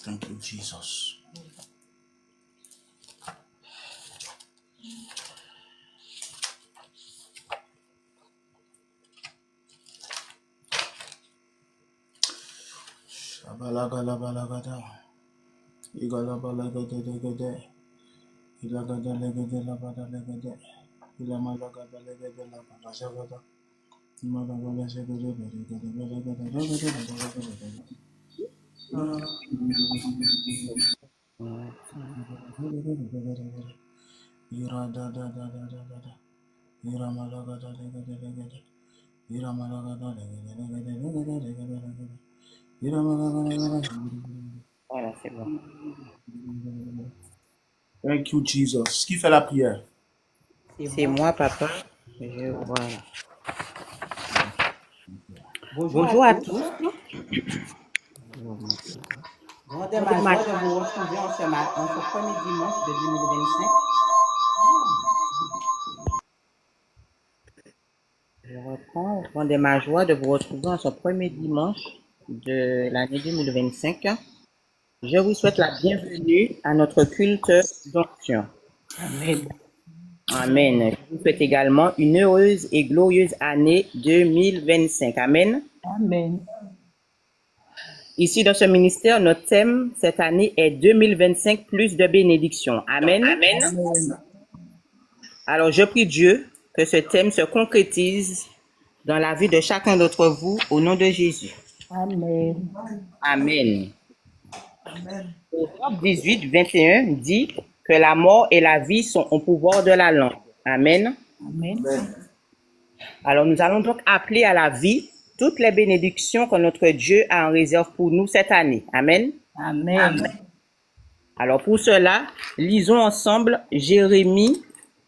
Thank you, Jesus. Shabalagalabalaga. Igalabalagade. Ilagadalegade labadalegade. Ilamalagadalegade labadashagada. Voilà, c'est bon. Thank you, Jesus. Qui fait la prière? C'est moi, papa. Voilà. Bonjour à tous. Rendez ma joie de vous retrouver en ce premier dimanche de 2025. Je reprends. Rendez ma joie de vous retrouver en ce premier dimanche de l'année 2025. Je vous souhaite la bienvenue à notre culte d'onction. Amen. Amen. Je vous souhaite également une heureuse et glorieuse année 2025. Amen. Amen. Ici, dans ce ministère, notre thème cette année est 2025 plus de bénédictions. Amen. Amen. Amen. Alors, je prie Dieu que ce thème se concrétise dans la vie de chacun d'entre vous au nom de Jésus. Amen. Amen. Proverbe 18, 21 dit que la mort et la vie sont au pouvoir de la langue. Amen. Amen. Alors, nous allons donc appeler à la vie toutes les bénédictions que notre Dieu a en réserve pour nous cette année. Amen. Amen. Amen. Alors, pour cela, lisons ensemble Jérémie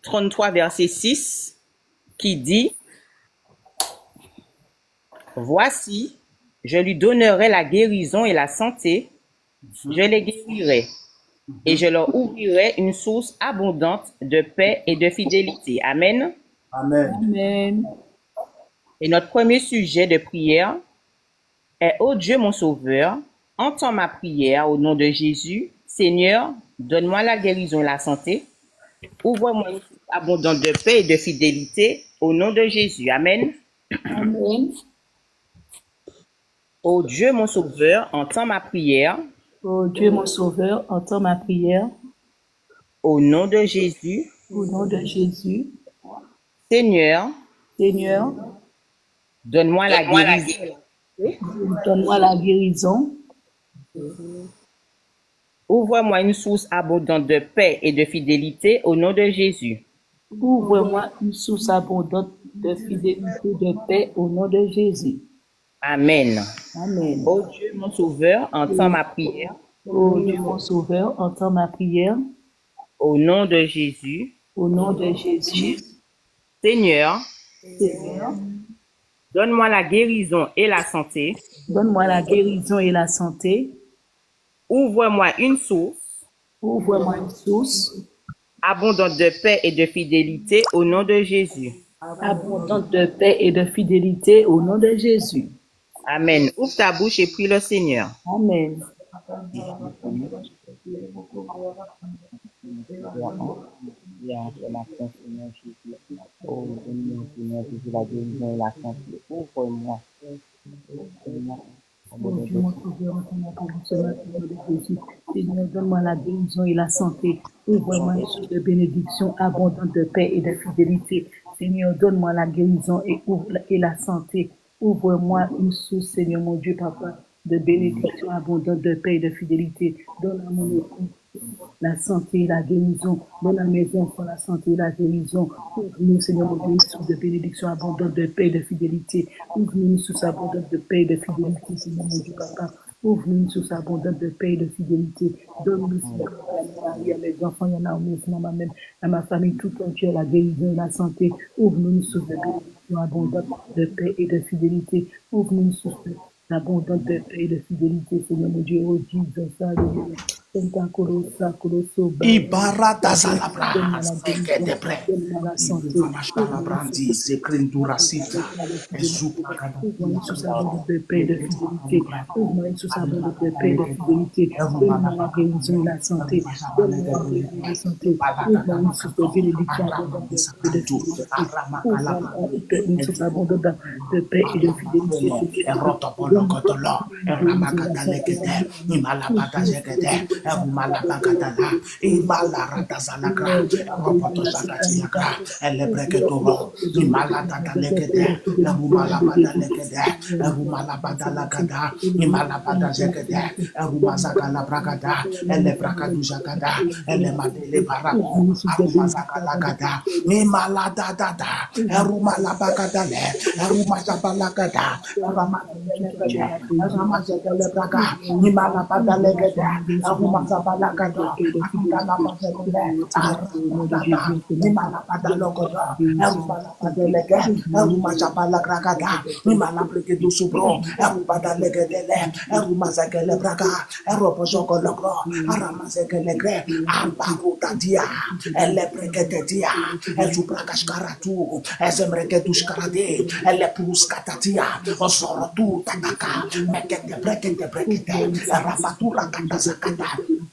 33, verset 6, qui dit « Voici, je lui donnerai la guérison et la santé, je les guérirai, et je leur ouvrirai une source abondante de paix et de fidélité. » Amen. Amen. Amen. Et notre premier sujet de prière est « Ô Dieu mon Sauveur, entends ma prière au nom de Jésus. Seigneur, donne-moi la guérison et la santé. Ouvre-moi une source abondante de paix et de fidélité au nom de Jésus. » Amen. Amen. Ô Dieu mon Sauveur, entends ma prière Ô Dieu mon Sauveur, entends ma prière. au nom de Jésus. Au nom de Jésus. Seigneur, Seigneur, donne-moi la guérison. donne-moi la guérison. Ouvre-moi une source abondante de paix et de fidélité au nom de Jésus. Ouvre-moi une source abondante de fidélité, de paix au nom de Jésus. Amen. Amen. Ô Dieu mon Sauveur, entends ma prière Ô Dieu mon Sauveur, entends ma prière. au nom de Jésus. Au nom de Jésus. Seigneur, Seigneur, donne-moi la guérison et la santé. donne-moi la guérison et la santé. Ouvre-moi une source Ouvre-moi une source abondante de paix et de fidélité au nom de Jésus. abondante de paix et de fidélité au nom de Jésus. Amen. Ouvre ta bouche et prie le Seigneur. Amen. Ô Dieu, mon Sauveur, entends ma prière ce matin au nom de Jésus. Seigneur, donne-moi la guérison et la santé. Ouvre-moi une source de bénédiction abondante de paix et de fidélité. Seigneur, donne-moi la guérison et la santé. Ouvre-moi une source, Seigneur mon Dieu, Papa, de bénédiction abondante de paix et de fidélité. Donne à mon époux la santé et la guérison. Donne à mes enfants la santé et la guérison. Ouvre-nous, Seigneur mon Dieu, une source de bénédiction abondante de paix et de fidélité. Ouvre-nous une source abondante de paix et de fidélité, Seigneur mon Dieu, Papa. Ouvre-nous une source abondante de paix et de fidélité. Donne-nous, Seigneur, à mon mari, à mes enfants, il y en a au moins, même à ma famille tout entière, la guérison et la santé. Ouvre-nous une source de bénédiction abondante de paix et de fidélité. Ouvre-nous une source abondante de paix et de fidélité, Seigneur mon Dieu. Oh Jesus, alléluia. Ibarata salabra, seke de pre. Ibuva mashana brandi, sekrendura sita. Ezupra kada. Ouvre-moi sous sa bande de paix et de fidélité. Ouvre-moi sous sa bande de paix et de fidélité. Donne-moi la guérison et la santé. Donne-moi la guérison et la santé. Ouvre-moi sous sa bénédiction abondante de paix et de fidélité. Ouvre-moi sous sa bande de paix et de fidélité. Donne-moi la guérison et la santé.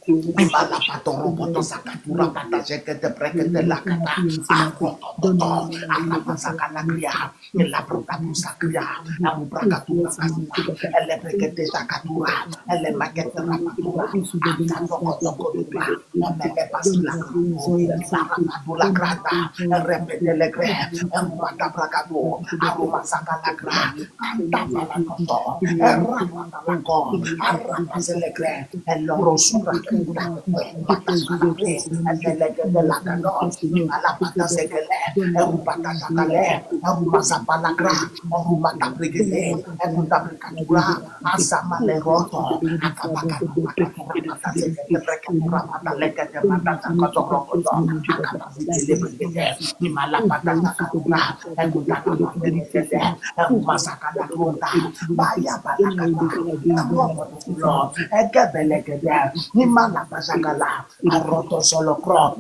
Imala patoro poto sakatura pata jekete brekete lakata arototo alamazaka lakria la prota musakria amu brakatura kasima ele brekete sakatura ele makete rapatura atoko toko dura emele pasila ibarapatula krata repete legre emu mata brakato aruma saka lakra antapa lakoto erapata lako arapa selegre elorosura Arroto solo crop.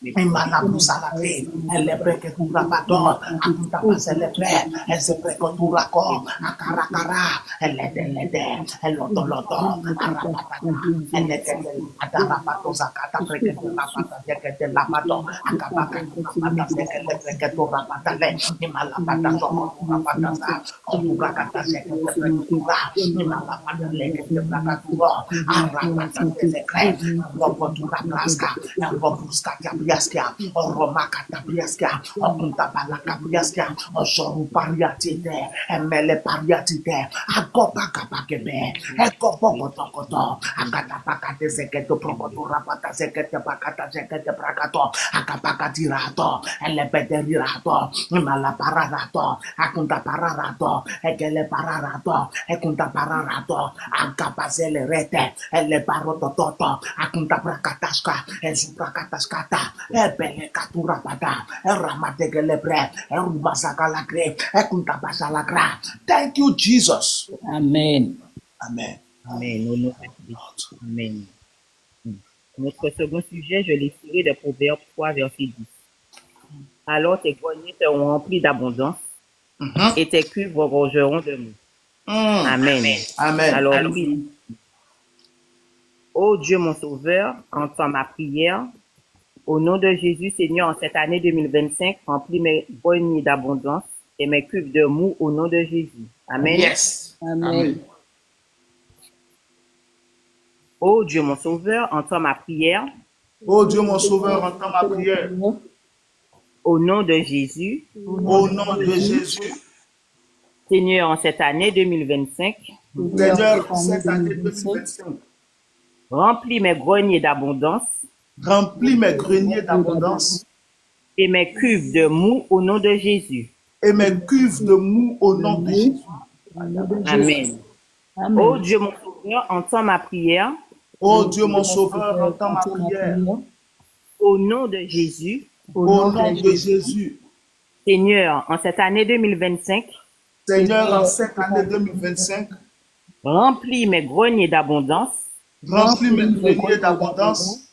Imana busalate, elle breke turapato, apunta paselebre, elle se preko turako, akarakara, elle de, elle loto, arapatata, elle de, atarapato zakata breke turapata, jekete lapato, akabaka turapata, sekele breke turapatale, imalapata soko turapata sa, oturakata sekele breke tura, imalapata lekete brakatura, arapata sekele, ropo turapraska, robuska Briaskia, or Romakata Briaskia, or Punta Balaka Briaskia, or Soru Pariatite, and Mele Pariatite, Agopa Kapakebe, Ekopokotokoto, Akatapakate Seketo Prokotura Pata Sekete Pakata Sekete Prakato, Akapakatirato, Elepeterirato, Malapararato, Akunta Pararato, Ekele Pararato, Ekunta Pararato, Akapasele Rete, Ele Parototo, Akunta Prakataska, Ezuprakataskata. Ebele katura pada, eramadegelebre, erubasakalagre, ekuntabasalagra. Thank you, Jesus. Amen. Amen. Amen. Au nom de Christ. Amen. Notre second sujet, je l'ai tiré de Proverbes 3, verset 10. Alors tes greniers seront remplis d'abondance et tes cuves regorgeront de mou. Amen. Amen. Alors, prie. Ô Dieu mon sauveur, entends ma prière. Au nom de Jésus, Seigneur, en cette année 2025, remplis mes greniers d'abondance et mes cuves de mou au nom de Jésus. Amen. Yes. Amen. Ô Dieu mon sauveur, entends ma prière. Ô Dieu mon sauveur, entends ma prière. Au nom de Jésus. Au nom de Jésus. Seigneur, en cette année 2025. Seigneur, en cette année 2025. Remplis mes greniers d'abondance. Remplis mes greniers d'abondance. Et mes cuves de mou au nom de Jésus. Et mes cuves de mou au nom de Jésus. Amen. Ô Dieu mon sauveur, entends ma prière. Ô Dieu mon sauveur, entends ma prière. Au nom de Jésus. Au nom de Jésus. Seigneur, en cette année 2025. Seigneur, en cette année 2025. Remplis mes greniers d'abondance. Remplis mes Remplis mes greniers greniers d'abondance d'abondance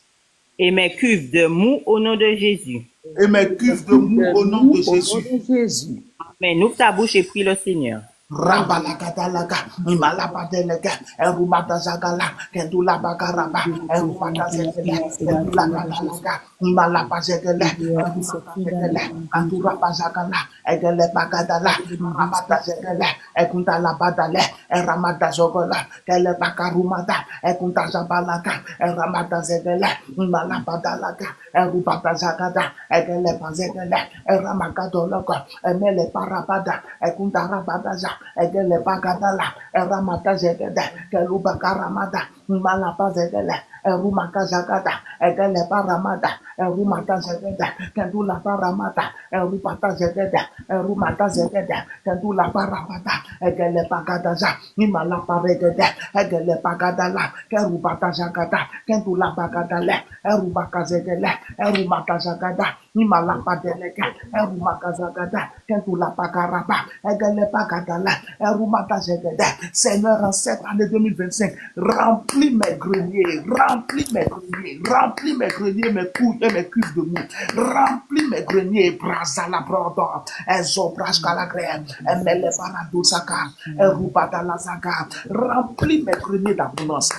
et mes cuves de mou au nom de Jésus. et mes cuves de mou de au nom nous de au nom Jésus. de Jésus. Amen. Ouvre ta bouche et prie le Seigneur. Rabalakadalaga, Imalabadelega, Erumata Zagala, Kendula Bagaraba, Erumata Zegele, Kendula Badalaga, Imalapa Zegele, Erumata Zegele, Antura Bazagala, Egele Bagadala, Ramata Zegele, Ekuntala Badale, Eramata Zogola, Kele Bakarumata, Ekunta Zabalaga, Eramata Zegele, Imalabadalaga, Erumata Zagada, Egele Bazegele, Eramakadologa, Emele Parabada, Ekunta Rabadaza, Egele Bagadala, Eramata Zegede, Keluba Karamada, Malapa Zegele, Erumaka Zagada, Egele Paramada, Erumata Zegede, Kendula Paramata, Erupata Zegede, Erumata Zegede, Kendula Paramata, Egele Bagadaza, Imalapa Regede, Egele Bagadala, Kerubata Zagada, Kendula Bagadale, Erubaka Zegele, Erumata Zagada, Imalapa Delega, Erumaka Zagada, Kendula Bagaraba, Egele Bagadala, Erumata Zegede. Seigneur, en cette année 2025, remplis mes greniers, remplis mes greniers, remplis mes greniers, mes couilles et mes cuves de mou, remplis mes greniers, Brazala Brodo, Ezobras Calagre, Emele Paradusaka, Erubata Lazaga, remplis mes greniers d'abondance,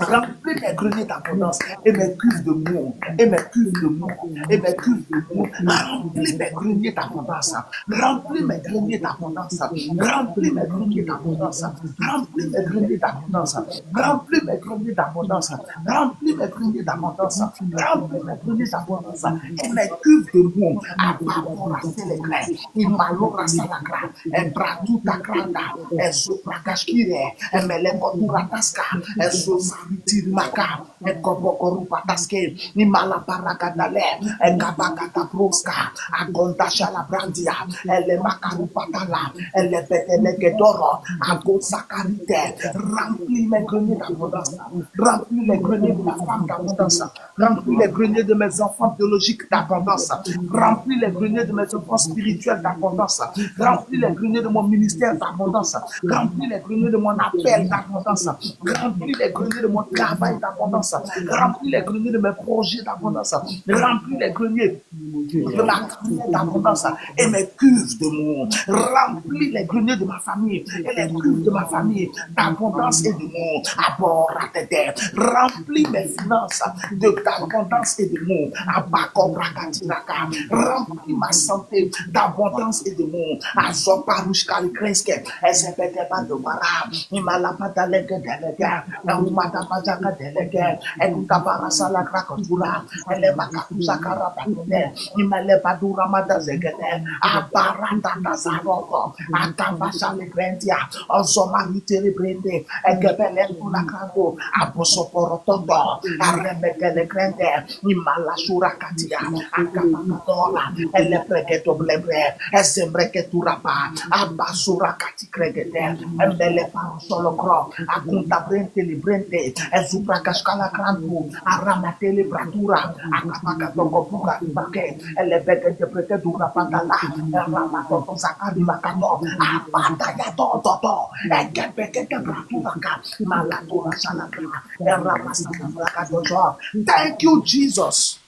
remplis mes greniers d'abondance et mes cuves de mou, et mes cuves de mou, et mes cuves de mou, remplis mes greniers d'abondance, remplis mes greniers d'abondance, remplis mes greniers d'abondance, remplis mes greniers d'abondance, remplis mes greniers d'abondance, remplis mes greniers d'abondance, remplis mes greniers d'abondance, et mes cuves de mou, à Barbora Sélégré, Imalora Salagra, et Bratuta Granda, et Sopragashkire, et Melekotura Taska, et Sosariti Maka, et Kobokorupa Taske, Imala Paragadale, et Kabakata Proska, Agontasha la Brandia, et le Makarupatala, et le Betelegedoro, Agosakarite, remplis mes greniers d'abondance, remplis les greniers de ma femme d'abondance, remplis les greniers de mes enfants biologiques d'abondance, remplis les greniers de mes enfants spirituels d'abondance, remplis les greniers de mon ministère d'abondance, remplis les greniers de mon appel d'abondance, remplis les greniers de mon travail d'abondance, remplis les greniers de mes projets d'abondance, remplis les greniers de ma carrière d'abondance et mes cuves de mon, remplis les greniers de ma famille et les cuves de ma famille d'abondance et de mon abord à tes terres, remplis mes finances d'abondance et de mon abakobrakatiraka, remplis ma santé d'abondance et de mon azoparushkali kreske, ezebete badobara, imalapata lege delega, umata pajaka delega, ekukabara sala krakatura, elemakakusa karabakune, Imalebadura Madazegede, Abarata Tazaroko, Akabasha Legrendia, Ozomarite Librende, Egebele Kulakando, Abosoporotondo, Aremeke Legrende, Imalashura Katia, Akapakatora, Elepregeto Blebre, Ezembreketurapa, Abasura Katikregede, Embele Parosologro, Akunta Brente Librende, Ezuprakashkala Krantu, Aramate Libratura, Akapakatoko Puka Ibake, Elebeke de Preke Dura Patala, Ramatoto Zakari Makato, Apataya Toto, Ekebeke de Braturaka, Malatura Salaka, Ramasaka Brakadojo. Thank you, Jesus.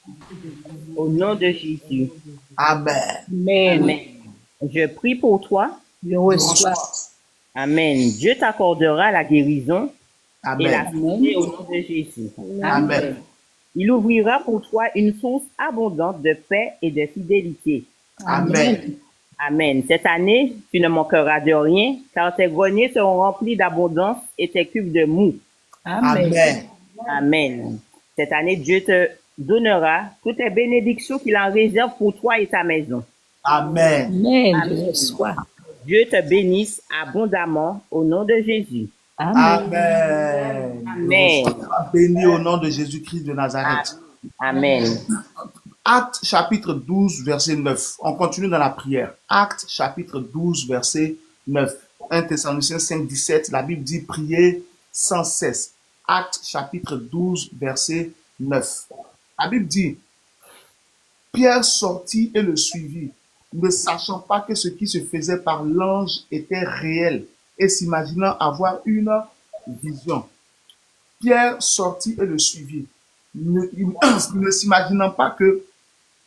Au nom de Jésus. Amen. Amen. Amen. Je prie pour toi. Je reçois. Amen. Dieu t'accordera la guérison et la Amen. santé au nom de Jésus. Amen. Il ouvrira pour toi une source abondante de paix et de fidélité. Amen. Amen. Cette année, tu ne manqueras de rien, car tes greniers seront remplis d'abondance et tes cuves de mou. Amen. Amen. Cette année, Dieu te donnera toutes les bénédictions qu'il en réserve pour toi et ta maison. Amen. Amen. Je reçois. Dieu te bénisse abondamment au nom de Jésus. Amen. Amen. Béni au nom de Jésus-Christ de Nazareth. Amen. Acte chapitre 12, verset 9. On continue dans la prière. Acte chapitre 12, verset 9. 1 Thessaloniciens 5, 17. La Bible dit prier sans cesse. Acte chapitre 12, verset 9. La Bible dit Pierre sortit et le suivit, ne sachant pas que ce qui se faisait par l'ange était réel et s'imaginant avoir une vision. Pierre sortit et le suivit, ne s'imaginant pas que,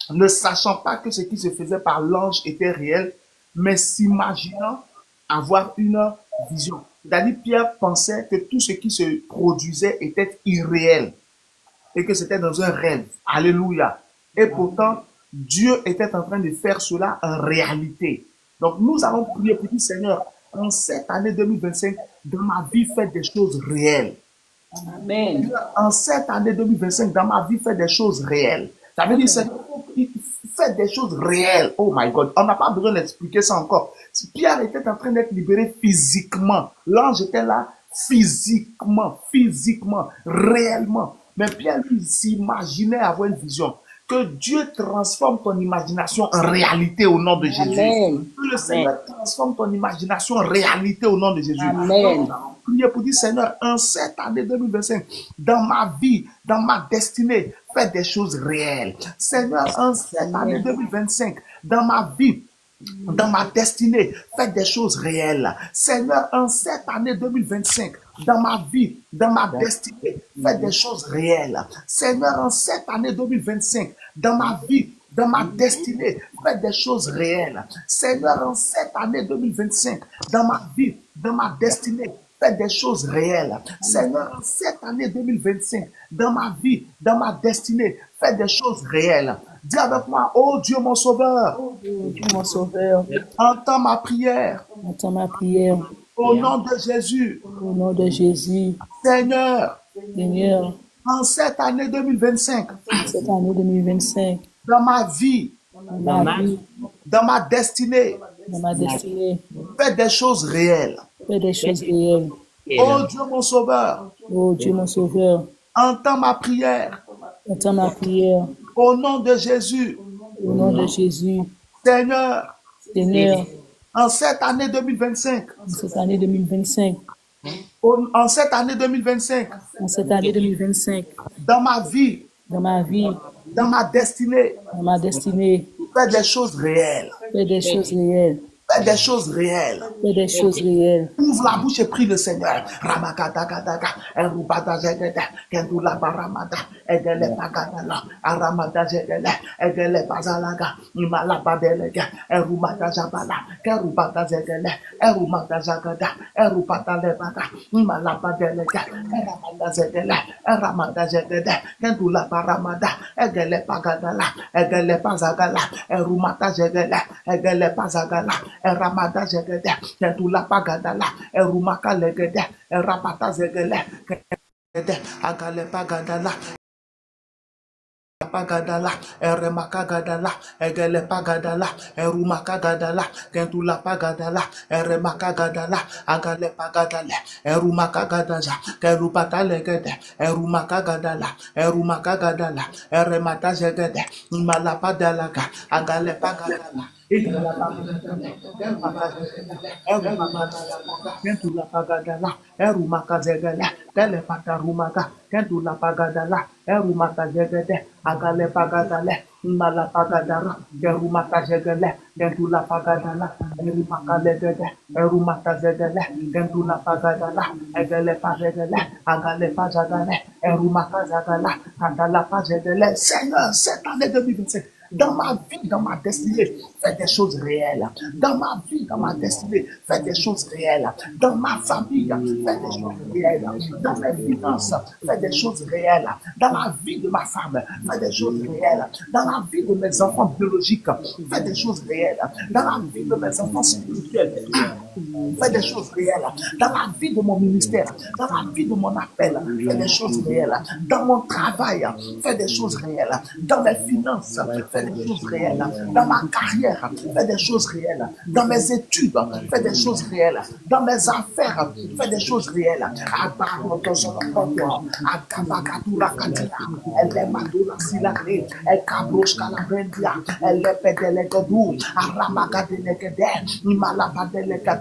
ne sachant pas que ce qui se faisait par l'ange était réel, mais s'imaginant avoir une vision. C'est-à-dire, Pierre pensait que tout ce qui se produisait était irréel et que c'était dans un rêve. Alléluia. Et pourtant, Dieu était en train de faire cela en réalité. Donc, nous allons prier pour dire, Seigneur, en cette année 2025, dans ma vie, faites des choses réelles. Amen. En cette année 2025, dans ma vie, faites des choses réelles. Ça veut dire, Seigneur, faites des choses réelles. Oh my God, on n'a pas besoin d'expliquer ça encore. Pierre était en train d'être libéré physiquement. L'ange était là physiquement, réellement. Mais Pierre, lui, s'imaginait avoir une vision. Que Dieu transforme ton imagination en réalité au nom de Jésus. Amen. Que le Seigneur transforme ton imagination en réalité au nom de Jésus. Amen. Priez pour dire, Seigneur, en cette année 2025, dans ma vie, dans ma destinée, fais des choses réelles. Seigneur, en cette année 2025, dans ma vie, dans ma destinée, fais des choses réelles. Seigneur, en cette année 2025, dans ma vie, dans ma destinée, fais des choses réelles. Seigneur, en cette année 2025, dans ma vie, dans ma destinée, fais des choses réelles. Seigneur, en cette année 2025, dans ma vie, dans ma destinée, fais des choses réelles. Seigneur, en cette année 2025, dans ma vie, dans ma destinée, fais des choses réelles. Dis avec moi, oh Dieu mon sauveur, Oh Dieu mon sauveur, entends ma prière. entends ma prière. Au nom de Jésus, Au nom de Jésus, Seigneur, Seigneur, en cette année 2025, cette année 2025, dans ma vie, dans ma vie, dans ma destinée, dans ma destinée, fais des choses réelles. fais des choses réelles. Oh Dieu mon sauveur, Oh Dieu mon sauveur, entends ma prière. entends ma prière. Au nom de Jésus, Au nom de Jésus, Seigneur, Seigneur, en cette année 2025, en cette année 2025, en cette année 2025, en cette année 2025, dans ma vie, dans ma vie, dans ma destinée, dans ma destinée, fais des choses réelles. fais des choses réelles. Fais des choses réelles. Fais des choses réelles. Ouvre la bouche et prie le Seigneur. Ramakatagadaga, Erubada Zegede, Kendula Baramada, Egele Pagadala, Aramada Zegele, Egele Bazalaga, Imala Badelega, Erumata Jabala, Kerubata Zegele, Erumata Zagada, Erupata Lebaga, Imala Badelega, Eramada Zegele, Eramada Zegede, Kendula Baramada, Egele Pagadala, Egele Pazagala, Erumata Zegele, Egele Pazagala, Ramada Zegede, Tula Pagadala, Rumaka Legede, Rapata Zegele, Agale Pagadala. Pagadala, Eremaka Gadala, Egele Pagadala, Erumaka Gadala, Kentula Pagadala, Eremaka Gadala, Agale Pagadala, Erumaka Gadaja, Kerupata Legede, Erumaka Gadala, Erumaka Gadala, Eremata Zegede, Malapadalaga, Agale Pagadala. Kentula Pagadala, Erumaka Zegele, Telepata Rumaka, Kentula Pagadala, Erumaka Zegede, Agale Pagadale, Mala Pagadara, Gerumaka Zegele, Kentula Pagadala, Erumaka Legede, Erumaka Zegele, Kentula Pagadala, Egele Pazegele, Agale Pazagale, Erumaka Zagala, Kandala Pazegele. Seigneur, cette année 2025, dans ma vie, dans ma destinée, fais des choses réelles. Dans ma vie, dans ma destinée, fais des choses réelles. Dans ma famille, fais des choses réelles. Dans mes finances, fais des choses réelles. Dans la vie de ma femme, fais des choses réelles. Dans la vie de mes enfants biologiques, fais des choses réelles. Dans la vie de mes enfants spirituels, fais des choses réelles. Dans la vie de mon ministère, dans la vie de mon appel, fais des choses réelles. Dans mon travail, fais des choses réelles. Dans mes finances, fais des choses réelles. Dans ma carrière, fais des choses réelles. Dans mes études, fais des choses réelles. Dans mes affaires, fais des choses réelles.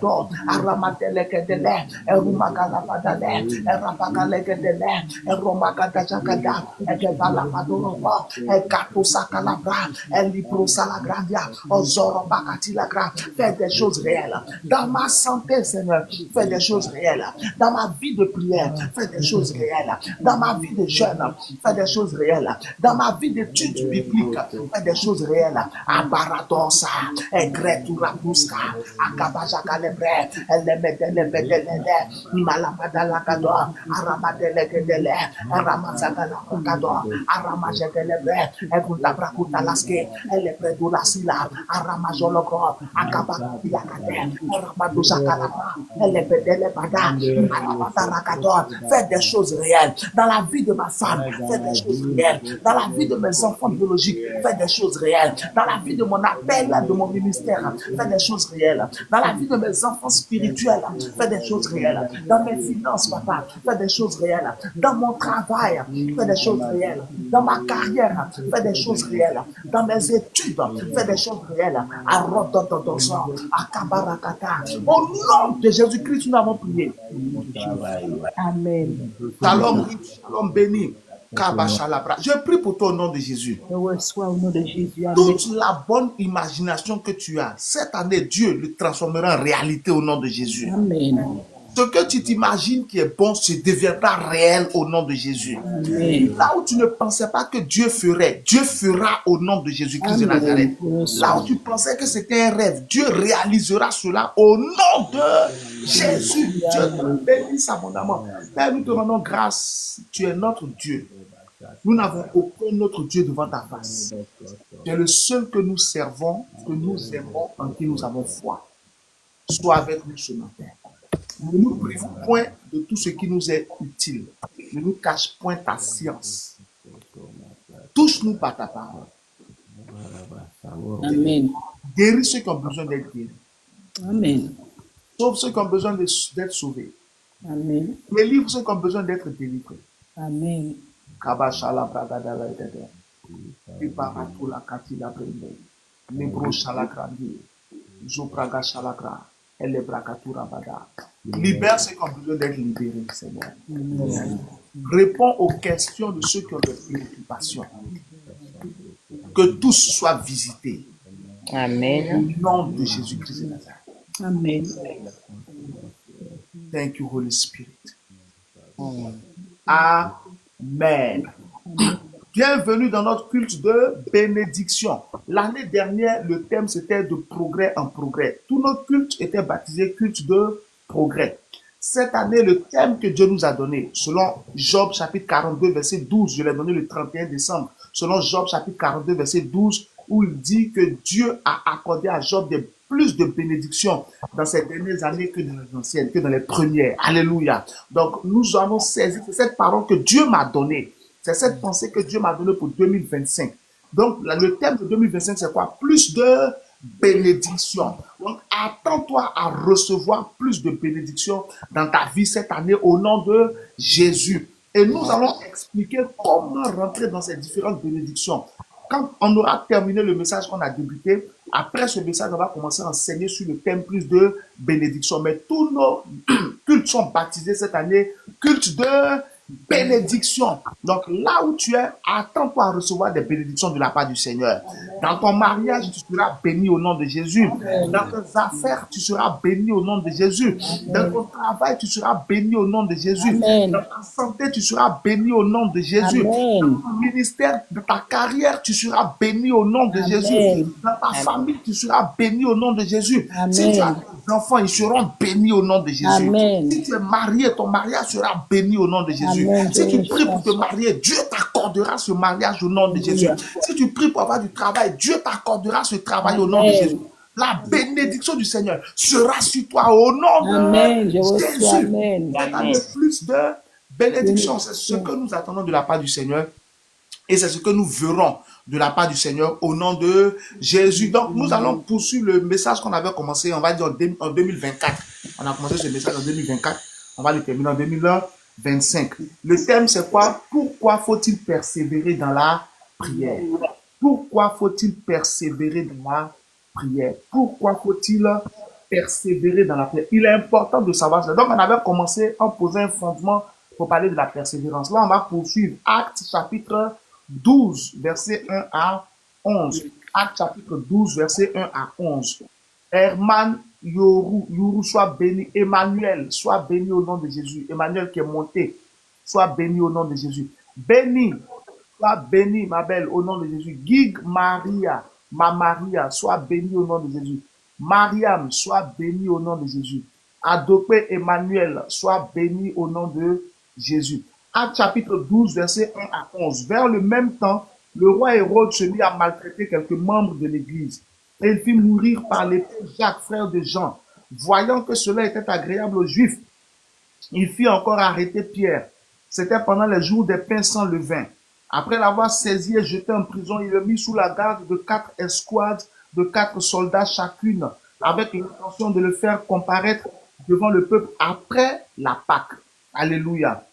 Arabagado, Aramatelekadele, Erumagalabadale, Erabagalegadele, Eromagadajagada, Ekedalapadoroba, Ekatosakalabra, Elibrosalagradia, Ozorobakatilagra. Fais des choses réelles. Dans ma santé, Seigneur, fais des choses réelles. Dans ma vie de prière, fais des choses réelles. Dans ma vie de jeûne, fais des choses réelles. Dans ma vie d'études bibliques, fais des choses réelles. Abaradosa, Egretura Bruska, Akabajagalebre, Elemedelebedele, Malabadalagado, Aramadelekedele, Aramazagalabragado, Aramajegelebre, Egundabrakutalaske, Elebredulasila, Aramajologo, Akabakiakade, Aramadousakalama, Elebedelebada, Malabadaragado. Fais des choses réelles. Dans la vie de ma femme, fais des choses réelles. Dans la vie de mes enfants biologiques, fais des choses réelles. Dans la vie de mon appel, de mon ministère, fais des choses réelles. Dans la vie de mes enfants spirituels, fais des choses réelles. Dans mes finances, papa, fais des choses réelles. Dans mon travail, fais des choses réelles. Dans ma carrière, fais des choses réelles. Dans mes études, fais des choses réelles. Au nom de Jésus-Christ, nous avons prié. Amen. Shalom riche, shalom béni. Je prie pour toi au nom de Jésus. Je reçois au nom de Jésus. Amen. Toute la bonne imagination que tu as, cette année, Dieu le transformera en réalité au nom de Jésus. Amen. Ce que tu t'imagines qui est bon, se deviendra réel au nom de Jésus. Amen. Là où tu ne pensais pas que Dieu ferait, Dieu fera au nom de Jésus-Christ de Nazareth. Là où tu pensais que c'était un rêve, Dieu réalisera cela au nom de Jésus. Dieu te bénisse abondamment. Père, nous te rendons grâce. Tu es notre Dieu. Nous n'avons aucun autre Dieu devant ta face. Tu es le seul que nous servons, que nous aimons, en qui nous avons foi. Sois avec nous ce matin. Ne nous privons point de tout ce qui nous est utile. Ne nous cache point ta science. Touche-nous par ta parole. Amen. Guéris ceux qui ont besoin d'être guéris. Amen. Sauve ceux qui ont besoin d'être sauvés. Amen. Délivre ceux qui ont besoin d'être délivrés. Amen. Kabashala bragadala edede. Iparatula katila brende. Nebro shalagrandi. Zopraga shalagra. Elebrakatura bada. Libère ceux qui ont besoin d'être libérés, Seigneur. Réponds aux questions de ceux qui ont des préoccupations. Que tous soient visités. Amen. Au nom de Jésus-Christ de Nazareth. Amen. Thank you, Holy Spirit. Amen. Bienvenue dans notre culte de bénédiction. L'année dernière, le thème c'était de progrès en progrès. Tous nos cultes étaient baptisés culte de progrès. Cette année, le thème que Dieu nous a donné, selon Job chapitre 42, verset 12, je l'ai donné le 31 décembre, selon Job chapitre 42, verset 12, où il dit que Dieu a accordé à Job plus de bénédictions dans ces dernières années que dans les anciennes, que dans les premières. Alléluia. Donc, nous avons saisi cette parole que Dieu m'a donnée. C'est cette pensée que Dieu m'a donnée pour 2025. Donc, le thème de 2025, c'est quoi? Plus de bénédictions. Donc, attends-toi à recevoir plus de bénédictions dans ta vie cette année au nom de Jésus. Et nous allons expliquer comment rentrer dans ces différentes bénédictions. Quand on aura terminé le message qu'on a débuté, après ce message, on va commencer à enseigner sur le thème plus de bénédiction. Mais tous nos cultes sont baptisés cette année, culte de bénédiction. Donc là où tu es, attends-toi à recevoir des bénédictions de la part du Seigneur. Dans ton mariage, tu seras béni au nom de Jésus. Dans tes affaires, tu seras béni au nom de Jésus. Dans ton travail, tu seras béni au nom de Jésus. Amen. Dans ta santé, tu seras béni au nom de Jésus. Amen. Dans ton ministère, dans ta carrière, tu seras béni au nom de Amen. Jésus. Dans ta famille, tu seras béni au nom de Jésus. Si tu as Amen. des enfants, ils seront bénis au nom de Jésus. Amen. Si tu es marié, ton mariage sera béni au nom de Jésus. Amen. Si tu pries pour te marier, Dieu t'accordera ce mariage au nom de Jésus. Si tu pries pour avoir du travail, Dieu t'accordera ce travail au nom de Amen. Jésus. La bénédiction du Seigneur sera sur toi au nom Amen. de Je reçois. Jésus. Amen. Cette année, plus de bénédiction. C'est ce que nous attendons de la part du Seigneur. Et c'est ce que nous verrons de la part du Seigneur au nom de Jésus. Donc, nous allons poursuivre le message qu'on avait commencé, on va dire en 2024. On a commencé ce message en 2024. On va le terminer en 2025. Le thème, c'est quoi? Pourquoi faut-il persévérer dans la prière? Pourquoi faut-il persévérer dans la prière? Pourquoi faut-il persévérer dans la prière. Il est important de savoir ça. Donc, on avait commencé en posant un fondement pour parler de la persévérance. Là, on va poursuivre Actes chapitre 12, verset 1 à 11. Actes chapitre 12, verset 1 à 11. Herman Yoru soit béni. Emmanuel, soit béni au nom de Jésus. Emmanuel qui est monté, soit béni au nom de Jésus. Béni, soit béni, ma belle, au nom de Jésus. Gig Maria, ma Maria, soit béni au nom de Jésus. Mariam, soit béni au nom de Jésus. Adopé Emmanuel, soit béni au nom de Jésus. Actes chapitre 12, verset 1 à 11. Vers le même temps, le roi Hérode se mit à maltraiter quelques membres de l'église. Et il fit mourir par l'épée Jacques, frère de Jean. Voyant que cela était agréable aux Juifs, il fit encore arrêter Pierre. C'était pendant les jours des pains sans levain. Après l'avoir saisi et jeté en prison, il le mit sous la garde de 4 escouades de 4 soldats chacune, avec l'intention de le faire comparaître devant le peuple après la Pâque. Alléluia.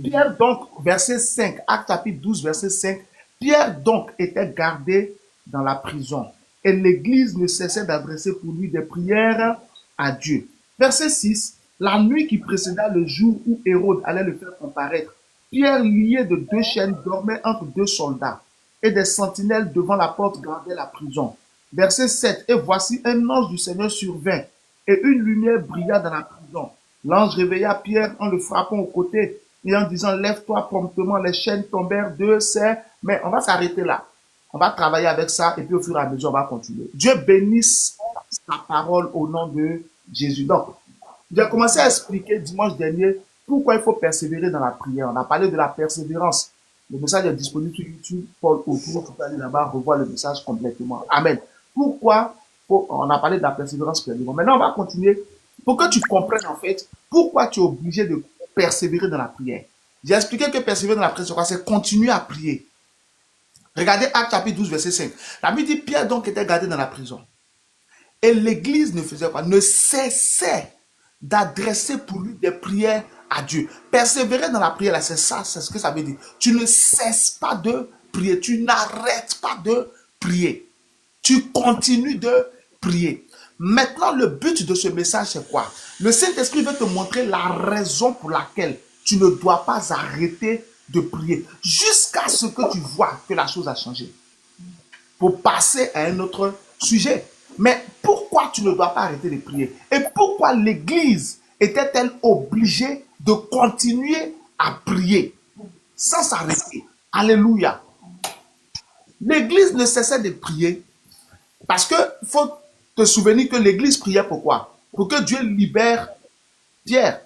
Pierre donc, verset 5, Acte chapitre 12, verset 5, Pierre donc était gardé dans la prison et l'église ne cessait d'adresser pour lui des prières à Dieu. Verset 6, la nuit qui précéda le jour où Hérode allait le faire comparaître, Pierre, lié de 2 chaînes, dormait entre 2 soldats et des sentinelles devant la porte gardaient la prison. Verset 7, et voici un ange du Seigneur survint et une lumière brilla dans la prison. L'ange réveilla Pierre en le frappant au côté et en disant, lève-toi promptement, les chaînes tombèrent de ses... Mais on va s'arrêter là. On va travailler avec ça et puis au fur et à mesure, on va continuer. Dieu bénisse sa parole au nom de Jésus. Donc, j'ai commencé à expliquer dimanche dernier pourquoi il faut persévérer dans la prière. On a parlé de la persévérance. Le message est disponible sur YouTube. Paul Autour, tu peux aller là-bas, revoir le message complètement. Amen. Pourquoi on a parlé de la persévérance spirituelle. Maintenant, on va continuer pour que tu comprennes en fait pourquoi tu es obligé de persévérer dans la prière. J'ai expliqué que persévérer dans la prière, c'est quoi? C'est continuer à prier. Regardez Actes chapitre 12, verset 5. La Bible dit, Pierre donc était gardé dans la prison. Et l'église ne faisait quoi? Ne cessait d'adresser pour lui des prières à Dieu. Persévérer dans la prière, c'est ça, c'est ce que ça veut dire. Tu ne cesses pas de prier. Tu n'arrêtes pas de prier. Tu continues de prier. Maintenant, le but de ce message, c'est quoi? Le Saint-Esprit veut te montrer la raison pour laquelle tu ne dois pas arrêter de prier jusqu'à ce que tu vois que la chose a changé. Pour passer à un autre sujet. Mais pourquoi tu ne dois pas arrêter de prier? Et pourquoi l'Église était-elle obligée de continuer à prier sans s'arrêter? Alléluia. L'Église ne cessait de prier parce que faut te souvenir que l'Église priait pourquoi? Pour que Dieu libère Pierre.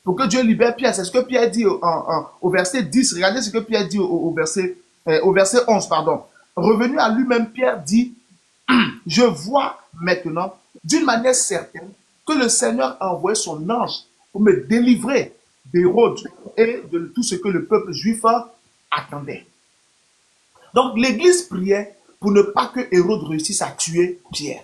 Pour que Dieu libère Pierre. C'est ce que Pierre dit au verset 10. Regardez ce que Pierre dit au verset 11. Pardon. Revenu à lui-même, Pierre dit, je vois maintenant d'une manière certaine que le Seigneur a envoyé son ange pour me délivrer d'Hérode et de tout ce que le peuple juif attendait. Donc l'Église priait pour ne pas que Hérode réussisse à tuer Pierre.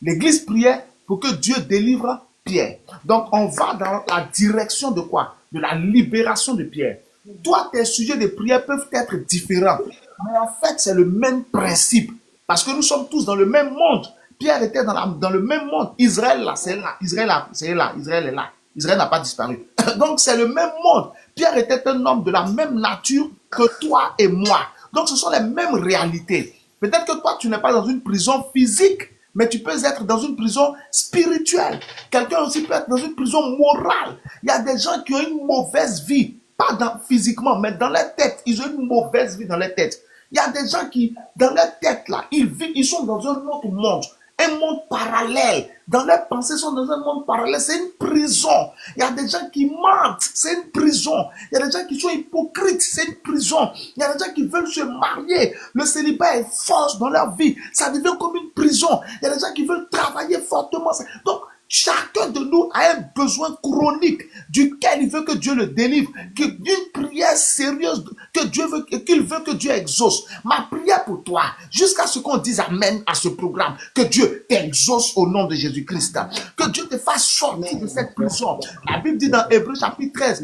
L'Église priait pour que Dieu délivre Pierre. Donc on va dans la direction de quoi? De la libération de Pierre. Toi, tes sujets de prière peuvent être différents, mais en fait c'est le même principe. Parce que nous sommes tous dans le même monde. Pierre était dans le même monde. Israël là, c'est là. Israël là, c'est là. Israël est là. Israël n'a pas disparu. Donc c'est le même monde. Pierre était un homme de la même nature que toi et moi. Donc ce sont les mêmes réalités. Peut-être que toi tu n'es pas dans une prison physique, mais tu peux être dans une prison spirituelle. Quelqu'un aussi peut être dans une prison morale. Il y a des gens qui ont une mauvaise vie. Pas physiquement, mais dans leur tête. Ils ont une mauvaise vie dans leur tête. Il y a des gens qui, dans leur tête, là, ils sont dans un autre monde. Un monde parallèle. Dans leurs pensées, ils sont dans un monde parallèle. C'est une prison. Il y a des gens qui mentent. C'est une prison. Il y a des gens qui sont hypocrites. C'est une prison. Il y a des gens qui veulent se marier. Le célibat est fort dans leur vie. Ça devient comme une prison. Il y a des gens qui veulent travailler fortement. Donc, chacun de nous a un besoin chronique duquel il veut que Dieu le délivre, d'une prière sérieuse qu'il veut que Dieu exauce. Ma prière pour toi, jusqu'à ce qu'on dise amen à ce programme, que Dieu t'exauce au nom de Jésus-Christ, que Dieu te fasse sortir de cette prison. La Bible dit dans Hébreux chapitre 13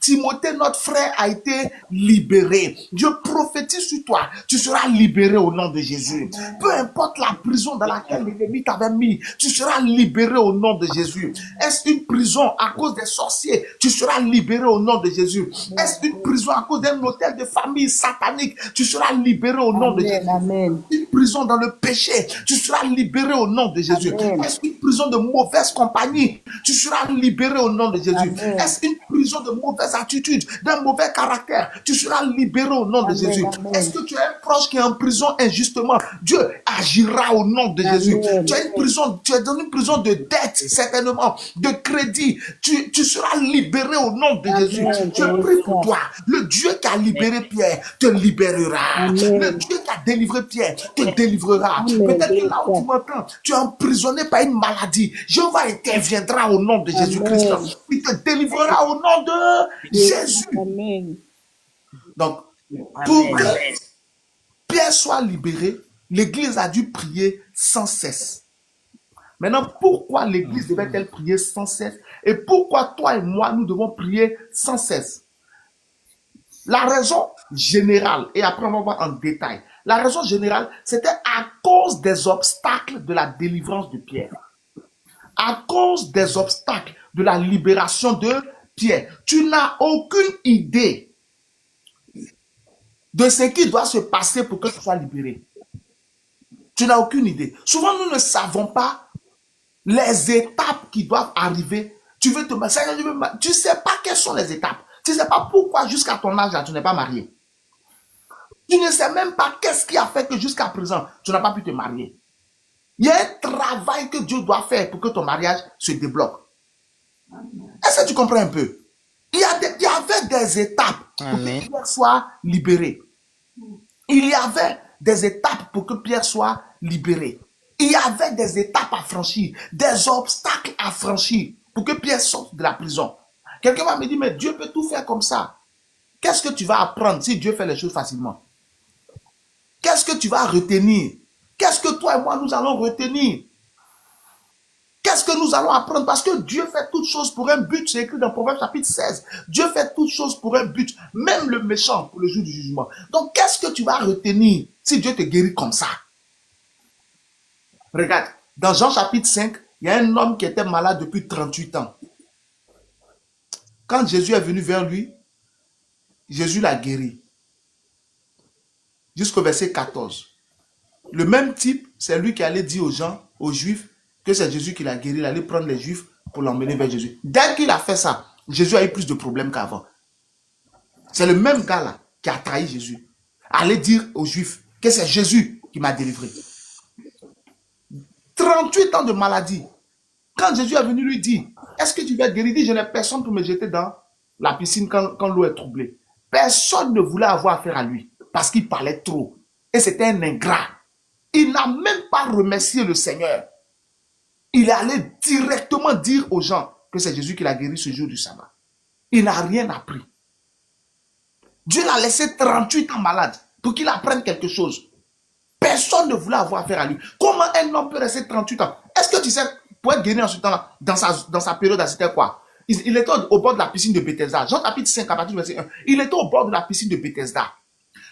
Timothée, notre frère, a été libéré. Je prophétise sur toi. Tu seras libéré au nom de Jésus. Peu importe la prison dans laquelle l'ennemi t'avait mis, tu seras libéré au nom de Jésus. Est-ce une prison à cause des sorciers? Tu seras libéré au nom de Jésus. Est-ce une prison à cause d'un hôtel de famille satanique? Tu seras libéré au nom de Jésus. Amen. Une prison dans le péché, tu seras libéré au nom de Jésus. Est-ce une prison de mauvaise compagnie? Tu seras libéré au nom de Jésus. Amen. Est-ce une prison de mauvaise attitude, d'un mauvais caractère? Tu seras libéré au nom de Jésus. Amen. Est-ce que tu as un proche qui est en prison injustement? Dieu agira au nom de Jésus. Amen. Tu as une prison, tu es dans une prison de dette, certainement, de crédit. Tu seras libéré au nom de Jésus. Amen. Je prie pour toi. Le Dieu qui a libéré Pierre te libérera. Amen. Le Dieu qui a délivré Pierre te délivrera. Amen. Peut-être que là où tu m'entends, tu es emprisonné par une maladie. Jéhovah interviendra au nom de Jésus-Christ. Amen. Il te délivrera au nom de Jésus. Amen. Donc, pour Amen. que Pierre soit libéré, l'Église a dû prier sans cesse. Maintenant, pourquoi l'Église devait-elle prier sans cesse? Et pourquoi toi et moi, nous devons prier sans cesse? La raison générale, et après on va voir en détail, la raison générale, c'était à cause des obstacles de la délivrance de Pierre. À cause des obstacles de la libération de Pierre. Tu n'as aucune idée de ce qui doit se passer pour que tu sois libéré. Tu n'as aucune idée. Souvent, nous ne savons pas les étapes qui doivent arriver. Tu veux te marier, tu ne sais pas quelles sont les étapes. Tu ne sais pas pourquoi jusqu'à ton âge, là, tu n'es pas marié. Tu ne sais même pas qu'est-ce qui a fait que jusqu'à présent, tu n'as pas pu te marier. Il y a un travail que Dieu doit faire pour que ton mariage se débloque. Est-ce que tu comprends un peu? Il y avait des étapes pour Amen. que Pierre soit libéré. Il y avait des étapes pour que Pierre soit libéré. Il y avait des étapes à franchir, des obstacles à franchir pour que Pierre sorte de la prison. Quelqu'un va me dire, mais Dieu peut tout faire comme ça. Qu'est-ce que tu vas apprendre si Dieu fait les choses facilement? Qu'est-ce que tu vas retenir? Qu'est-ce que toi et moi nous allons retenir? Qu'est-ce que nous allons apprendre? Parce que Dieu fait toutes choses pour un but. C'est écrit dans Proverbe chapitre 16. Dieu fait toutes choses pour un but. Même le méchant pour le jour du jugement. Donc, qu'est-ce que tu vas retenir si Dieu te guérit comme ça? Regarde, dans Jean chapitre 5, il y a un homme qui était malade depuis 38 ans. Quand Jésus est venu vers lui, Jésus l'a guéri. Jusqu'au verset 14. Le même type, c'est lui qui allait dire aux gens, aux Juifs, que c'est Jésus qui l'a guéri. Il allait prendre les Juifs pour l'emmener vers Jésus. Dès qu'il a fait ça, Jésus a eu plus de problèmes qu'avant. C'est le même gars-là qui a trahi Jésus. Allez dire aux Juifs que c'est Jésus qui m'a délivré. 38 ans de maladie. Quand Jésus est venu lui dire, est-ce que tu vas guérir? Il dit, je n'ai personne pour me jeter dans la piscine quand l'eau est troublée. Personne ne voulait avoir affaire à lui parce qu'il parlait trop. Et c'était un ingrat. Il n'a même pas remercié le Seigneur. Il est allé directement dire aux gens que c'est Jésus qui l'a guéri ce jour du sabbat. Il n'a rien appris. Dieu l'a laissé 38 ans malade pour qu'il apprenne quelque chose. Personne ne voulait avoir affaire à lui. Comment un homme peut rester 38 ans? Est-ce que tu sais, pour être guéri en ce temps-là, dans sa période, c'était quoi? Il était au bord de la piscine de Bethesda. Jean chapitre 5, à partir du verset 1. Il était au bord de la piscine de Bethesda.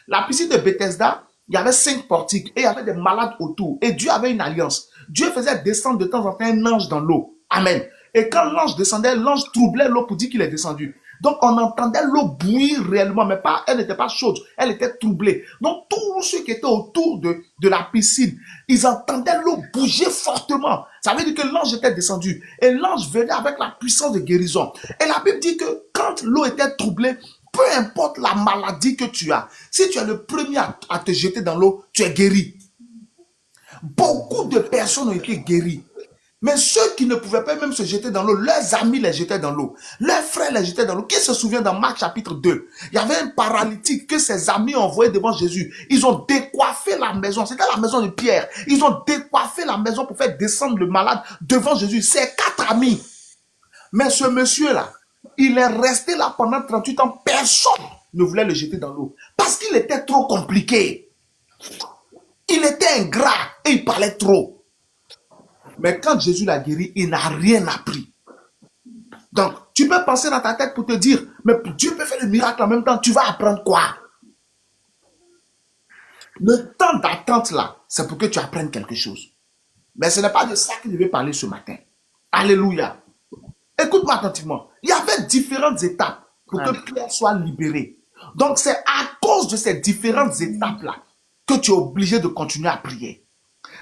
La piscine de Bethesda, il y avait 5 portiques et il y avait des malades autour. Et Dieu avait une alliance. Dieu faisait descendre de temps en temps un ange dans l'eau. Amen. Et quand l'ange descendait, l'ange troublait l'eau pour dire qu'il est descendu. Donc on entendait l'eau bouillir réellement, mais pas, elle n'était pas chaude, elle était troublée. Donc tous ceux qui étaient autour de la piscine, ils entendaient l'eau bouger fortement. Ça veut dire que l'ange était descendu. Et l'ange venait avec la puissance de guérison. Et la Bible dit que quand l'eau était troublée, peu importe la maladie que tu as, si tu es le premier à te jeter dans l'eau, tu es guéri. Beaucoup de personnes ont été guéries. Mais ceux qui ne pouvaient pas même se jeter dans l'eau, leurs amis les jetaient dans l'eau. Leurs frères les jetaient dans l'eau. Qui se souvient dans Marc chapitre 2? Il y avait un paralytique que ses amis ont envoyé devant Jésus. Ils ont décoiffé la maison. C'était la maison de Pierre. Ils ont décoiffé la maison pour faire descendre le malade devant Jésus. Ses 4 amis. Mais ce monsieur-là, il est resté là pendant 38 ans. Personne ne voulait le jeter dans l'eau. Parce qu'il était trop compliqué. Il était ingrat et il parlait trop. Mais quand Jésus l'a guéri, il n'a rien appris. Donc, Tu peux penser dans ta tête pour te dire, mais Dieu peut faire le miracle en même temps. Tu vas apprendre quoi? Le temps d'attente là, c'est pour que tu apprennes quelque chose. Mais ce n'est pas de ça que je vais parler ce matin. Alléluia. Écoute-moi attentivement. Il y avait différentes étapes pour que Pierre soit libéré. Donc c'est à cause de ces différentes étapes-là que tu es obligé de continuer à prier.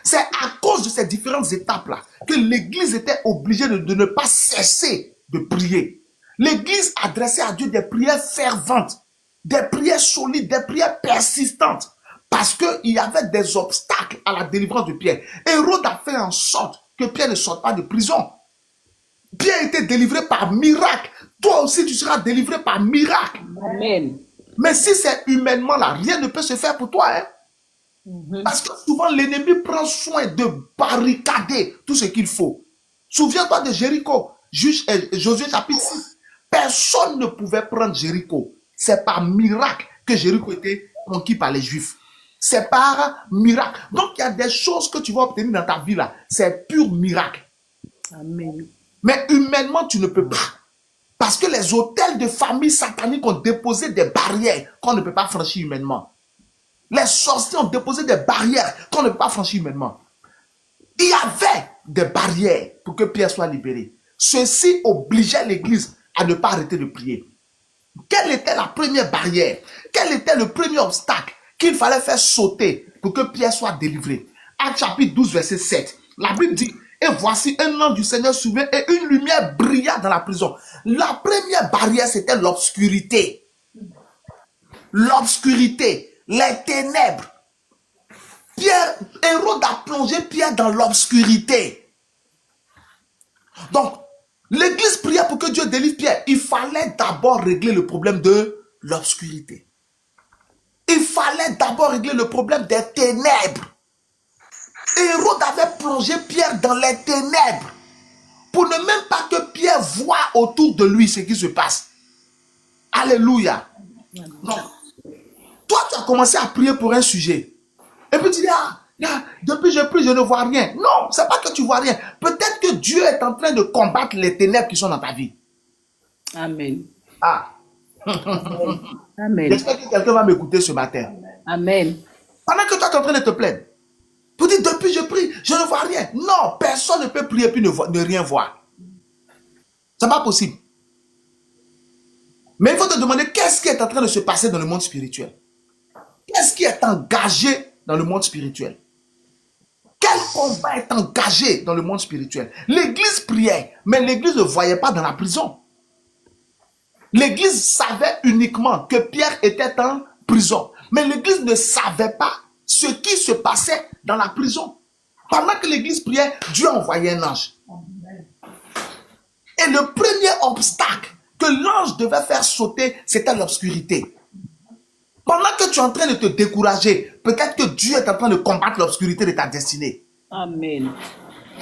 C'est à cause de ces différentes étapes-là que l'Église était obligée de ne pas cesser de prier. L'Église adressait à Dieu des prières ferventes, des prières solides, des prières persistantes. Parce qu'il y avait des obstacles à la délivrance de Pierre. Hérode a fait en sorte que Pierre ne sorte pas de prison. Pierre était délivré par miracle. Toi aussi, tu seras délivré par miracle. Amen. Mais si c'est humainement là, rien ne peut se faire pour toi. Hein? Parce que souvent, l'ennemi prend soin de barricader tout ce qu'il faut. Souviens-toi de Jéricho. Josué chapitre 6. Personne ne pouvait prendre Jéricho. C'est par miracle que Jéricho était conquis par les Juifs. C'est par miracle. Donc, il y a des choses que tu vas obtenir dans ta vie là. C'est pur miracle. Amen. Mais humainement, tu ne peux pas. Parce que les hôtels de famille sataniques ont déposé des barrières qu'on ne peut pas franchir humainement. Les sorciers ont déposé des barrières qu'on ne peut pas franchir humainement. Il y avait des barrières pour que Pierre soit libéré. Ceci obligeait l'Église à ne pas arrêter de prier. Quelle était la première barrière? Quel était le premier obstacle qu'il fallait faire sauter pour que Pierre soit délivré? Actes chapitre 12, verset 7. La Bible dit, et voici un ange du Seigneur souverain et une lumière brilla dans la prison. La première barrière, c'était l'obscurité. L'obscurité, les ténèbres. Hérode a plongé Pierre dans l'obscurité. Donc, l'Église priait pour que Dieu délivre Pierre. Il fallait d'abord régler le problème de l'obscurité. Il fallait d'abord régler le problème des ténèbres. Hérode avait plongé Pierre dans les ténèbres pour ne même pas que Pierre voie autour de lui ce qui se passe. Alléluia. Donc, toi, tu as commencé à prier pour un sujet. Et puis tu dis, depuis que je prie, je ne vois rien. Non, ce n'est pas que tu ne vois rien. Peut-être que Dieu est en train de combattre les ténèbres qui sont dans ta vie. Amen. Ah. Amen. J'espère que quelqu'un va m'écouter ce matin. Amen. Pendant que toi, tu es en train de te plaindre. Pour dire, depuis que je prie, je ne vois rien. Non, personne ne peut prier puis ne rien voir. Ce n'est pas possible. Mais il faut te demander qu'est-ce qui est en train de se passer dans le monde spirituel. Qu'est-ce qui est engagé dans le monde spirituel? Quel combat est engagé dans le monde spirituel? L'Église priait, mais l'Église ne voyait pas dans la prison. L'Église savait uniquement que Pierre était en prison. Mais l'Église ne savait pas ce qui se passait dans la prison. Pendant que l'Église priait, Dieu envoyait un ange. Et le premier obstacle que l'ange devait faire sauter, c'était l'obscurité. Pendant que tu es en train de te décourager, peut-être que Dieu est en train de combattre l'obscurité de ta destinée. Amen.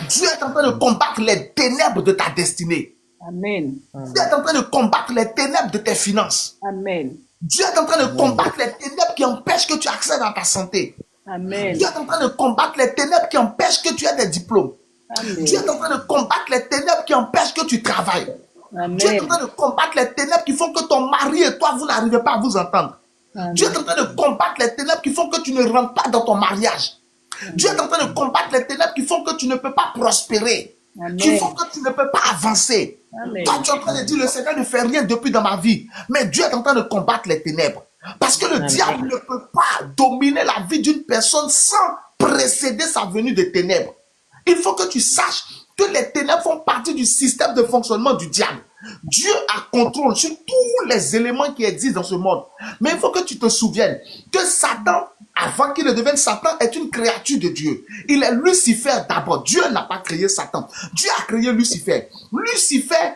Dieu est en train de combattre les ténèbres de ta destinée. Amen. Dieu est en train de combattre les ténèbres de tes finances. Amen. Dieu est en train de combattre les ténèbres qui empêchent que tu accèdes à ta santé. Amen. Dieu est en train de combattre les ténèbres qui empêchent que tu aies des diplômes. Amen. Dieu est en train de combattre les ténèbres qui empêchent que tu travailles. Amen. Dieu est en train de combattre les ténèbres qui font que ton mari et toi, vous n'arrivez pas à vous entendre. Amen. Dieu est en train de combattre les ténèbres qui font que tu ne rentres pas dans ton mariage. Amen. Dieu est en train de combattre les ténèbres qui font que tu ne peux pas prospérer. Amen. Qui font que tu ne peux pas avancer. Amen. Toi, tu es en train de dire, le Seigneur ne fait rien depuis dans ma vie. Mais Dieu est en train de combattre les ténèbres. Parce que le Amen. diable ne peut pas dominer la vie d'une personne sans précéder sa venue des ténèbres. Il faut que tu saches que les ténèbres font partie du système de fonctionnement du diable. Dieu a contrôle sur tous les éléments qui existent dans ce monde. Mais il faut que tu te souviennes que Satan, avant qu'il ne devienne Satan, est une créature de Dieu. Il est Lucifer d'abord. Dieu n'a pas créé Satan. Dieu a créé Lucifer. Lucifer,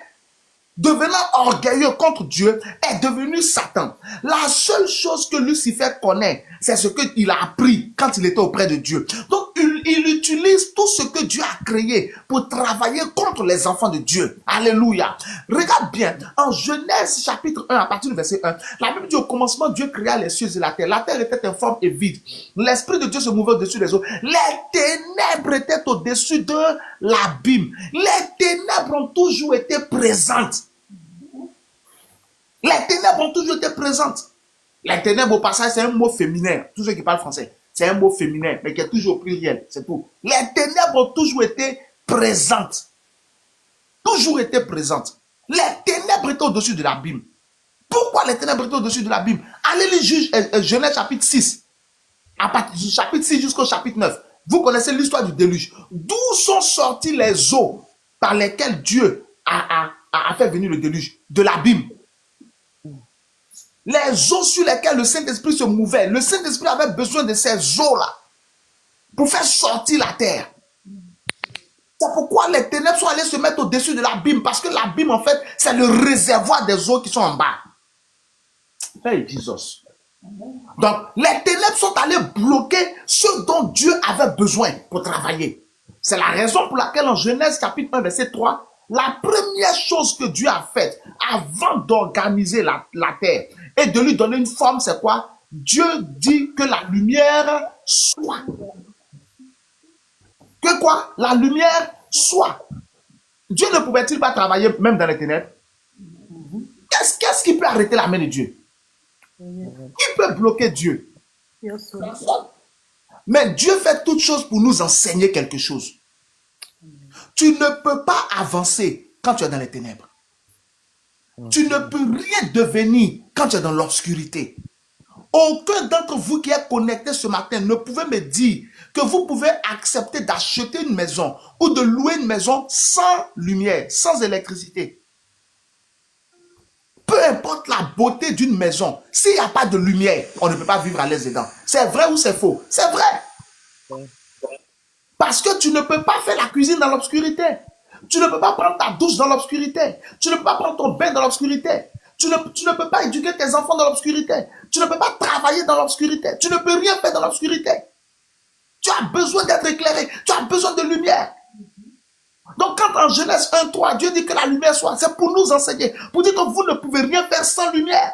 devenant orgueilleux contre Dieu, est devenu Satan. La seule chose que Lucifer connaît, c'est ce qu'il a appris quand il était auprès de Dieu. Donc, il utilise tout ce que Dieu a créé pour travailler contre les enfants de Dieu. Alléluia. Regarde bien, en Genèse chapitre 1, à partir du verset 1, la Bible dit au commencement, Dieu créa les cieux et la terre. La terre était informe et vide. L'Esprit de Dieu se mouvait au-dessus des eaux. Les ténèbres étaient au-dessus de l'abîme. Les ténèbres ont toujours été présentes. Les ténèbres ont toujours été présentes. Les ténèbres, au passage, c'est un mot féminin. Tous ceux qui parlent français, c'est un mot féminin, mais qui est toujours au pluriel. C'est tout. Les ténèbres ont toujours été présentes. Toujours été présentes. Les ténèbres étaient au-dessus de l'abîme. Pourquoi les ténèbres étaient au-dessus de l'abîme? Allez lire Genèse chapitre 6. À partir du chapitre 6 jusqu'au chapitre 9. Vous connaissez l'histoire du déluge. D'où sont sortis les eaux par lesquelles Dieu a fait venir le déluge? De l'abîme. Les eaux sur lesquelles le Saint-Esprit se mouvait. Le Saint-Esprit avait besoin de ces eaux-là pour faire sortir la terre. C'est pourquoi les ténèbres sont allées se mettre au-dessus de l'abîme. Parce que l'abîme, en fait, c'est le réservoir des eaux qui sont en bas. Hey, Jesus. Donc, les ténèbres sont allées bloquer ce dont Dieu avait besoin pour travailler. C'est la raison pour laquelle en Genèse chapitre 1, verset 3, la première chose que Dieu a faite avant d'organiser la terre et de lui donner une forme, c'est quoi? Dieu dit que la lumière soit. Que quoi? La lumière soit. Dieu ne pouvait-il pas travailler même dans les ténèbres? Qu'est-ce qui peut arrêter la main de Dieu? Qui peut bloquer Dieu? Personne. Mais Dieu fait toutes choses pour nous enseigner quelque chose. Tu ne peux pas avancer quand tu es dans les ténèbres. Tu ne peux rien devenir quand tu es dans l'obscurité. Aucun d'entre vous qui est connecté ce matin ne pouvait me dire que vous pouvez accepter d'acheter une maison ou de louer une maison sans lumière, sans électricité. Peu importe la beauté d'une maison, s'il n'y a pas de lumière, on ne peut pas vivre à l'aise dedans. C'est vrai ou c'est faux? C'est vrai. Parce que tu ne peux pas faire la cuisine dans l'obscurité. Tu ne peux pas prendre ta douche dans l'obscurité. Tu ne peux pas prendre ton bain dans l'obscurité. Tu ne peux pas éduquer tes enfants dans l'obscurité. Tu ne peux pas travailler dans l'obscurité. Tu ne peux rien faire dans l'obscurité. Tu as besoin d'être éclairé. Tu as besoin de lumière. Donc quand en Genèse 1:3, Dieu dit que la lumière soit, c'est pour nous enseigner, pour dire que vous ne pouvez rien faire sans lumière.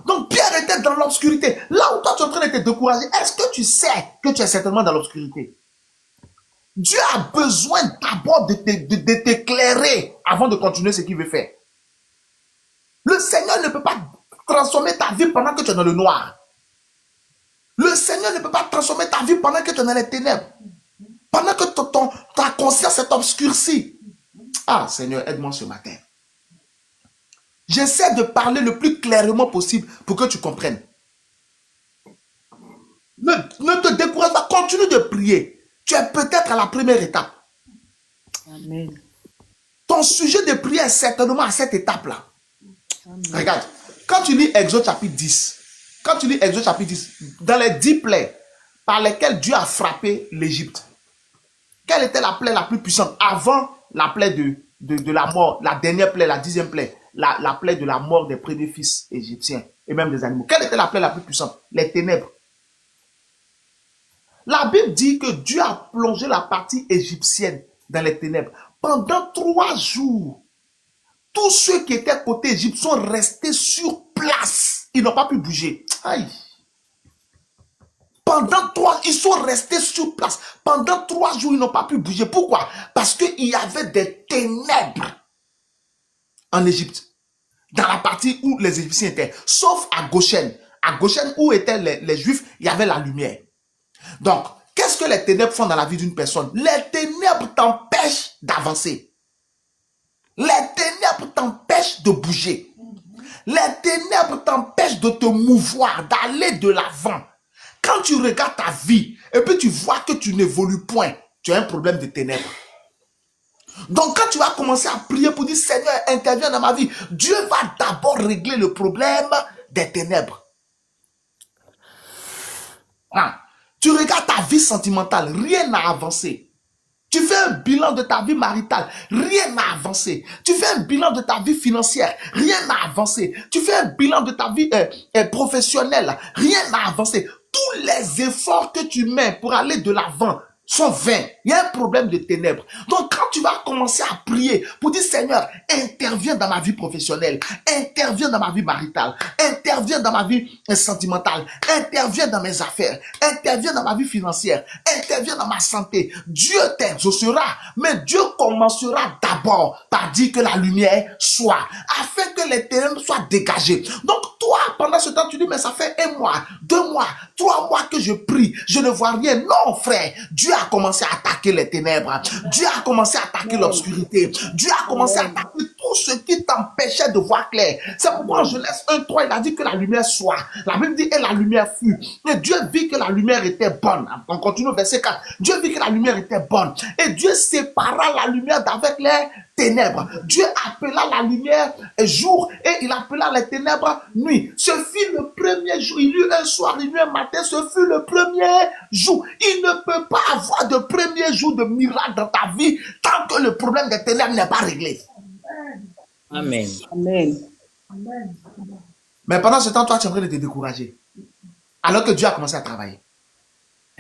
Donc Pierre était dans l'obscurité. Là où toi tu es en train de te décourager, est-ce que tu sais que tu es certainement dans l'obscurité? Dieu a besoin d'abord de t'éclairer avant de continuer ce qu'il veut faire. Le Seigneur ne peut pas transformer ta vie pendant que tu es dans le noir. Le Seigneur ne peut pas transformer ta vie pendant que tu es dans les ténèbres. Pendant que ta conscience est obscurcie. Ah Seigneur, aide-moi ce matin. J'essaie de parler le plus clairement possible pour que tu comprennes. Ne te décourage pas, continue de prier. Tu es peut-être à la première étape. Amen. Ton sujet de prière est certainement à cette étape-là. Regarde, quand tu lis Exode chapitre 10, dans les 10 plaies par lesquelles Dieu a frappé l'Égypte, quelle était la plaie la plus puissante avant la plaie de la mort, la dernière plaie, la 10e plaie, la plaie de la mort des prédéfils égyptiens et même des animaux? Quelle était la plaie la plus puissante? Les ténèbres. La Bible dit que Dieu a plongé la partie égyptienne dans les ténèbres. Pendant 3 jours, tous ceux qui étaient côté Égypte sont restés sur place. Ils n'ont pas pu bouger. Aïe. Ils sont restés sur place. Pendant 3 jours, ils n'ont pas pu bouger. Pourquoi? Parce qu'il y avait des ténèbres en Égypte. Dans la partie où les Égyptiens étaient. Sauf à Goshen. À Goshen, où étaient les Juifs, il y avait la lumière. Donc, qu'est-ce que les ténèbres font dans la vie d'une personne? Les ténèbres t'empêchent d'avancer. Les ténèbres t'empêchent de bouger. Les ténèbres t'empêchent de te mouvoir, d'aller de l'avant. Quand tu regardes ta vie et puis tu vois que tu n'évolues point, tu as un problème de ténèbres. Donc quand tu vas commencer à prier pour dire Seigneur, interviens dans ma vie, Dieu va d'abord régler le problème des ténèbres. Tu regardes ta vie sentimentale, rien n'a avancé. Tu fais un bilan de ta vie maritale, rien n'a avancé. Tu fais un bilan de ta vie financière, rien n'a avancé. Tu fais un bilan de ta vie professionnelle, rien n'a avancé. Tous les efforts que tu mets pour aller de l'avant sont vains. Il y a un problème de ténèbres. Donc quand tu vas commencer à prier pour dire, Seigneur, interviens dans ma vie professionnelle, interviens dans ma vie maritale, interviens dans ma vie sentimentale, interviens dans mes affaires, interviens dans ma vie financière, interviens dans ma santé. Dieu t'exaucera, mais Dieu commencera d'abord par dire que la lumière soit, afin que les ténèbres soient dégagées. Donc toi, pendant ce temps, tu dis, mais ça fait 1 mois, 2 mois, 3 mois que je prie, je ne vois rien. Non, frère, Dieu a commencé à attaquer les ténèbres. Dieu a commencé à attaquer l'obscurité. Dieu a commencé à attaquer tout ce qui t'empêchait de voir clair. C'est pourquoi en Genèse 1:3, il a dit que la lumière soit. La Bible dit, et la lumière fut. Et Dieu vit que la lumière était bonne. On continue au verset 4. Dieu vit que la lumière était bonne. Et Dieu sépara la lumière d'avec les ténèbres. Dieu appela la lumière jour et il appela les ténèbres nuit. Ce fut le premier jour. Il y eut un soir, il y eut un matin. Ce fut le premier jour. Il ne peut pas avoir de premier jour de miracle dans ta vie tant que le problème des ténèbres n'est pas réglé. Amen. Amen. Mais pendant ce temps, toi, tu es en train de te décourager. Alors que Dieu a commencé à travailler.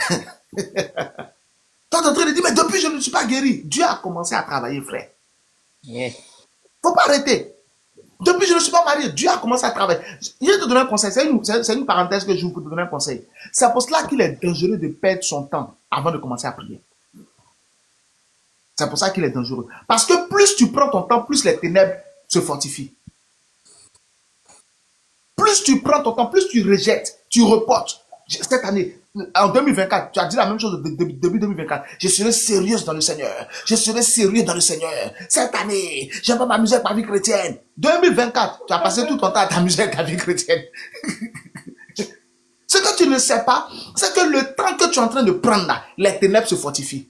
Toi, tu es en train de dire, mais depuis je ne suis pas guéri. Dieu a commencé à travailler, frère. Yes. Faut pas arrêter. Depuis je ne suis pas marié, Dieu a commencé à travailler. Je vais te donner un conseil. C'est une parenthèse que je vous donner un conseil. C'est pour cela qu'il est dangereux de perdre son temps avant de commencer à prier. C'est pour ça qu'il est dangereux. Parce que plus tu prends ton temps, plus les ténèbres se fortifient. Plus tu prends ton temps, plus tu rejettes, tu reportes. Cette année, en 2024, tu as dit la même chose depuis 2024. Je serai sérieuse dans le Seigneur. Je serai sérieux dans le Seigneur. Cette année, je vais pas m'amuser avec ma vie chrétienne. 2024, tu as passé tout ton temps à t'amuser avec ta vie chrétienne. Ce que tu ne sais pas, c'est que le temps que tu es en train de prendre là, les ténèbres se fortifient.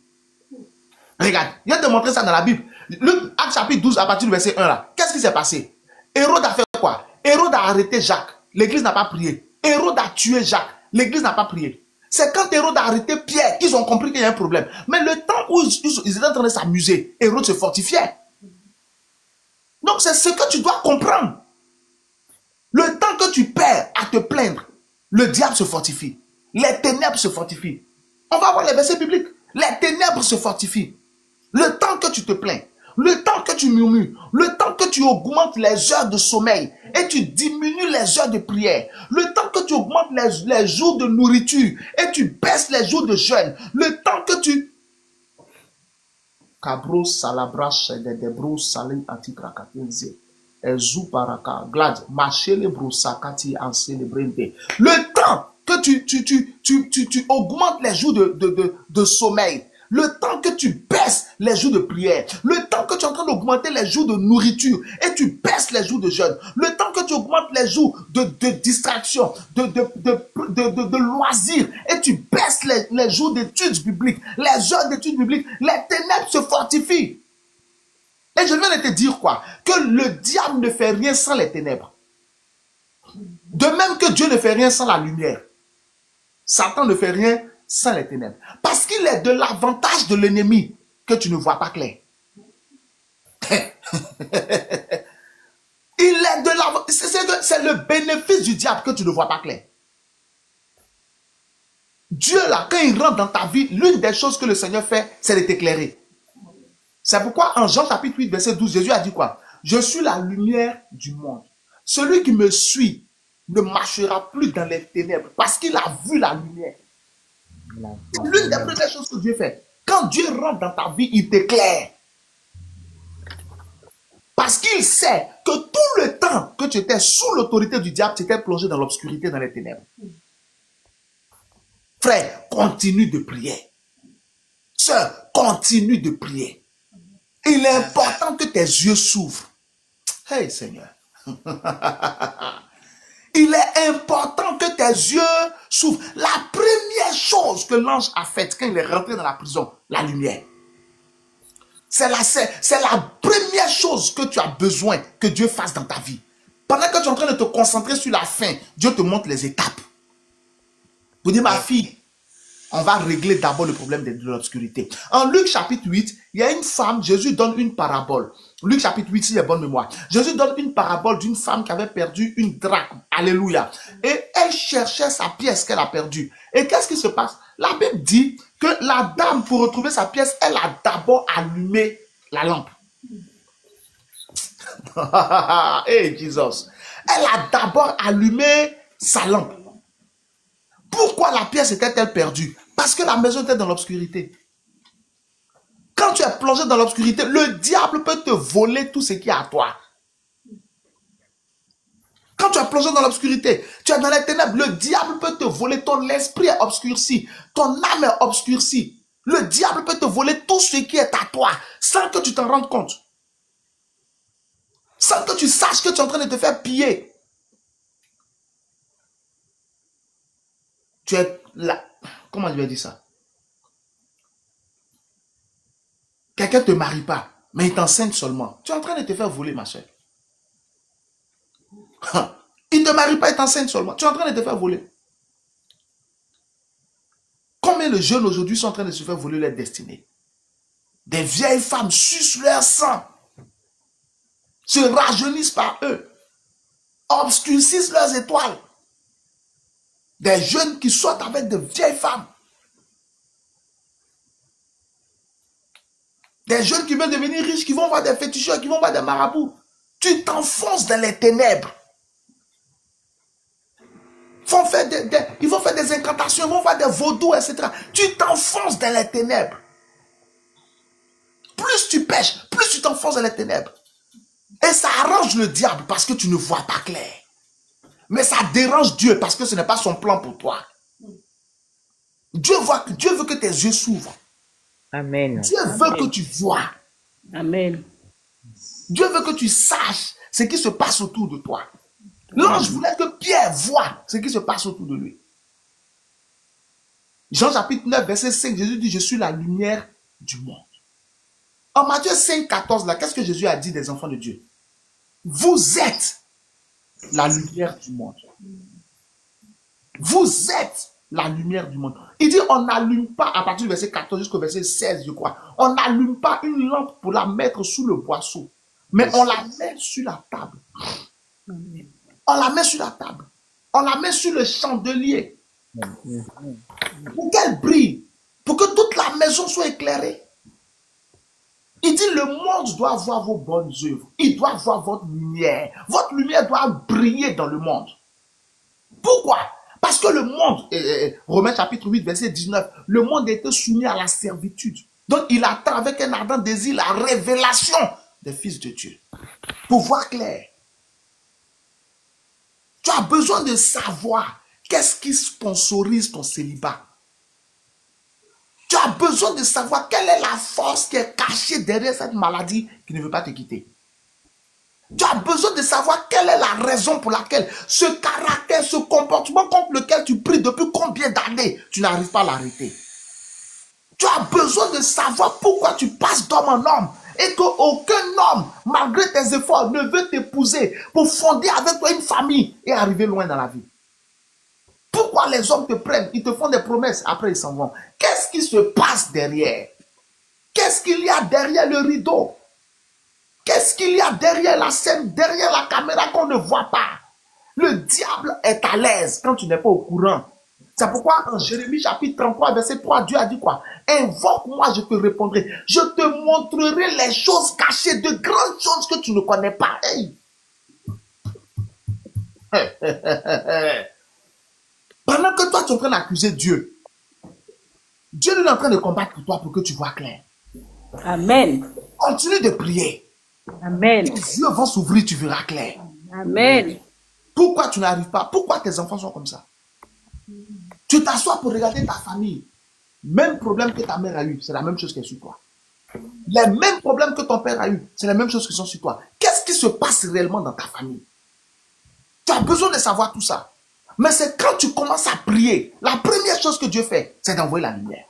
Regarde, je vais te montrer ça dans la Bible. Luc, Acte chapitre 12, à partir du verset 1 là. Qu'est-ce qui s'est passé? Hérode a fait quoi? Hérode a arrêté Jacques. L'église n'a pas prié. Hérode a tué Jacques. L'église n'a pas prié. C'est quand Hérode a arrêté Pierre qu'ils ont compris qu'il y a un problème. Mais le temps où ils étaient en train de s'amuser, Hérode se fortifiait. Donc c'est ce que tu dois comprendre. Le temps que tu perds à te plaindre, le diable se fortifie. Les ténèbres se fortifient. On va voir les versets bibliques. Les ténèbres se fortifient. Le temps que tu te plains, le temps que tu murmures, le temps que tu augmentes les heures de sommeil et tu diminues les heures de prière, le temps que tu augmentes les jours de nourriture et tu baisses les jours de jeûne, le temps que tu... Le temps que tu augmentes les jours de sommeil, le temps que tu baisses les jours de prière, le temps que tu es en train d'augmenter les jours de nourriture et tu baisses les jours de jeûne, le temps que tu augmentes les jours de distraction, de loisirs et tu baisses les jours d'études bibliques, les heures d'études bibliques, les ténèbres se fortifient. Et je viens de te dire quoi? Que le diable ne fait rien sans les ténèbres. De même que Dieu ne fait rien sans la lumière. Satan ne fait rien sans les ténèbres. Parce qu'il est de l'avantage de l'ennemi que tu ne vois pas clair. C'est le bénéfice du diable que tu ne vois pas clair. Dieu là, quand il rentre dans ta vie, l'une des choses que le Seigneur fait, c'est de t'éclairer. C'est pourquoi en Jean chapitre 8, verset 12, Jésus a dit quoi? Je suis la lumière du monde. Celui qui me suit ne marchera plus dans les ténèbres parce qu'il a vu la lumière. L'une des premières choses que Dieu fait, quand Dieu rentre dans ta vie, il t'éclaire. Parce qu'il sait que tout le temps que tu étais sous l'autorité du diable, tu étais plongé dans l'obscurité, dans les ténèbres. Frère, continue de prier. Sœur, continue de prier. Il est important que tes yeux s'ouvrent. Hey Seigneur. Il est important que tes yeux s'ouvrent. La première chose que l'ange a faite quand il est rentré dans la prison, la lumière. C'est la première chose que tu as besoin que Dieu fasse dans ta vie. Pendant que tu es en train de te concentrer sur la fin, Dieu te montre les étapes. Pour dire, ma fille, on va régler d'abord le problème de l'obscurité. En Luc chapitre 8, il y a une femme, Jésus donne une parabole. Luc chapitre 8, si j'ai bonne mémoire. Jésus donne une parabole d'une femme qui avait perdu une drachme. Alléluia. Et elle cherchait sa pièce qu'elle a perdue. Et qu'est-ce qui se passe? La Bible dit que la dame, pour retrouver sa pièce, elle a d'abord allumé La lampe. Hey, Jesus. Elle a d'abord allumé sa lampe. Pourquoi la pièce était-elle perdue? Parce que la maison était dans l'obscurité. Quand tu es plongé dans l'obscurité, le diable peut te voler tout ce qui est à toi. Quand tu es plongé dans l'obscurité, tu es dans les ténèbres, le diable peut te voler, ton esprit est obscurci, ton âme est obscurcie. Le diable peut te voler tout ce qui est à toi, sans que tu t'en rendes compte. Sans que tu saches que tu es en train de te faire piller. Tu es là. Comment je vais dire ça? Quelqu'un ne te marie pas, mais il t'enseigne seulement. Tu es en train de te faire voler, ma soeur. Il ne te marie pas, il t'enseigne seulement. Tu es en train de te faire voler. Combien de jeunes aujourd'hui sont en train de se faire voler leur destinée? Des vieilles femmes sucent leur sang, se rajeunissent par eux, obscurcissent leurs étoiles. Des jeunes qui sortent avec de vieilles femmes. Des jeunes qui veulent devenir riches, qui vont voir des féticheurs, qui vont voir des marabouts. Tu t'enfonces dans les ténèbres. Ils vont faire des incantations, ils vont voir des vaudous, etc. Tu t'enfonces dans les ténèbres. Plus tu pêches, plus tu t'enfonces dans les ténèbres. Et ça arrange le diable parce que tu ne vois pas clair. Mais ça dérange Dieu parce que ce n'est pas son plan pour toi. Dieu veut que tes yeux s'ouvrent. Amen. Dieu veut que tu vois. Amen. Dieu veut que tu saches ce qui se passe autour de toi. L'ange voulait que Pierre voie ce qui se passe autour de lui. Jean chapitre 9, verset 5, Jésus dit, je suis la lumière du monde. En Matthieu 5, 14, là, qu'est-ce que Jésus a dit des enfants de Dieu? Vous êtes la lumière du monde. Vous êtes la lumière du monde. Il dit, on n'allume pas, à partir du verset 14 jusqu'au verset 16, je crois, on n'allume pas une lampe pour la mettre sous le boisseau, mais on la met sur la table. On la met sur la table. On la met sur le chandelier. Pour qu'elle brille. Pour que toute la maison soit éclairée. Il dit, le monde doit voir vos bonnes œuvres. Il doit voir votre lumière. Votre lumière doit briller dans le monde. Pourquoi? Parce que le monde, Romains chapitre 8, verset 19, le monde était soumis à la servitude. Donc il attend avec un ardent désir la révélation des fils de Dieu. Pour voir clair. Tu as besoin de savoir qu'est-ce qui sponsorise ton célibat. Tu as besoin de savoir quelle est la force qui est cachée derrière cette maladie qui ne veut pas te quitter. Tu as besoin de savoir quelle est la raison pour laquelle ce caractère, ce comportement contre lequel tu pries depuis combien d'années, tu n'arrives pas à l'arrêter. Tu as besoin de savoir pourquoi tu passes d'homme en homme et qu'aucun homme, malgré tes efforts, ne veut t'épouser pour fonder avec toi une famille et arriver loin dans la vie. Pourquoi les hommes te prennent, ils te font des promesses, après ils s'en vont. Qu'est-ce qui se passe derrière? Qu'est-ce qu'il y a derrière le rideau? Qu'est-ce qu'il y a derrière la scène, derrière la caméra qu'on ne voit pas? Le diable est à l'aise quand tu n'es pas au courant. C'est pourquoi en Jérémie chapitre 33, verset 3, Dieu a dit quoi? Invoque-moi, je te répondrai. Je te montrerai les choses cachées, de grandes choses que tu ne connais pas. Hey. Pendant que toi, tu es en train d'accuser Dieu, Dieu est en train de combattre pour toi pour que tu vois clair. Amen. Continue de prier. Amen. Tes yeux vont s'ouvrir, tu verras clair. Amen. Pourquoi tu n'arrives pas? Pourquoi tes enfants sont comme ça? Tu t'assois pour regarder ta famille. Même problème que ta mère a eu, c'est la même chose qui est sur toi. Les mêmes problèmes que ton père a eu, c'est les mêmes choses qui sont sur toi. Qu'est-ce qui se passe réellement dans ta famille? Tu as besoin de savoir tout ça. Mais c'est quand tu commences à prier, la première chose que Dieu fait, c'est d'envoyer la lumière.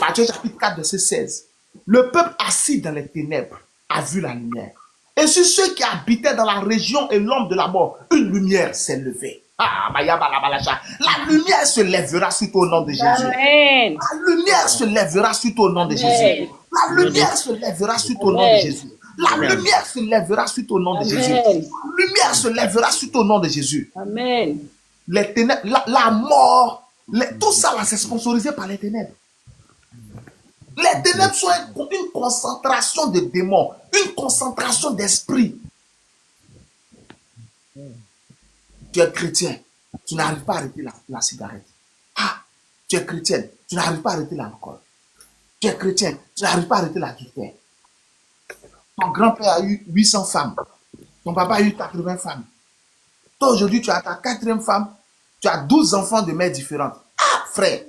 Matthieu chapitre 4, verset 16. Le peuple assis dans les ténèbres a vu la lumière. Et sur ceux qui habitaient dans la région et l'ombre de la mort, une lumière s'est levée. Ah, la lumière se lèvera suite au nom de Jésus. Amen. La lumière se lèvera suite au nom de Jésus. La lumière se lèvera suite au nom de Jésus. La lumière se lèvera suite au nom de Jésus. La lumière se lèvera suite au nom de Jésus. Amen. Les ténèbres, la mort, tout ça là, c'est sponsorisé par les ténèbres. Les ténèbres sont une concentration de démons, une concentration d'esprit. Tu es chrétien, tu n'arrives pas à arrêter la cigarette. Ah, tu es chrétienne, tu n'arrives pas à arrêter l'alcool. Tu es chrétien, tu n'arrives pas à arrêter l'adultère. Ton grand-père a eu 800 femmes. Ton papa a eu 80 femmes. Toi, aujourd'hui, tu as ta 4e femme. Tu as 12 enfants de mères différentes. Ah, frère.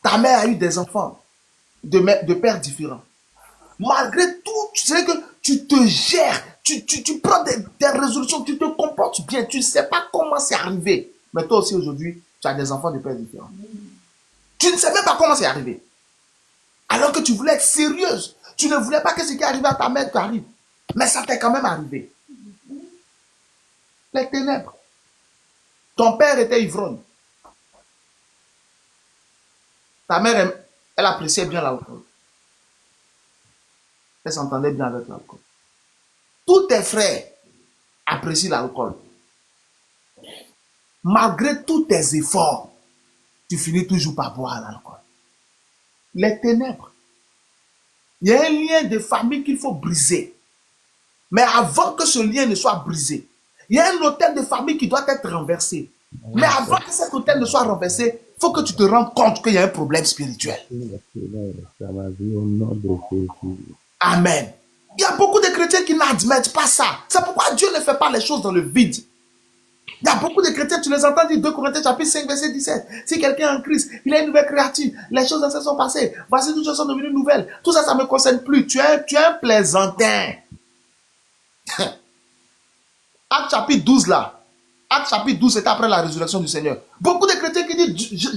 Ta mère a eu des enfants de pères différents. Malgré tout, tu sais que tu te gères. Tu prends des résolutions. Tu te comportes bien. Tu ne sais pas comment c'est arrivé. Mais toi aussi, aujourd'hui, tu as des enfants de pères différents. Tu ne sais même pas comment c'est arrivé. Alors que tu voulais être sérieuse. Tu ne voulais pas que ce qui est arrivé à ta mère t'arrive. Mais ça t'est quand même arrivé. Les ténèbres. Ton père était ivrogne. Ta mère, elle appréciait bien l'alcool. Elle s'entendait bien avec l'alcool. Tous tes frères apprécient l'alcool. Malgré tous tes efforts, tu finis toujours par boire l'alcool. Les ténèbres. Il y a un lien de famille qu'il faut briser. Mais avant que ce lien ne soit brisé, il y a un hôtel de famille qui doit être renversé. Mais avant que cet hôtel ne soit renversé, il faut que tu te rendes compte qu'il y a un problème spirituel. Amen. Il y a beaucoup de chrétiens qui n'admettent pas ça. C'est pourquoi Dieu ne fait pas les choses dans le vide. Il y a beaucoup de chrétiens, tu les entends dire 2 Corinthiens chapitre 5 verset 17. Si quelqu'un est en Christ, il a une nouvelle créature. Les choses anciennes sont passées. Voici toutes choses sont devenues nouvelles. Tout ça, ça ne me concerne plus. Tu es un plaisantin. Acte chapitre 12 là. Acte chapitre 12, c'était après la résurrection du Seigneur. Beaucoup de chrétiens qui disent,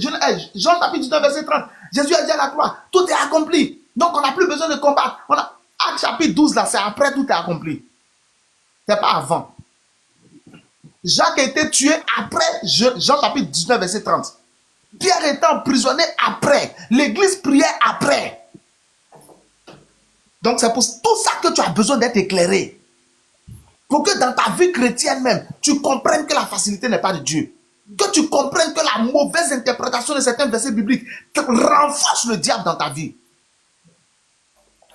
Jean chapitre 19 verset 30, Jésus a dit à la croix, tout est accompli. Donc on n'a plus besoin de combattre. Acte chapitre 12 là, c'est après tout est accompli. C'est pas avant. Jacques a été tué après Jean chapitre 19 verset 30. Pierre était emprisonné après. L'église priait après. Donc c'est pour tout ça que tu as besoin d'être éclairé. Pour que dans ta vie chrétienne même, tu comprennes que la facilité n'est pas de Dieu. Que tu comprennes que la mauvaise interprétation de certains versets bibliques renforce le diable dans ta vie.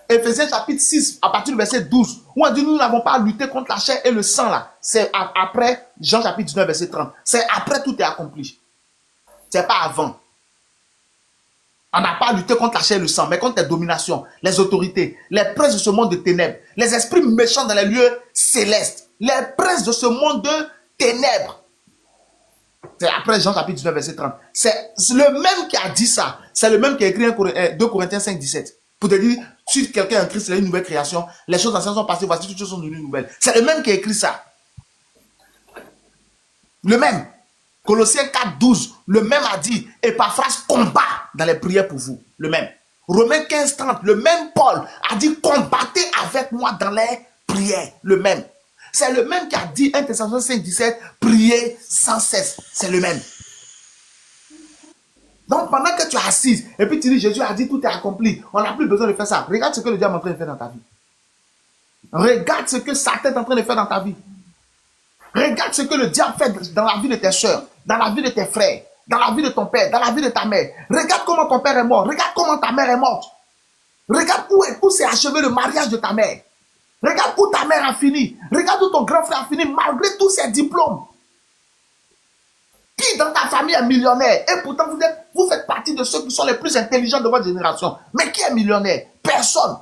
Éphésiens chapitre 6, à partir du verset 12, où on dit nous n'avons pas à lutter contre la chair et le sang là. C'est après Jean chapitre 19 verset 30. C'est après tout est accompli. C'est pas avant. On n'a pas à lutter contre la chair et le sang, mais contre les dominations, les autorités, les princes de ce monde de ténèbres, les esprits méchants dans les lieux célestes, les princes de ce monde de ténèbres. C'est après Jean chapitre 19 verset 30. C'est le même qui a dit ça. C'est le même qui a écrit 2 Corinthiens 5, 17. Pour te dire, si quelqu'un est en Christ, il a une nouvelle création, les choses anciennes sont passées, voici toutes choses sont devenues nouvelles. C'est le même qui a écrit ça. Le même. Colossiens 4, 12, le même a dit, Epaphras combat dans les prières pour vous. Le même. Romains 15, 30, le même Paul a dit, combattez avec moi dans les prières. Le même. C'est le même qui a dit, 1 Thessaloniciens 5, 17, priez sans cesse. C'est le même. Donc pendant que tu es assise, et puis tu dis, Jésus a dit, tout est accompli. On n'a plus besoin de faire ça. Regarde ce que le diable est en train de faire dans ta vie. Regarde ce que Satan est en train de faire dans ta vie. Regarde ce que le diable fait dans la vie de tes soeurs, dans la vie de tes frères, dans la vie de ton père, dans la vie de ta mère. Regarde comment ton père est mort. Regarde comment ta mère est morte. Regarde où s'est achevé le mariage de ta mère. Regarde où ta mère a fini. Regarde où ton grand frère a fini malgré tous ses diplômes. Qui dans ta famille est millionnaire? Et pourtant vous faites partie de ceux qui sont les plus intelligents de votre génération. Mais qui est millionnaire? Personne.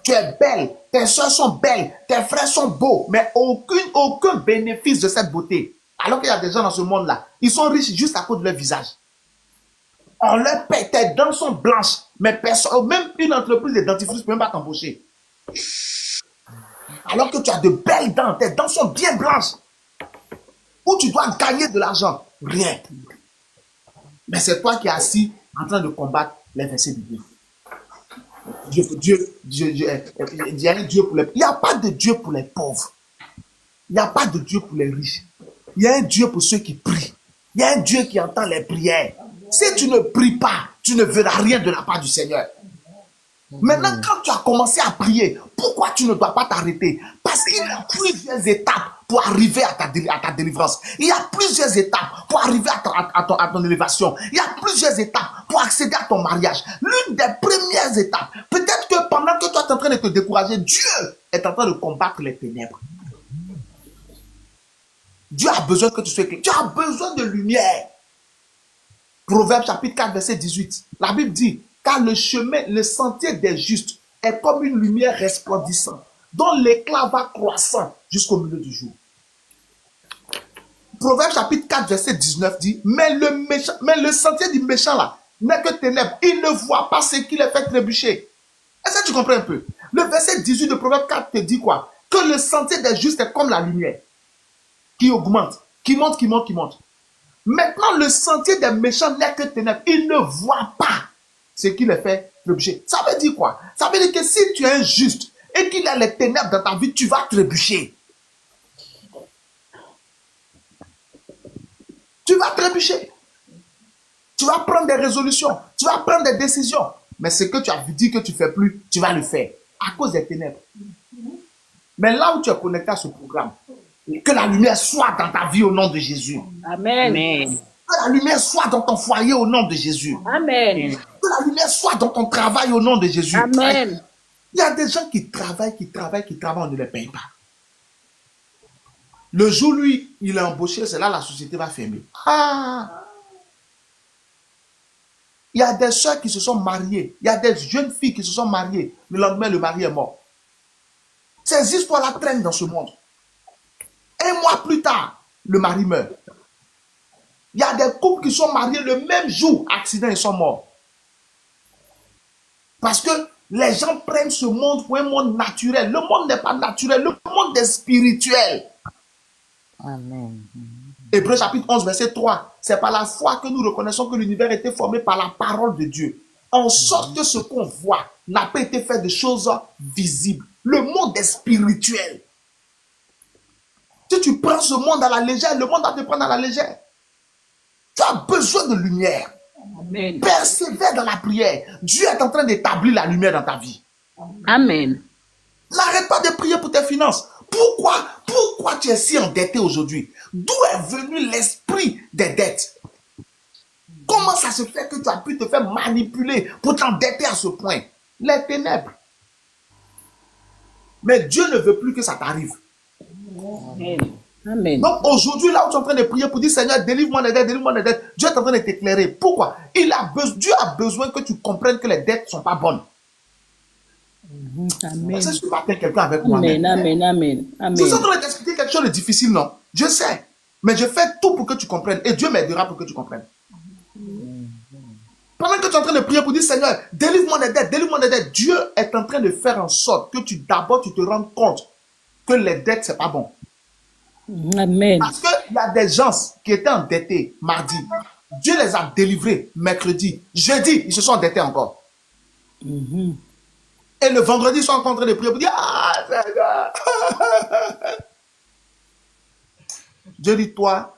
Tu es belle, tes soeurs sont belles, tes frères sont beaux, mais aucun bénéfice de cette beauté. Alors qu'il y a des gens dans ce monde-là, ils sont riches juste à cause de leur visage. On leur paie, tes dents sont blanches, mais personne, même une entreprise de dentifrice ne peut même pas t'embaucher. Alors que tu as de belles dents, tes dents sont bien blanches. Où tu dois gagner de l'argent? Rien. Mais c'est toi qui es assis en train de combattre les versets bibliques. Dieu, il y a un Dieu pour les pauvres. Il n'y a pas de Dieu pour les pauvres. Il n'y a pas de Dieu pour les riches. Il y a un Dieu pour ceux qui prient. Il y a un Dieu qui entend les prières. Si tu ne pries pas, tu ne verras rien de la part du Seigneur. Maintenant, quand tu as commencé à prier, pourquoi tu ne dois pas t'arrêter? Parce qu'il y a plusieurs étapes pour arriver à ta délivrance. Il y a plusieurs étapes pour arriver à ton élévation. Il y a plusieurs étapes pour accéder à ton mariage. L'une des premières étapes, peut-être que pendant que toi tu es en train de te décourager, Dieu est en train de combattre les ténèbres. Dieu a besoin que tu sois éclairé. Tu as besoin de lumière. Proverbe chapitre 4, verset 18. La Bible dit, car le sentier des justes est comme une lumière resplendissante, dont l'éclat va croissant jusqu'au milieu du jour. Proverbe chapitre 4, verset 19 dit, mais le sentier du méchant là n'est que ténèbres. Il ne voit pas ce qui les fait trébucher. Est-ce que tu comprends un peu? Le verset 18 de Proverbe 4 te dit quoi? Que le sentier des justes est comme la lumière, qui augmente, qui monte, qui monte, qui monte. Maintenant, le sentier des méchants n'est que ténèbres. Il ne voit pas ce qui les fait trébucher. Ça veut dire quoi? Ça veut dire que si tu es injuste et qu'il y a les ténèbres dans ta vie, tu vas trébucher. Tu vas trébucher. Tu vas prendre des résolutions. Tu vas prendre des décisions. Mais ce que tu as dit que tu ne fais plus, tu vas le faire. À cause des ténèbres. Mais là où tu es connecté à ce programme, que la lumière soit dans ta vie au nom de Jésus. Amen. Que la lumière soit dans ton foyer au nom de Jésus. Amen. Que la lumière soit dans ton travail au nom de Jésus. Amen. Il y a des gens qui travaillent, on ne les paye pas. Le jour, lui, il est embauché, c'est là la société va fermer. Il y a des soeurs qui se sont mariées. Il y a des jeunes filles qui se sont mariées. Le lendemain, le mari est mort. Ces histoires-là traînent dans ce monde. Un mois plus tard, le mari meurt. Il y a des couples qui sont mariés le même jour, accident, ils sont morts. Parce que les gens prennent ce monde pour un monde naturel. Le monde n'est pas naturel, le monde est spirituel. Amen. Hébreux chapitre 11, verset 3. C'est par la foi que nous reconnaissons que l'univers était formé par la parole de Dieu. En sorte que ce qu'on voit n'a pas été fait de choses visibles. Le monde est spirituel. Si tu prends ce monde à la légère, le monde va te prendre à la légère. Tu as besoin de lumière. Amen. Persévère dans la prière. Dieu est en train d'établir la lumière dans ta vie. Amen. N'arrête pas de prier pour tes finances. Pourquoi tu es si endetté aujourd'hui? D'où est venu l'esprit des dettes? Comment ça se fait que tu as pu te faire manipuler pour t'endetter à ce point? Les ténèbres. Mais Dieu ne veut plus que ça t'arrive. Amen. Amen. Donc aujourd'hui, là où tu es en train de prier pour dire Seigneur, délivre-moi des dettes, délivre-moi des dettes, Dieu est en train de t'éclairer. Pourquoi? Dieu a besoin que tu comprennes que les dettes ne sont pas bonnes. Amen. C'est ce que matin quelqu'un avec moi. Amen. Amen. Amen. Amen. Je suis en train de t'expliquer quelque chose de difficile, non? Je sais. Mais je fais tout pour que tu comprennes. Et Dieu m'aidera pour que tu comprennes. Pendant que tu es en train de prier pour dire Seigneur, délivre-moi des dettes, délivre-moi des dettes, Dieu est en train de faire en sorte que d'abord tu te rendes compte que les dettes, c'est pas bon. Amen. Parce qu'il y a des gens qui étaient endettés mardi. Dieu les a délivrés mercredi. Jeudi, ils se sont endettés encore. Et le vendredi, ils sont en train de prier pour dire ah, Seigneur. Dieu dit toi.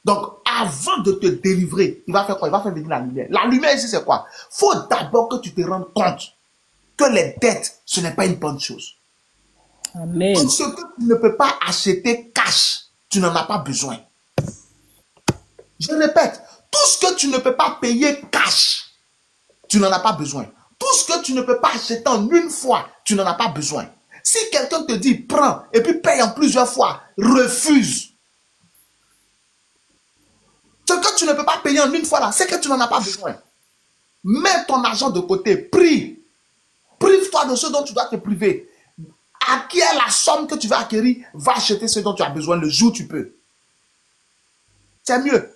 Donc, avant de te délivrer, il va faire quoi? Il va faire venir la lumière. La lumière ici, c'est quoi? Il faut d'abord que tu te rendes compte que les dettes, ce n'est pas une bonne chose. Amen. Tout ce que tu ne peux pas acheter cash, tu n'en as pas besoin. Je répète, tout ce que tu ne peux pas payer cash, tu n'en as pas besoin. Tout ce que tu ne peux pas acheter en une fois, tu n'en as pas besoin. Si quelqu'un te dit prends et puis paye en plusieurs fois, refuse. Ce que tu ne peux pas payer en une fois là, c'est que tu n'en as pas besoin. Mets ton argent de côté, prie. Prive-toi de ce dont tu dois te priver. Acquiert la somme que tu vas acquérir, va acheter ce dont tu as besoin le jour où tu peux. C'est mieux.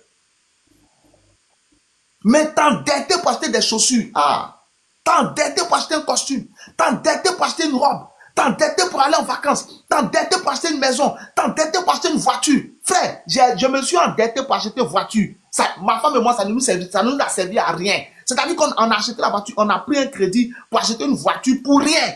Mais t'endetter pour acheter des chaussures, t'endetter pour acheter un costume, t'endetter pour acheter une robe, t'endetter pour aller en vacances, t'endetter pour acheter une maison, t'endetter pour acheter une voiture. Frère, je me suis endetté pour acheter une voiture. Ma femme et moi, ça ne nous a servi à rien. C'est-à-dire qu'on a acheté la voiture, on a pris un crédit pour acheter une voiture pour rien.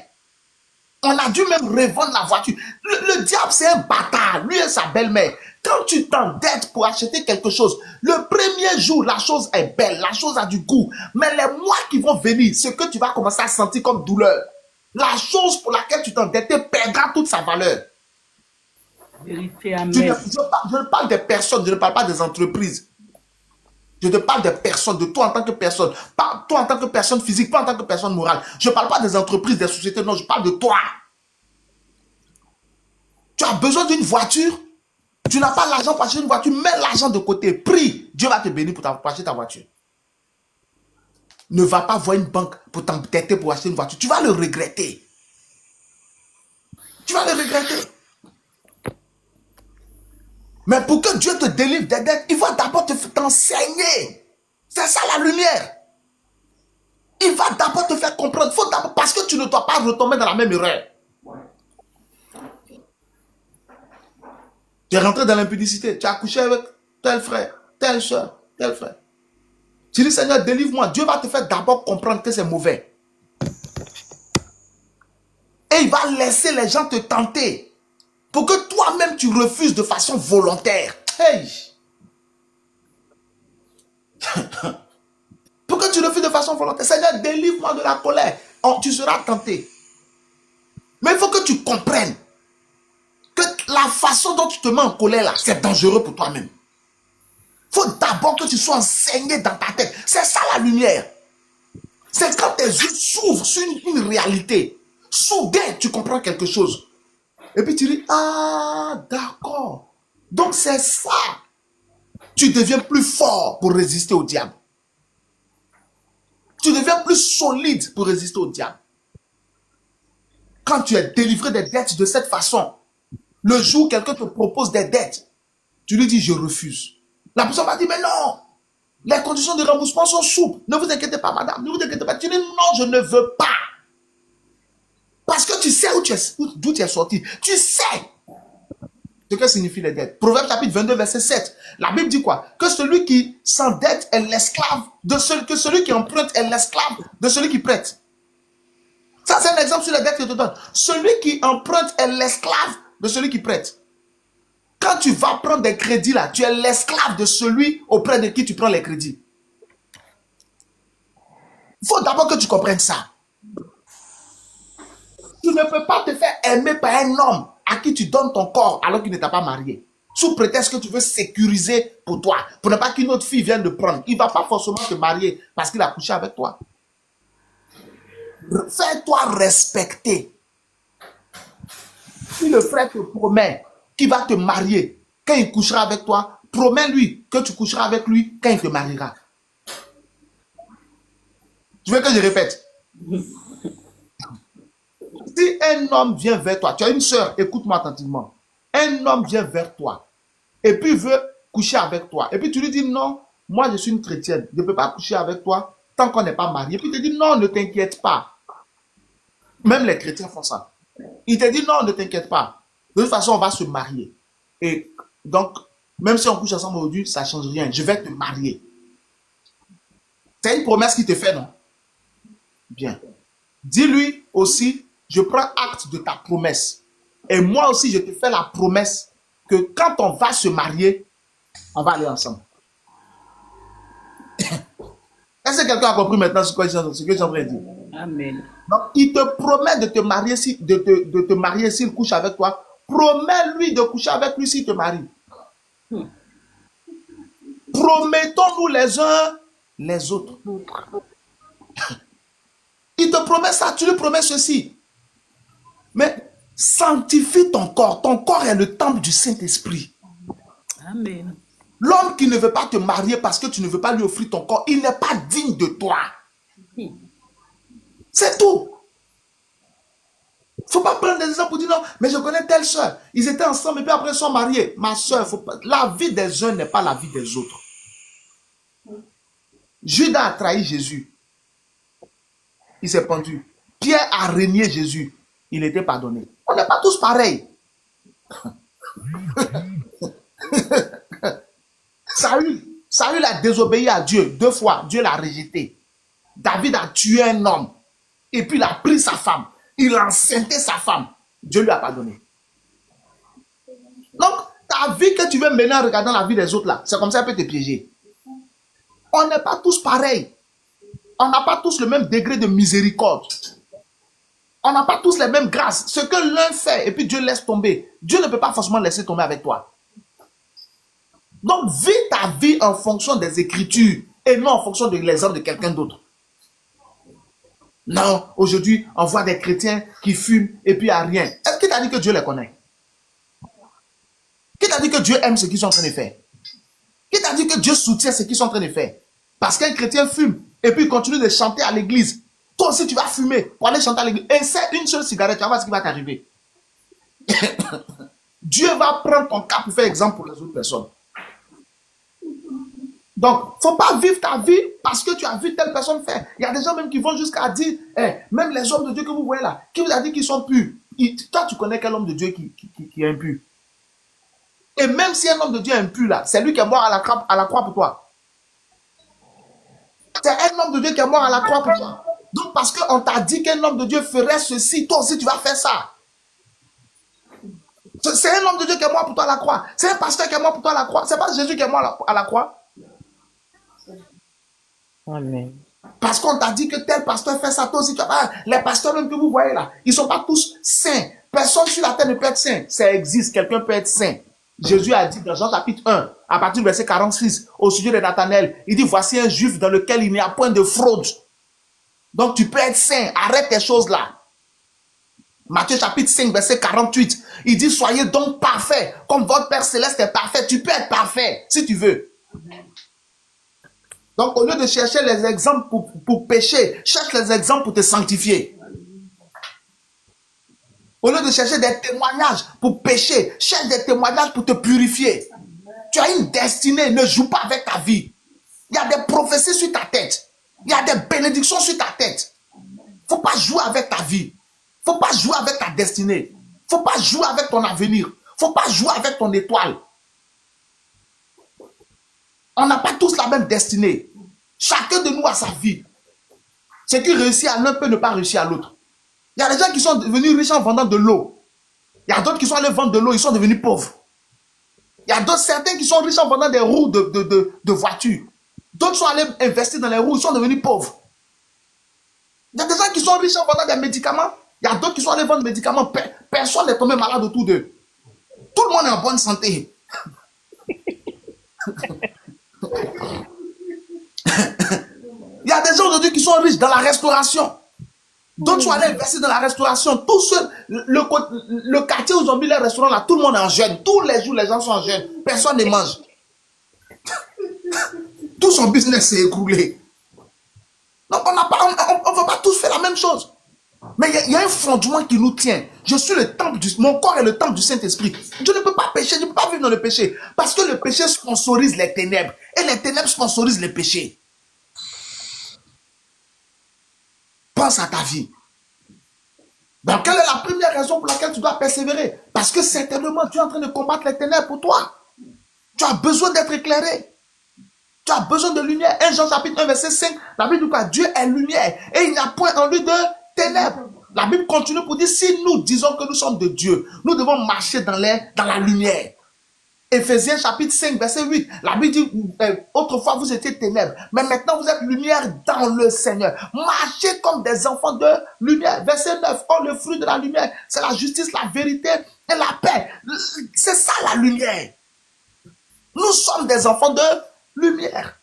On a dû même revendre la voiture. Le diable, c'est un bâtard. Lui et sa belle-mère. Quand tu t'endettes pour acheter quelque chose, le premier jour, la chose est belle, la chose a du goût. Mais les mois qui vont venir, ce que tu vas commencer à sentir comme douleur, la chose pour laquelle tu t'endettais perdra toute sa valeur. Vérité, Je amen. ne parle des personnes, je ne parle pas des entreprises. Je te parle des personnes, de toi en tant que personne. Pas toi en tant que personne physique, pas en tant que personne morale. Je ne parle pas des entreprises, des sociétés, non, je parle de toi. Tu as besoin d'une voiture, tu n'as pas l'argent pour acheter une voiture, mets l'argent de côté, prie, Dieu va te bénir pour acheter ta voiture. Ne va pas voir une banque pour t'endetter pour acheter une voiture, tu vas le regretter. Tu vas le regretter. Mais pour que Dieu te délivre des dettes, il va d'abord t'enseigner. C'est ça la lumière. Il va d'abord te faire comprendre. Parce que tu ne dois pas retomber dans la même erreur. Tu es rentré dans l'impudicité. Tu as couché avec tel frère, telle soeur, tel frère. Tu dis, Seigneur, délivre-moi. Dieu va te faire d'abord comprendre que c'est mauvais. Et il va laisser les gens te tenter. Pour que toi-même tu refuses de façon volontaire. Hey! Pour que tu refuses de façon volontaire. Seigneur, délivre-moi de la colère. Oh, tu seras tenté. Mais il faut que tu comprennes que la façon dont tu te mets en colère là, c'est dangereux pour toi-même. Il faut d'abord que tu sois enseigné dans ta tête. C'est ça la lumière. C'est quand tes yeux s'ouvrent sur une réalité. Soudain, tu comprends quelque chose. Et puis tu dis, ah, d'accord. Donc c'est ça. Tu deviens plus fort pour résister au diable. Tu deviens plus solide pour résister au diable. Quand tu es délivré des dettes de cette façon, le jour où quelqu'un te propose des dettes, tu lui dis, je refuse. La personne va dire, mais non, les conditions de remboursement sont souples. Ne vous inquiétez pas, madame, ne vous inquiétez pas. Tu dis, non, je ne veux pas. Parce que tu sais d'où tu es sorti. Tu sais ce que signifient les dettes. Proverbe chapitre 22, verset 7. La Bible dit quoi? Que celui qui s'endette est l'esclave de celui, que celui qui emprunte est l'esclave de celui qui prête. Ça, c'est un exemple sur les dettes que je te donne. Celui qui emprunte est l'esclave de celui qui prête. Quand tu vas prendre des crédits là, tu es l'esclave de celui auprès de qui tu prends les crédits. Il faut d'abord que tu comprennes ça. Tu ne peux pas te faire aimer par un homme à qui tu donnes ton corps alors qu'il ne t'a pas marié. Sous prétexte que tu veux sécuriser pour toi. Pour ne pas qu'une autre fille vienne le prendre. Il ne va pas forcément te marier parce qu'il a couché avec toi. Fais-toi respecter. Si le frère te promet qu'il va te marier quand il couchera avec toi, promets-lui que tu coucheras avec lui quand il te mariera. Tu veux que je répète? Si un homme vient vers toi, tu as une soeur, écoute-moi attentivement. Un homme vient vers toi et puis veut coucher avec toi. Et puis tu lui dis non, moi je suis une chrétienne, je ne peux pas coucher avec toi tant qu'on n'est pas marié. Et puis il te dit non, ne t'inquiète pas. Même les chrétiens font ça. Il te dit non, ne t'inquiète pas. De toute façon, on va se marier. Et donc, même si on couche ensemble aujourd'hui, ça ne change rien. Je vais te marier. C'est une promesse qu'il te fait, non? Bien. Dis-lui aussi, je prends acte de ta promesse. Et moi aussi, je te fais la promesse que quand on va se marier, on va aller ensemble. Est-ce que quelqu'un a compris maintenant ce que je suis en train de dire? Amen. Donc, il te promet de te marier, de te marier s'il couche avec toi. Promets-lui de coucher avec lui s'il te marie. Promettons-nous les uns les autres. Il te promet ça, tu lui promets ceci. Mais sanctifie ton corps. Ton corps est le temple du Saint-Esprit. Amen. L'homme qui ne veut pas te marier parce que tu ne veux pas lui offrir ton corps, il n'est pas digne de toi. C'est tout. Il ne faut pas prendre des exemples pour dire non, mais je connais telle soeur. Ils étaient ensemble et puis après ils sont mariés. Ma soeur, la vie des uns n'est pas la vie des autres. Judas a trahi Jésus. Il s'est pendu. Pierre a renié Jésus. Il était pardonné. On n'est pas tous pareils. Saül a désobéi à Dieu 2 fois. Dieu l'a rejeté. David a tué un homme. Et puis il a pris sa femme. Il a enceinté sa femme. Dieu lui a pardonné. Donc, ta vie que tu veux mener en regardant la vie des autres là, c'est comme ça qu'elle peut te piéger. On n'est pas tous pareils. On n'a pas tous le même degré de miséricorde. On n'a pas tous les mêmes grâces. Ce que l'un fait et puis Dieu laisse tomber, Dieu ne peut pas forcément laisser tomber avec toi. Donc, vis ta vie en fonction des Écritures et non en fonction de l'exemple de quelqu'un d'autre. Non, aujourd'hui, on voit des chrétiens qui fument et puis il n'y a rien. Est-ce qu'il t'a dit que Dieu les connaît? Qui t'a dit que Dieu aime ce qu'ils sont en train de faire? Qui t'a dit que Dieu soutient ce qu'ils sont en train de faire? Parce qu'un chrétien fume et puis il continue de chanter à l'église. Toi aussi, tu vas fumer pour aller chanter à l'église. Essaie une seule cigarette, tu vas voir ce qui va t'arriver. Dieu va prendre ton cas pour faire exemple pour les autres personnes. Donc, il ne faut pas vivre ta vie parce que tu as vu telle personne faire. Il y a des gens même qui vont jusqu'à dire, même les hommes de Dieu que vous voyez là, qui vous a dit qu'ils sont purs. Toi, tu connais quel homme de Dieu qui est impur. Et même si un homme de Dieu est impur là, c'est lui qui est mort à la croix pour toi. C'est un homme de Dieu qui est mort à la croix pour toi. Donc, parce qu'on t'a dit qu'un homme de Dieu ferait ceci, toi aussi tu vas faire ça. C'est un homme de Dieu qui est mort pour toi à la croix. C'est un pasteur qui est mort pour toi à la croix. C'est pas Jésus qui est mort à la croix. Amen. Parce qu'on t'a dit que tel pasteur fait ça, toi aussi tu vas faire. Les pasteurs même que vous voyez là, ils ne sont pas tous saints. Personne sur la terre ne peut être saint. Ça existe, quelqu'un peut être saint. Jésus a dit dans Jean chapitre 1, à partir du verset 46, au sujet de Nathanaël, il dit, voici un juif dans lequel il n'y a point de fraude. Donc tu peux être saint, arrête tes choses là. Matthieu chapitre 5, verset 48, il dit, soyez donc parfaits, comme votre Père Céleste est parfait. Tu peux être parfait, si tu veux. Donc au lieu de chercher les exemples pour pécher, cherche les exemples pour te sanctifier. Au lieu de chercher des témoignages pour pécher, cherche des témoignages pour te purifier. Tu as une destinée, ne joue pas avec ta vie. Il y a des prophéties sur ta tête. Il y a des bénédictions sur ta tête. Il ne faut pas jouer avec ta vie. Il ne faut pas jouer avec ta destinée. Il ne faut pas jouer avec ton avenir. Il ne faut pas jouer avec ton étoile. On n'a pas tous la même destinée. Chacun de nous a sa vie. Ce qui réussit à l'un peut ne pas réussir à l'autre. Il y a des gens qui sont devenus riches en vendant de l'eau. Il y a d'autres qui sont allés vendre de l'eau, ils sont devenus pauvres. Il y a d'autres, certains qui sont riches en vendant des roues de voitures. D'autres sont allés investir dans les roues, ils sont devenus pauvres. Il y a des gens qui sont riches en vendant des médicaments. Il y a d'autres qui sont allés vendre des médicaments. Personne n'est tombé malade autour d'eux. Tout le monde est en bonne santé. Il y a des gens aujourd'hui qui sont riches dans la restauration. D'autres sont allés investir dans la restauration. Tout seul, le quartier où ils ont mis les restaurants là, tout le monde est en jeûne. Tous les jours, les gens sont en jeûne. Personne ne mange. Tout son business s'est écroulé. Donc on ne veut pas tous faire la même chose. Mais il y a un fondement qui nous tient. Je suis le temple mon corps est le temple du Saint-Esprit. Je ne peux pas pécher, je ne peux pas vivre dans le péché. Parce que le péché sponsorise les ténèbres. Et les ténèbres sponsorisent les péchés. Pense à ta vie. Donc, quelle est la première raison pour laquelle tu dois persévérer? Parce que certainement, tu es en train de combattre les ténèbres pour toi. Tu as besoin d'être éclairé. Tu as besoin de lumière. 1 Jean chapitre 1, verset 5, la Bible dit quoi? Dieu est lumière et il n'y a point en lui de ténèbres. La Bible continue pour dire, si nous disons que nous sommes de Dieu, nous devons marcher dans la lumière. Éphésiens chapitre 5, verset 8. La Bible dit, autrefois vous étiez ténèbres, mais maintenant vous êtes lumière dans le Seigneur. Marchez comme des enfants de lumière. Verset 9. Oh, le fruit de la lumière, c'est la justice, la vérité et la paix. C'est ça la lumière. Nous sommes des enfants de lumière.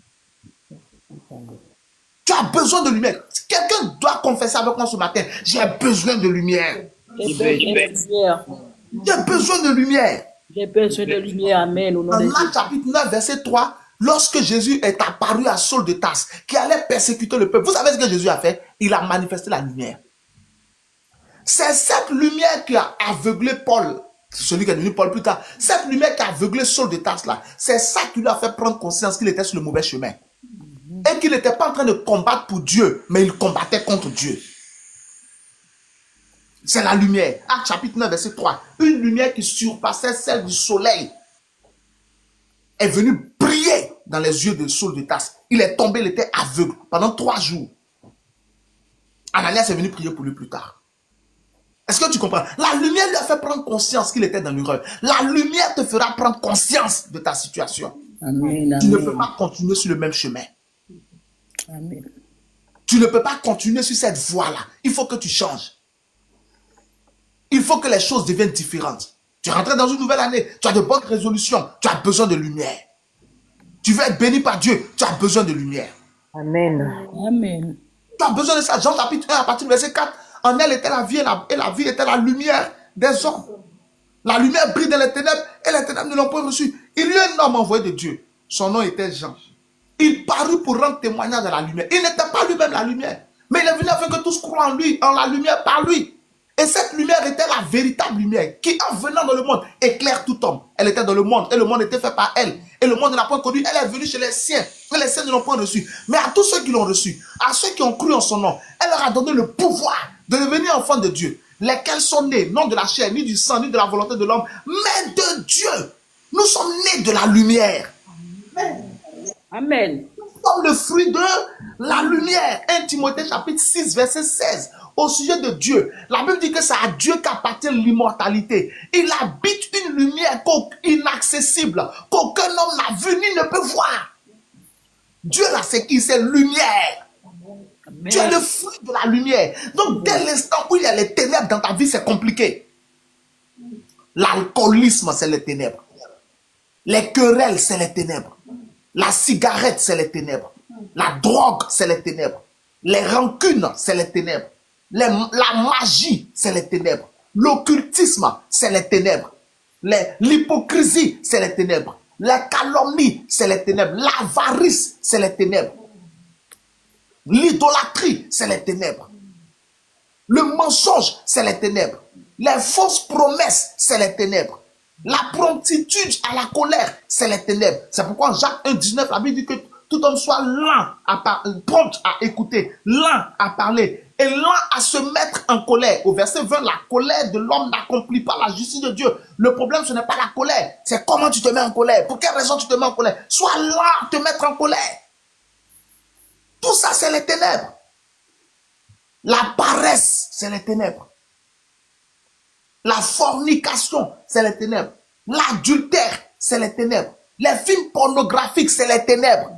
Tu as besoin de lumière. Quelqu'un doit confesser avec moi ce matin, j'ai besoin de lumière. J'ai besoin de lumière. J'ai besoin de lumière. J'ai besoin de lumière, amen. Au nom Dans de Marc Jésus. chapitre 9, verset 3, lorsque Jésus est apparu à Saul de Tarse, qui allait persécuter le peuple, vous savez ce que Jésus a fait? Il a manifesté la lumière. C'est cette lumière qui a aveuglé Paul, celui qui est devenu Paul plus tard. Cette lumière qui a aveuglé Saul de Tarse là, c'est ça qui lui a fait prendre conscience qu'il était sur le mauvais chemin. Et qu'il n'était pas en train de combattre pour Dieu, mais il combattait contre Dieu. C'est la lumière. Acte chapitre 9, verset 3. Une lumière qui surpassait celle du soleil est venue briller dans les yeux de Saul de Tarse. Il est tombé, il était aveugle pendant 3 jours. Ananias est venu prier pour lui plus tard. Est-ce que tu comprends? La lumière lui a fait prendre conscience qu'il était dans l'erreur. La lumière te fera prendre conscience de ta situation. Amen, Tu ne amen. peux pas continuer sur le même chemin. Amen. Tu ne peux pas continuer sur cette voie-là. Il faut que tu changes. Il faut que les choses deviennent différentes. Tu es rentré dans une nouvelle année, tu as de bonnes résolutions, tu as besoin de lumière. Tu veux être béni par Dieu, tu as besoin de lumière. Amen. Amen. Tu as besoin de ça. Jean chapitre 1, à partir du verset 4. En elle était la vie et la vie était la lumière des hommes. La lumière brille dans les ténèbres et les ténèbres ne l'ont pas reçu. Il y a un homme envoyé de Dieu. Son nom était Jean. Il parut pour rendre témoignage de la lumière. Il n'était pas lui-même la lumière. Mais il est venu afin que tous croient en lui, en la lumière par lui. Et cette lumière était la véritable lumière qui, en venant dans le monde, éclaire tout homme. Elle était dans le monde et le monde était fait par elle. Et le monde ne l'a pas connue. Elle est venue chez les siens. Et les siens ne l'ont pas reçue. Mais à tous ceux qui l'ont reçue, à ceux qui ont cru en son nom, elle leur a donné le pouvoir de devenir enfants de Dieu. Lesquels sont nés, non de la chair, ni du sang, ni de la volonté de l'homme, mais de Dieu. Nous sommes nés de la lumière. Amen. Nous sommes le fruit de la lumière. 1 Timothée chapitre 6, verset 16. Au sujet de Dieu, la Bible dit que c'est à Dieu qu'appartient l'immortalité. Il habite une lumière inaccessible, qu'aucun homme n'a vu ni ne peut voir. Dieu là, c'est qui? C'est lumière. Amen. Tu es le fruit de la lumière. Donc, dès l'instant où il y a les ténèbres dans ta vie, c'est compliqué. L'alcoolisme, c'est les ténèbres. Les querelles, c'est les ténèbres. La cigarette, c'est les ténèbres. La drogue, c'est les ténèbres. Les rancunes, c'est les ténèbres. La magie, c'est les ténèbres. L'occultisme, c'est les ténèbres. L'hypocrisie, c'est les ténèbres. La calomnie, c'est les ténèbres. L'avarice, c'est les ténèbres. L'idolâtrie, c'est les ténèbres. Le mensonge, c'est les ténèbres. Les fausses promesses, c'est les ténèbres. La promptitude à la colère, c'est les ténèbres. C'est pourquoi en Jacques 1,19, la Bible dit que tout homme soit lent prompt à écouter, lent à parler et lent à se mettre en colère. Au verset 20, la colère de l'homme n'accomplit pas la justice de Dieu. Le problème, ce n'est pas la colère, c'est comment tu te mets en colère. Pour quelle raison tu te mets en colère? Sois lent à te mettre en colère. Tout ça, c'est les ténèbres. La paresse, c'est les ténèbres. La fornication, c'est les ténèbres. L'adultère, c'est les ténèbres. Les films pornographiques, c'est les ténèbres.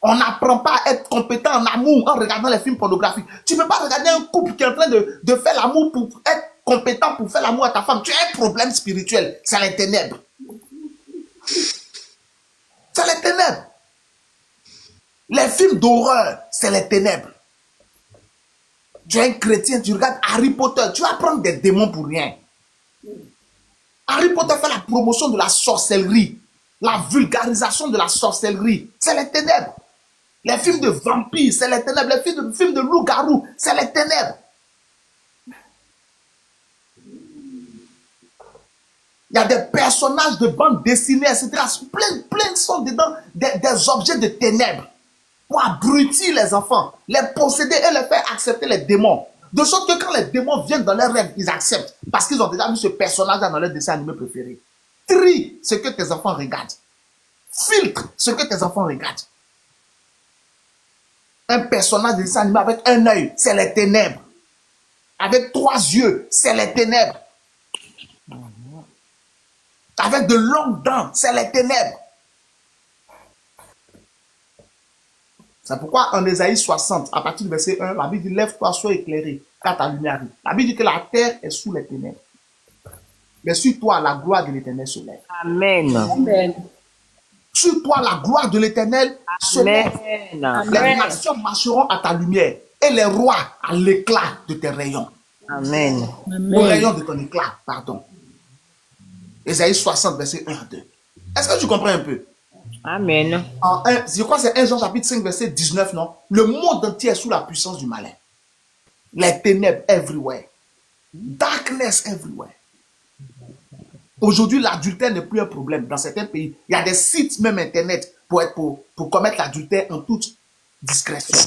On n'apprend pas à être compétent en amour en regardant les films pornographiques. Tu ne peux pas regarder un couple qui est en train de faire l'amour pour être compétent pour faire l'amour à ta femme. Tu as un problème spirituel. C'est les ténèbres. C'est les ténèbres. Les films d'horreur, c'est les ténèbres. Tu es un chrétien, tu regardes Harry Potter, tu vas prendre des démons pour rien. Harry Potter fait la promotion de la sorcellerie, la vulgarisation de la sorcellerie. C'est les ténèbres. Les films de vampires, c'est les ténèbres. Les films de loups-garous, c'est les ténèbres. Il y a des personnages de bandes dessinées, etc. Plein sont dedans des objets de ténèbres pour abrutir les enfants, les posséder et les faire accepter les démons. De sorte que quand les démons viennent dans leurs rêves, ils acceptent. Parce qu'ils ont déjà vu ce personnage-là dans leur dessin animé préféré. Trie ce que tes enfants regardent. Filtre ce que tes enfants regardent. Un personnage de dessin animé avec un œil, c'est les ténèbres. Avec 3 yeux, c'est les ténèbres. Avec de longues dents, c'est les ténèbres. C'est pourquoi en Ésaïe 60, à partir du verset 1, la Bible dit, lève-toi, sois éclairé, car ta lumière arrive. La Bible dit que la terre est sous les ténèbres. Mais sur toi, la gloire de l'Éternel se lève. Amen. Amen. Sur toi, la gloire de l'Éternel se lève. Amen. Les nations marcheront à ta lumière et les rois à l'éclat de tes rayons. Amen. Au rayon de ton éclat, pardon. Ésaïe 60, verset 1 à 2. Est-ce que tu comprends un peu? Amen. Je crois que c'est 1 Jean chapitre 5, verset 19, non? Le monde entier est sous la puissance du malin. Les ténèbres everywhere. Darkness everywhere. Aujourd'hui, l'adultère n'est plus un problème dans certains pays. Il y a des sites, même internet, pour commettre l'adultère en toute discrétion.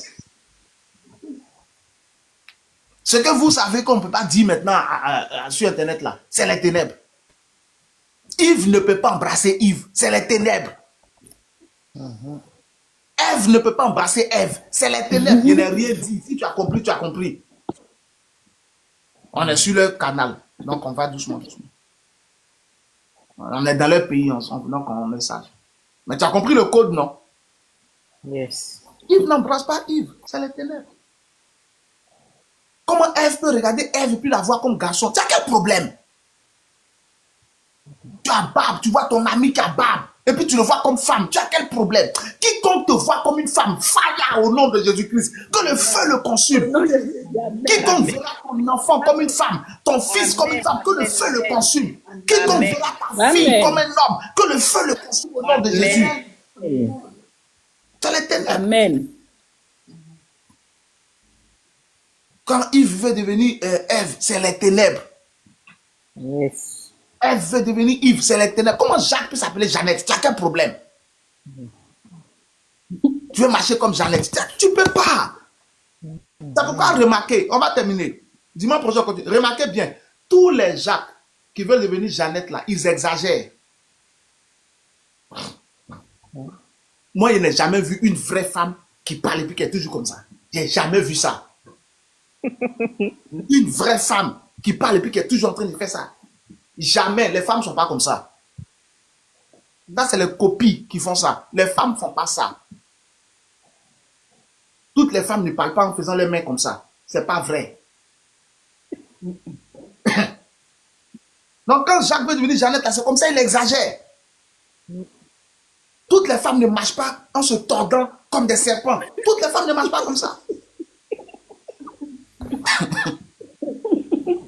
Ce que vous savez qu'on ne peut pas dire maintenant sur internet là, c'est les ténèbres. Yves ne peut pas embrasser Yves, c'est les ténèbres. Ève ne peut pas embrasser Ève, c'est les ténèbres. Je n'ai rien dit. Si tu as compris, tu as compris. On est sur le canal, donc on va doucement, doucement. On est dans leur pays, donc on est sage. Mais tu as compris le code, non? Yes. Yves n'embrasse pas Yves, c'est les ténèbres. Comment Ève peut regarder Ève et puis la voir comme garçon? Tu as quel problème? Tu as barbe, tu vois ton ami qui a barbe, et puis tu le vois comme femme. Tu as quel problème? Quiconque te voit comme une femme, fire au nom de Jésus-Christ, que le feu le consume. Quiconque verra ton enfant comme une femme, ton fils comme une femme, que le feu le consume. Quiconque verra ta fille comme un homme, que le feu le consume au nom de Jésus. Tu les ténèbres. Amen. Quand Yves veut devenir Ève, c'est les ténèbres. Yes. Ève veut devenir Yves, c'est les ténèbres. Comment Jacques peut s'appeler Jeannette? Tu as quel problème? Tu veux marcher comme Jeannette? Tu ne peux pas. C'est pourquoi remarquez, on va terminer. Dimanche prochain, continue. Remarquez bien, tous les Jacques qui veulent devenir Jeannette là, ils exagèrent. Moi, je n'ai jamais vu une vraie femme qui parle et puis qui est toujours comme ça. Je n'ai jamais vu ça. Une vraie femme qui parle et puis qui est toujours en train de faire ça. Jamais. Les femmes ne sont pas comme ça. Là, c'est les copies qui font ça. Les femmes ne font pas ça. Toutes les femmes ne parlent pas en faisant les mains comme ça. C'est pas vrai. Donc, quand Jacques veut devenir Jeannette, c'est comme ça, il exagère. Toutes les femmes ne marchent pas en se tordant comme des serpents. Toutes les femmes ne marchent pas comme ça.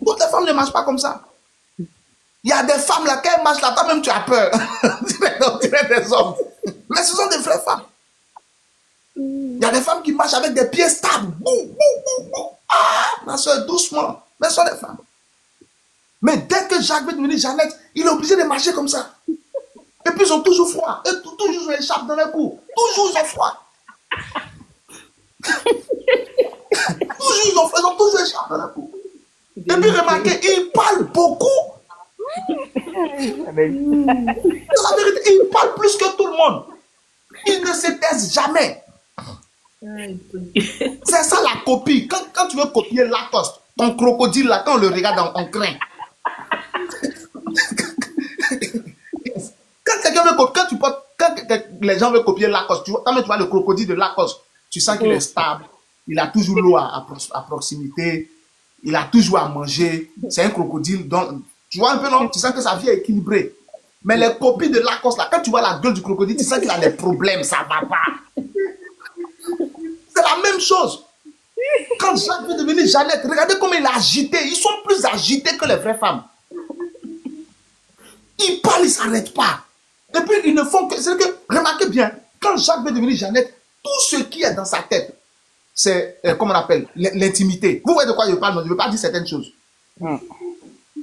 Toutes les femmes ne marchent pas comme ça. Il y a des femmes là, quand elles marchent là, toi-même tu as peur. On dirait des hommes. Mais ce sont des vraies femmes. Il y a des femmes qui marchent avec des pieds stables. Ah, ma soeur, doucement. Mais ce sont des femmes. Mais dès que Jacques veut devenir Jeannette, il est obligé de marcher comme ça. Et puis ils ont toujours froid. Et toujours ils ont l'écharpe dans les cou. Toujours ils ont froid. Toujours ils ont toujours l'écharpe dans les cou. Et puis remarquez, ils parlent beaucoup. La vérité, ils parlent plus que tout le monde. Ils ne se taisent jamais. C'est ça la copie. Quand tu veux copier Lacoste, ton crocodile là, quand on le regarde, on craint. Quand quelqu'un veut copier, quand les gens veulent copier Lacoste, tu vois le crocodile de Lacoste, tu sens qu'il est stable, il a toujours l'eau à proximité, il a toujours à manger. C'est un crocodile dont, tu vois un peu, non? Tu sens que sa vie est équilibrée. Mais les copies de Lacoste, là, quand tu vois la gueule du crocodile, tu sens qu'il a des problèmes, ça va pas. C'est la même chose. Quand Jacques veut devenir Jeannette, regardez comment il est agité. Ils sont plus agités que les vraies femmes. Ils parlent, ils ne s'arrêtent pas. Et puis, ils ne font que... C'est que, remarquez bien, quand Jacques veut devenir Jeannette, tout ce qui est dans sa tête, c'est, comment on appelle, l'intimité. Vous voyez de quoi je parle, mais je ne veux pas dire certaines choses.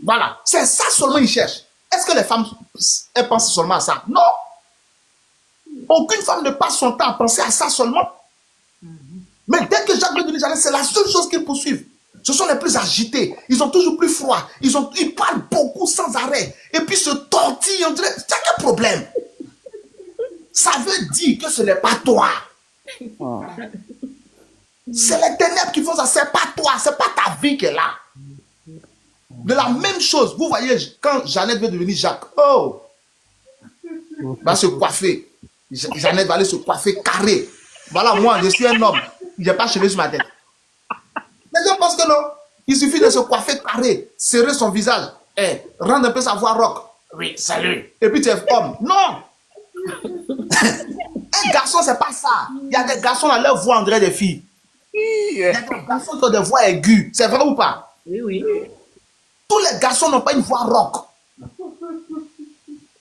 Voilà. C'est ça seulement ils cherchent. Est-ce que les femmes, elles pensent seulement à ça? Non. Aucune femme ne passe son temps à penser à ça seulement. Mais dès que Jacques veut devenir Jeannette, c'est la seule chose qu'ils poursuivent. Ce sont les plus agités. Ils ont toujours plus froid. Ils parlent beaucoup sans arrêt. Et puis se tortillent. On dirait, c'est quel problème? Ça veut dire que ce n'est pas toi. C'est les ténèbres qui font ça. C'est pas toi. C'est pas ta vie qui est là. De la même chose, vous voyez, quand Jeannette veut devenir Jacques, oh, va se coiffer. Jeannette va aller se coiffer carré. Voilà, moi, je suis un homme. Il n'y a pas cheveux sur ma tête. Les gens pensent que non. Il suffit de se coiffer carré, serrer son visage, et rendre un peu sa voix rock. Oui, salut. Et puis tu es homme. Non. Un garçon, c'est pas ça. Il y a des garçons à leur voix, on dirait des filles. Il y a des garçons qui ont des voix aiguës. C'est vrai ou pas? Oui, oui. Tous les garçons n'ont pas une voix rock.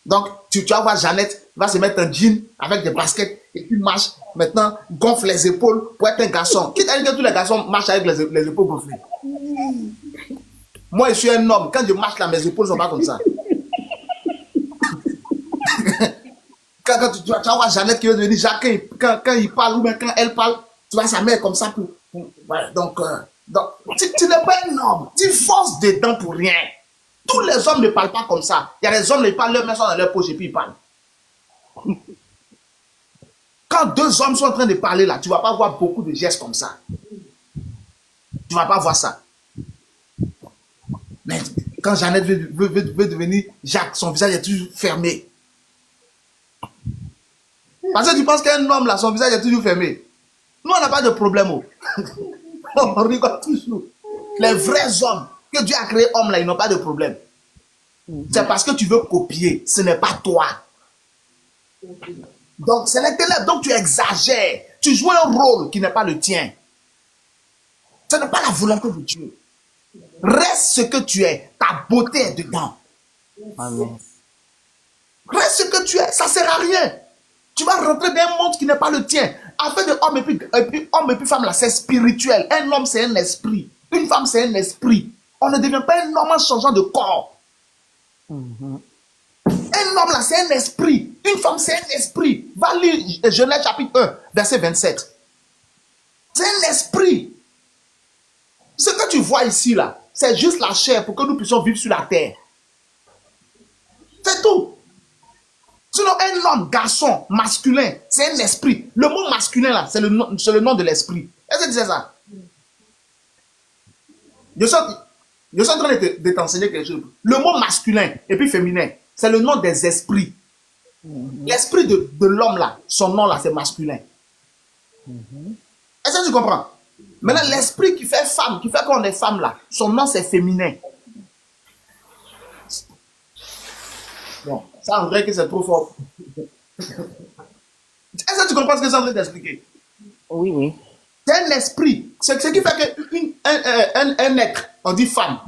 Donc, tu vas voir Jeannette, va se mettre un jean avec des baskets et puis marche. Maintenant, gonfle les épaules pour être un garçon. Qui t'a dit que tous les garçons marchent avec les épaules gonflées? Moi, je suis un homme. Quand je marche là, mes épaules ne sont pas comme ça. quand tu vas voir Jeannette qui veut devenir Jacques, quand il parle ou bien quand elle parle, tu vois sa mère comme ça. Ouais, donc tu n'es pas un homme. Tu forces dedans pour rien. Tous les hommes ne parlent pas comme ça. Il y a des hommes qui parlent, leurs mains sont dans leur poche et puis ils parlent. Quand deux hommes sont en train de parler là, tu ne vas pas voir beaucoup de gestes comme ça. Tu ne vas pas voir ça. Mais quand Jeannette veut devenir Jacques, son visage est toujours fermé. Parce que tu penses qu'un homme là, son visage est toujours fermé. Nous, on n'a pas de problème. On rigole toujours. Les vrais hommes que Dieu a créés hommes là, ils n'ont pas de problème. C'est parce que tu veux copier, ce n'est pas toi. Donc c'est les ténèbres, donc tu exagères, tu joues un rôle qui n'est pas le tien. Ce n'est pas la volonté de Dieu. Reste ce que tu es, ta beauté est dedans. Amen. Reste ce que tu es, ça ne sert à rien. Tu vas rentrer dans un monde qui n'est pas le tien. Afin de homme et puis femme là, c'est spirituel. Un homme c'est un esprit, une femme c'est un esprit. On ne devient pas un homme en changeant de corps. Un homme là c'est un esprit, une femme c'est un esprit. Va lire Genèse chapitre 1, verset 27. C'est un esprit. Ce que tu vois ici là, c'est juste la chair pour que nous puissions vivre sur la terre. C'est tout. Sinon, un homme, garçon, masculin, c'est un esprit. Le mot masculin, là, c'est le nom de l'esprit. Est-ce que tu sais ça? Je suis en train de t'enseigner quelque chose. Le mot masculin et puis féminin, c'est le nom des esprits. L'esprit de l'homme, là, son nom, là, c'est masculin. Est-ce que tu comprends? Maintenant, l'esprit qui fait femme, qui fait qu'on est femme, là, son nom, c'est féminin. Bon, ça, en vrai que c'est trop fort. Est-ce que tu comprends ce que je suis en train d'expliquer? Oui, oui. C'est un esprit. Ce qui fait qu'un être, on dit femme.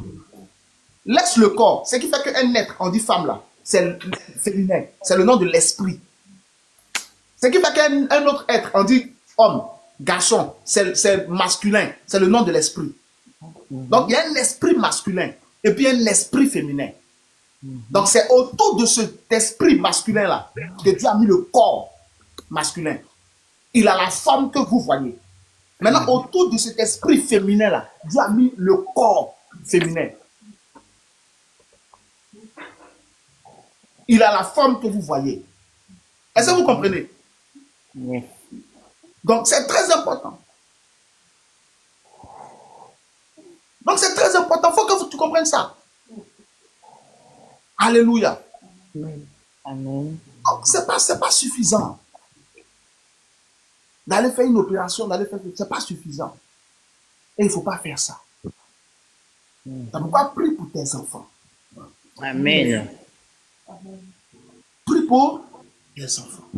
Laisse le corps. Ce qui fait qu'un être, on dit femme là, c'est féminin. C'est le nom de l'esprit. Ce qui fait qu'un autre être, on dit homme, garçon, c'est masculin. C'est le nom de l'esprit. Donc il y a un esprit masculin et puis un esprit féminin. Donc c'est autour de cet esprit masculin là que Dieu a mis le corps masculin. Il a la forme que vous voyez. Maintenant autour de cet esprit féminin là, Dieu a mis le corps féminin. Il a la forme que vous voyez. Est-ce que vous comprenez? Oui. Donc c'est très important. Donc c'est très important. Il faut que tu comprennes ça. Alléluia. Amen. Donc c'est pas suffisant. D'aller faire une opération, c'est pas suffisant. Et il ne faut pas faire ça. C'est pourquoi prie pour tes enfants. Amen. Prie pour tes enfants.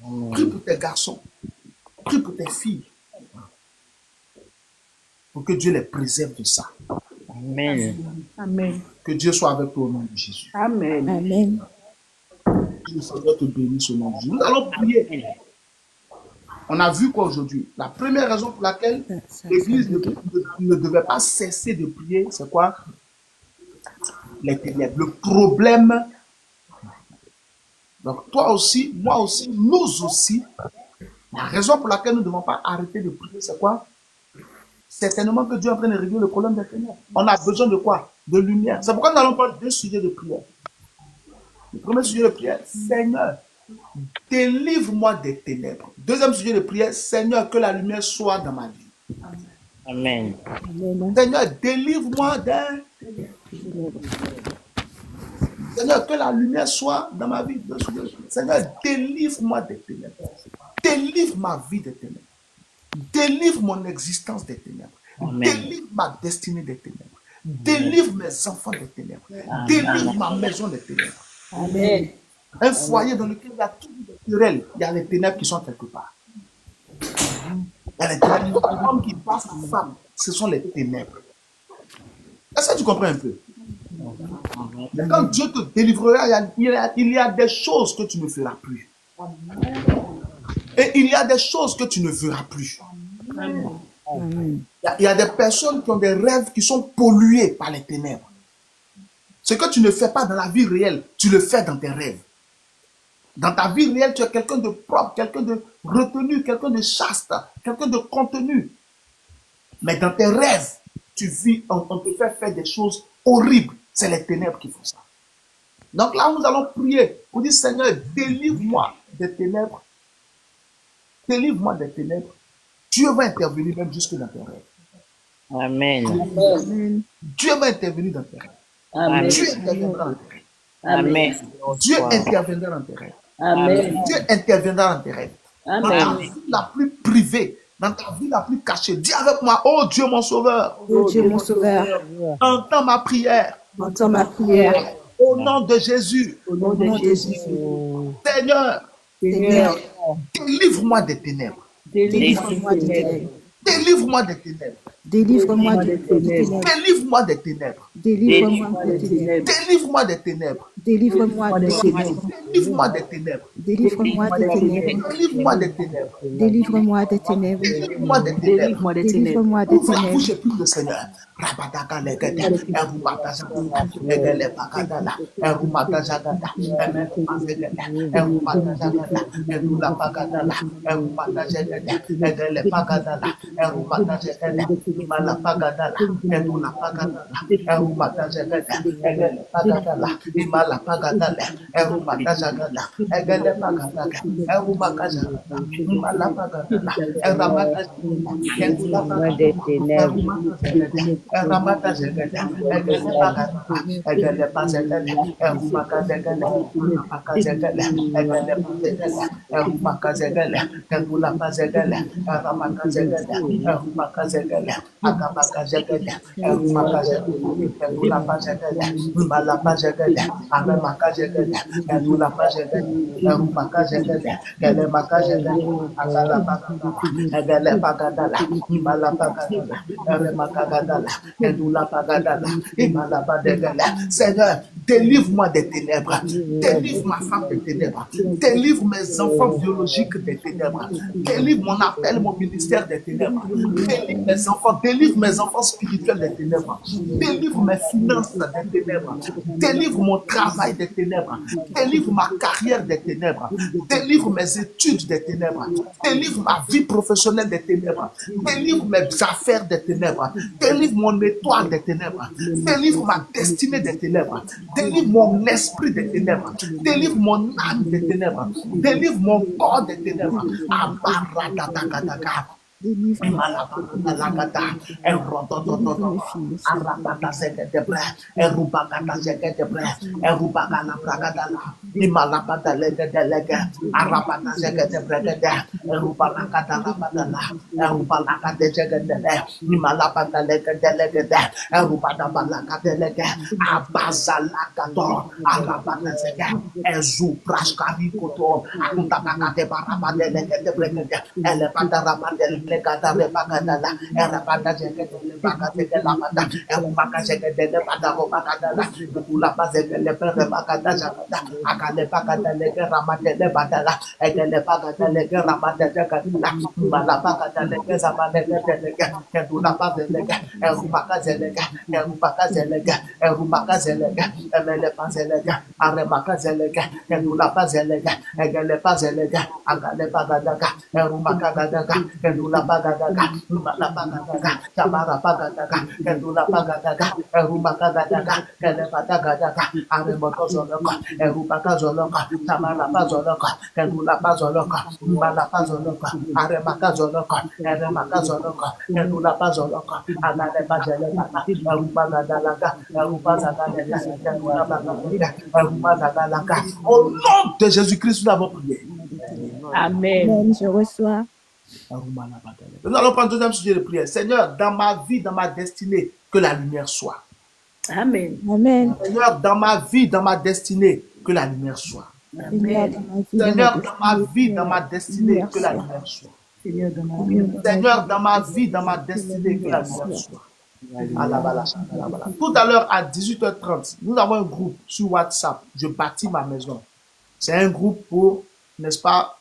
Amen. Prie pour tes garçons. Prie pour tes filles. Pour que Dieu les préserve de ça. Amen. Amen. Que Dieu soit avec toi au nom de Jésus. Amen. Amen. Que le Seigneur te bénisse au nom de Jésus. Nous allons prier. On a vu quoi aujourd'hui? La première raison pour laquelle l'Église ne devait pas cesser de prier, c'est quoi? Les ténèbres. Le problème. Donc toi aussi, moi aussi, nous aussi. La raison pour laquelle nous ne devons pas arrêter de prier, c'est quoi? Certainement que Dieu est en train de régler le problème des ténèbres. On a besoin de quoi? De lumière. C'est pourquoi nous allons prendre deux sujets de prière. Le premier sujet de prière, Seigneur, délivre-moi des ténèbres. Deuxième sujet de prière, Seigneur, que la lumière soit dans ma vie. Amen. Seigneur, délivre-moi des... Seigneur, que la lumière soit dans ma vie. Seigneur, délivre-moi des ténèbres. Délivre ma vie des ténèbres. Délivre mon existence des ténèbres. Amen. Délivre ma destinée des ténèbres. Délivre mes enfants des ténèbres. Délivre ma maison des ténèbres. Amen. Un foyer dans lequel il y a tout les querelles, il y a les ténèbres qui sont quelque part. Il y a les ténèbres. L'homme qui passe à femme, ce sont les ténèbres. Est-ce que tu comprends un peu? Mais quand Dieu te délivrera, il y a des choses que tu ne feras plus. Et il y a des choses que tu ne verras plus. Il y a des personnes qui ont des rêves qui sont pollués par les ténèbres. Ce que tu ne fais pas dans la vie réelle, tu le fais dans tes rêves. Dans ta vie réelle, tu es quelqu'un de propre, quelqu'un de retenu, quelqu'un de chaste, quelqu'un de contenu. Mais dans tes rêves, tu vis, on te fait faire des choses horribles. C'est les ténèbres qui font ça. Donc là, nous allons prier pour dire, Seigneur, délivre-moi des ténèbres. Délivre-moi des ténèbres. Dieu va intervenir même jusque dans tes rêves. Amen. Amen. Dieu va intervenir dans tes rêves. Amen. Dieu interviendra dans tes rêves. Amen. Dieu interviendra dans tes rêves. Amen. Dieu interviendra dans tes rêves. Dans ta Amen. vie la plus privée, dans ta vie la plus cachée. Dis avec moi, oh Dieu mon sauveur, Oh Dieu mon sauveur, entends ma prière. entends ma prière. Au nom de Jésus, Au nom de Jésus, Seigneur, Seigneur, délivre-moi des ténèbres. délivre-moi des ténèbres. Délivre-moi des ténèbres. Délivre-moi des ténèbres. Délivre-moi des ténèbres. Délivre-moi des ténèbres. Délivre-moi des ténèbres. Délivre-moi des ténèbres. Délivre-moi des ténèbres. Délivre-moi des ténèbres. Délivre-moi des ténèbres. Délivre-moi des ténèbres. Délivre-moi des ténèbres. Délivre-moi des ténèbres. Délivre-moi des Ouvre la ténèbres. bouche et prie le Seigneur. Rabadaka legede, erubata jagada, egele pakadala, erumata jagada, emeruma zegede, erumata jagada, edula pakadala, erumata jagada, egele pakadala, erumata jagada, imala pakadala, edula pakadala, erumata jagada, egele pakadala, imala pakadala, erumata jagada, egele pakadala, erumata jagada, imala pakadala, erumata jagada, edula pakadala, Ramata Zegada, Egele Pagada, Egele Pazegada, Erumaka Zegada, Ramaka Zegada, Egele Pazegada, Erumaka Zegada, Egula Pazegada, Ramaka Zegada, Erumaka Zegada, Agabaka Zegada, Erumaka Zegada, Egula Pazegada, Mala Pazegada, Aramaka Zegada, Egula Pazegada, Erumaka Zegada, Gele Maka Zegada, Agala Pagada, Egele Pagada, Mala Pagada, Erumaka Gadala. Seigneur, délivre-moi des ténèbres, délivre ma femme des ténèbres, délivre mes enfants biologiques des ténèbres, délivre mon appel, mon ministère des ténèbres, délivre mes enfants spirituels des ténèbres, délivre mes finances des ténèbres, délivre mon travail des ténèbres, délivre ma carrière des ténèbres, délivre mes études des ténèbres, délivre ma vie professionnelle des ténèbres, délivre mes affaires des ténèbres, délivre mon étoile des ténèbres, délivre ma destinée des ténèbres, délivre mon esprit des ténèbres, délivre mon âme des ténèbres, délivre mon corps des ténèbres. Malapagata, Erotototo, Arapata Seketebre, Erupakata Seketebre, Erupakana Pragadala, Imalapata Legadelega, Arapata Seketebre, Erupakata Rabadala, Erupakata Sekedele, Imalapata Legadelega, Erupata Balakadelega, Abazalakato, Arapata Seke, Ezupraskari Koto, Akutapakate Parabadelega, Elepata Rabadel. Kata repakadala, erapanda jekete lepakate lamanda, erupaka jekete lepanda repakadala, ulapa jekete lepakada jakada, akale pakada leke ramate lepakadala, ekele pakada leke ramate jakadala, malapakada leke zamane leke, ulapa zeleke, erupaka zeleke, erupaka zeleke, erupaka zeleke, emelepa zeleke, aremaka zeleke, ulapa zeleke, ekele pa zeleke, akale pakadaka, erupaka gadaka, la bagadaga, la bagadaga, Tamara bagadaga, Kendula bagadaga, Erumaka gadaga, Kelebata gadaga, Aremoto zoloka, Erupaka zoloka, Tamara bazoloka, Kendula bazoloka, Mala bazoloka, Aremaka zoloka, Eremaka zoloka, Kendula bazoloka, Anale bazeleka, Erupaka gadaga, Erupaka gadaga, Kendula bagadaga, Erupaka gadaga. Au nom de Jésus-Christ, nous avons prié. Amen. Je reçois. Nous allons prendre le deuxième sujet de prière. Seigneur, dans ma vie, dans ma destinée, que la lumière soit. Amen. Amen. Seigneur, dans ma vie, dans ma destinée, que la lumière soit. Amen. Seigneur, dans ma vie, dans ma destinée, que la lumière soit. Seigneur, dans ma vie, dans ma destinée, que la lumière soit. Tout à l'heure, à 18h30, nous avons un groupe sur WhatsApp. Je bâtis ma maison. C'est un groupe pour, n'est-ce pas,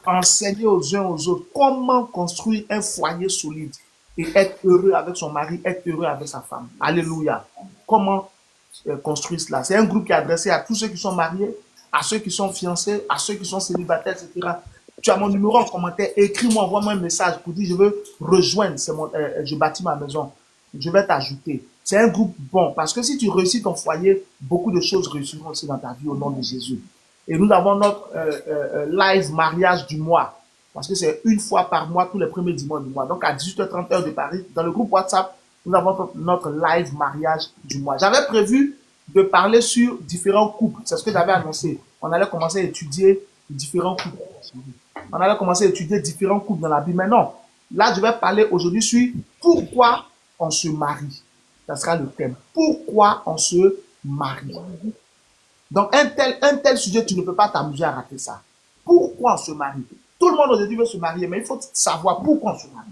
enseigner aux uns aux autres comment construire un foyer solide et être heureux avec son mari, être heureux avec sa femme. Alléluia. Comment construire cela? C'est un groupe qui est adressé à tous ceux qui sont mariés, à ceux qui sont fiancés, à ceux qui sont célibataires, etc. Tu as mon numéro en commentaire, écris-moi, envoie-moi un message pour dire je veux rejoindre, je bâtis ma maison. Je vais t'ajouter. C'est un groupe bon parce que si tu réussis ton foyer, beaucoup de choses réussiront aussi dans ta vie au nom de Jésus. Et nous avons notre live mariage du mois. Parce que c'est une fois par mois, tous les premiers dimanches du mois. Donc à 18h30 heure de Paris, dans le groupe WhatsApp, nous avons notre live mariage du mois. J'avais prévu de parler sur différents couples. C'est ce que j'avais annoncé. On allait commencer à étudier différents couples. On allait commencer à étudier différents couples dans la Bible. Mais non, Là, je vais parler aujourd'hui sur pourquoi on se marie. Ça sera le thème. Pourquoi on se marie. Donc, un tel sujet, tu ne peux pas t'amuser à rater ça. Pourquoi on se marie? Tout le monde aujourd'hui veut se marier, mais il faut savoir pourquoi on se marie.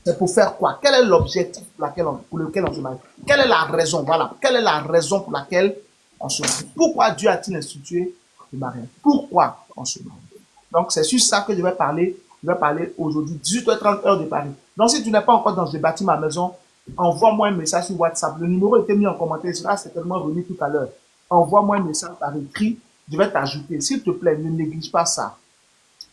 C'est pour faire quoi? Quel est l'objectif pour lequel on se marie? Quelle est la raison? Voilà. Quelle est la raison pour laquelle on se marie? Pourquoi Dieu a-t-il institué le mariage? Pourquoi on se marie? Donc, c'est sur ça que je vais parler. Je vais parler aujourd'hui, 18h30 heure de Paris. Donc, si tu n'es pas encore dans J'ai bâti ma maison, envoie-moi un message sur WhatsApp. Le numéro était mis en commentaire, il sera certainement remis tout à l'heure. Envoie-moi un message par écrit, je vais t'ajouter. S'il te plaît, ne néglige pas ça.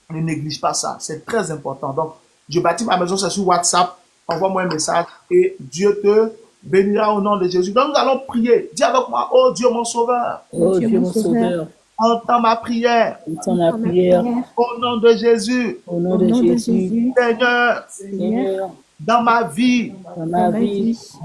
Ne néglige pas ça, c'est très important. Donc, je bâtis ma maison, c'est sur WhatsApp. Envoie-moi un message et Dieu te bénira au nom de Jésus. Donc, nous allons prier. Dis avec moi, oh Dieu mon sauveur. Oh Dieu mon sauveur. Entends ma prière. Entends ma prière. Au nom de Jésus. Au nom de Jésus. Seigneur, dans ma vie,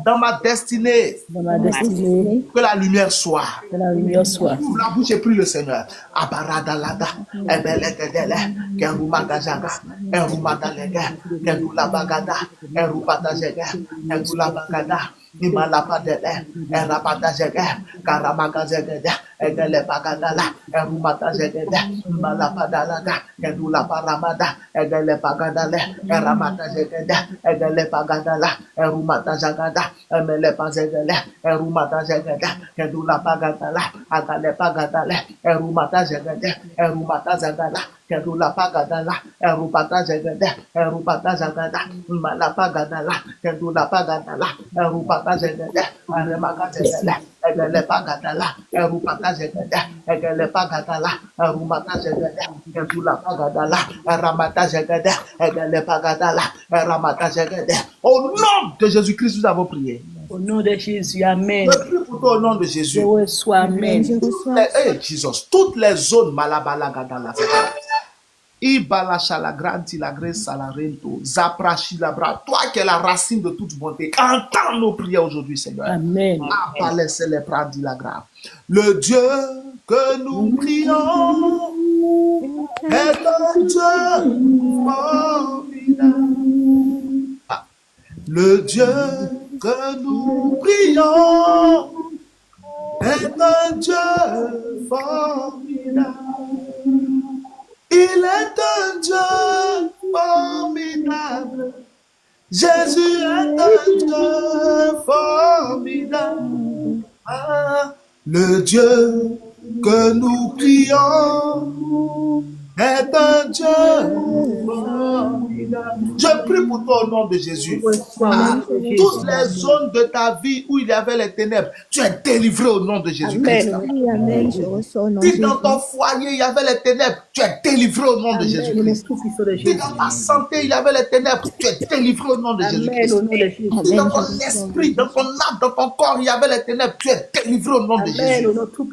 dans ma destinée, que la lumière soit. Que la lumière soit. Ouvre la bouche et prie le Seigneur. Abaradalada, ebelekedele, kerumagajaga, erumadalega, kerulabagada, erupadajega, kerulabagada, imalapadele, erapadajega, karamagajegede, egelepagadala, erumadajegede, imalapadalaga, kerulaparamada, egelepagadale, eramadajegede, egelepagadala, erumadajagada, emelepazegele, erumadajegede, kerulapagadala, agalepagadale, erumadajegede, erumadajagala, kerulapagadala, erumadajegede, erumadajagada, imalapagadala, kerulapagadala, erumadajegede, eremagajegele, egelepagadala, erumadajegede, egelepagadala, erumadajegede, kerulapagadala, eramadajegede, egelepagadala, eramadajegede. Au nom de Jésus-Christ, nous avons prié. Au nom de Jésus, amen. Je prie pour toi au nom de Jésus. Je reçois, amen. Hey, Jesus, toutes les zones malabalagadala. Ibala shalagranti la grace salarento, zaprashi labra. Toi qui es la racine de toute bonté, entends nos prières aujourd'hui, Seigneur. Amen. Appalaisse les pradi la grâce. Le Dieu que nous prions est un Dieu formidable. Le Dieu que nous prions est un Dieu formidable. Il est un Dieu formidable. Jésus est un Dieu formidable. Ah, le Dieu que nous prions est un Dieu formidable. Je prie pour toi au nom de Jésus. Toutes les zones de ta vie où il y avait les ténèbres, tu es délivré au nom de Jésus-Christ. Si dans ton foyer il y avait les ténèbres, tu es délivré au nom de Jésus-Christ. Si dans ta santé il y avait les ténèbres, tu es délivré au nom de Jésus-Christ. Si dans ton esprit, dans ton âme, dans ton corps il y avait les ténèbres, tu es délivré au nom de Jésus.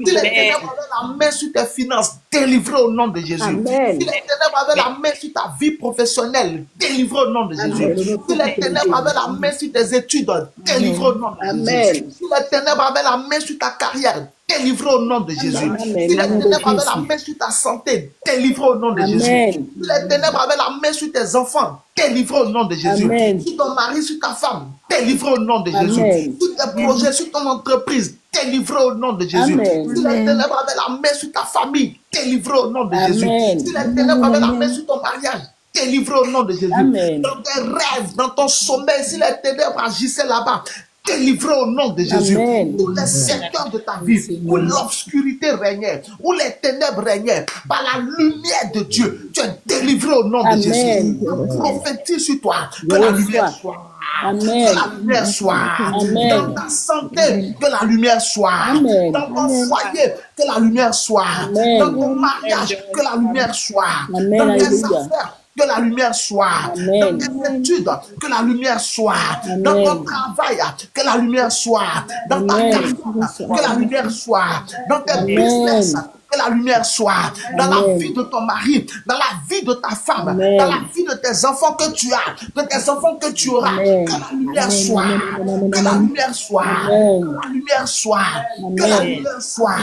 Si les ténèbres avaient la main sur tes finances, délivré au nom de Jésus. Si les ténèbres avaient la main sur ta vie professionnelle, délivré au nom de Jésus. Si les ténèbres avaient la main sur tes études, délivré au nom de Jésus. Si les ténèbres avaient la main sur ta carrière, délivré au nom de Jésus. Si les ténèbres avaient la main sur ta santé, délivré au nom de Jésus. Si les ténèbres avaient la main sur tes enfants, délivré au nom de Jésus. Sur ton mari, sur ta femme, délivré au nom de Jésus. Sur tes projets, sur ton entreprise, délivré au nom de Jésus. Si les ténèbres avaient la main sur ta famille, délivré au nom de Jésus. Si les ténèbres avaient la main sur ton mariage, délivré au nom de Jésus. Dans tes rêves, dans ton sommeil, si les ténèbres agissaient là-bas, délivré au nom de Jésus. Tous les secteurs de ta vie où l'obscurité régnait, où les ténèbres régnaient, par la lumière de Dieu, tu es délivré au nom de Jésus. Je prophétise sur toi que la lumière soit. Amen. Que la lumière soit. Amen. Dans ta santé, que la lumière soit. Amen. Dans ton foyer, que la lumière soit. Amen. Dans ton mariage, que la lumière soit. Amen. Dans tes Alléluia. affaires, que la lumière soit. Amen. Dans tes études, que la lumière soit. Amen. Dans ton travail, que la lumière soit. Dans ta Amen. carrière, que la lumière soit. Dans tes Amen. business, que la lumière soit. Dans la Amen. vie de ton mari, dans la vie de ta femme, Amen. dans la vie de tes enfants que tu as, de tes enfants que tu auras. Amen. Que la lumière Amen. soit. Amen. Que la lumière soit. Amen. Que la lumière soit. Que la Amen. lumière soit.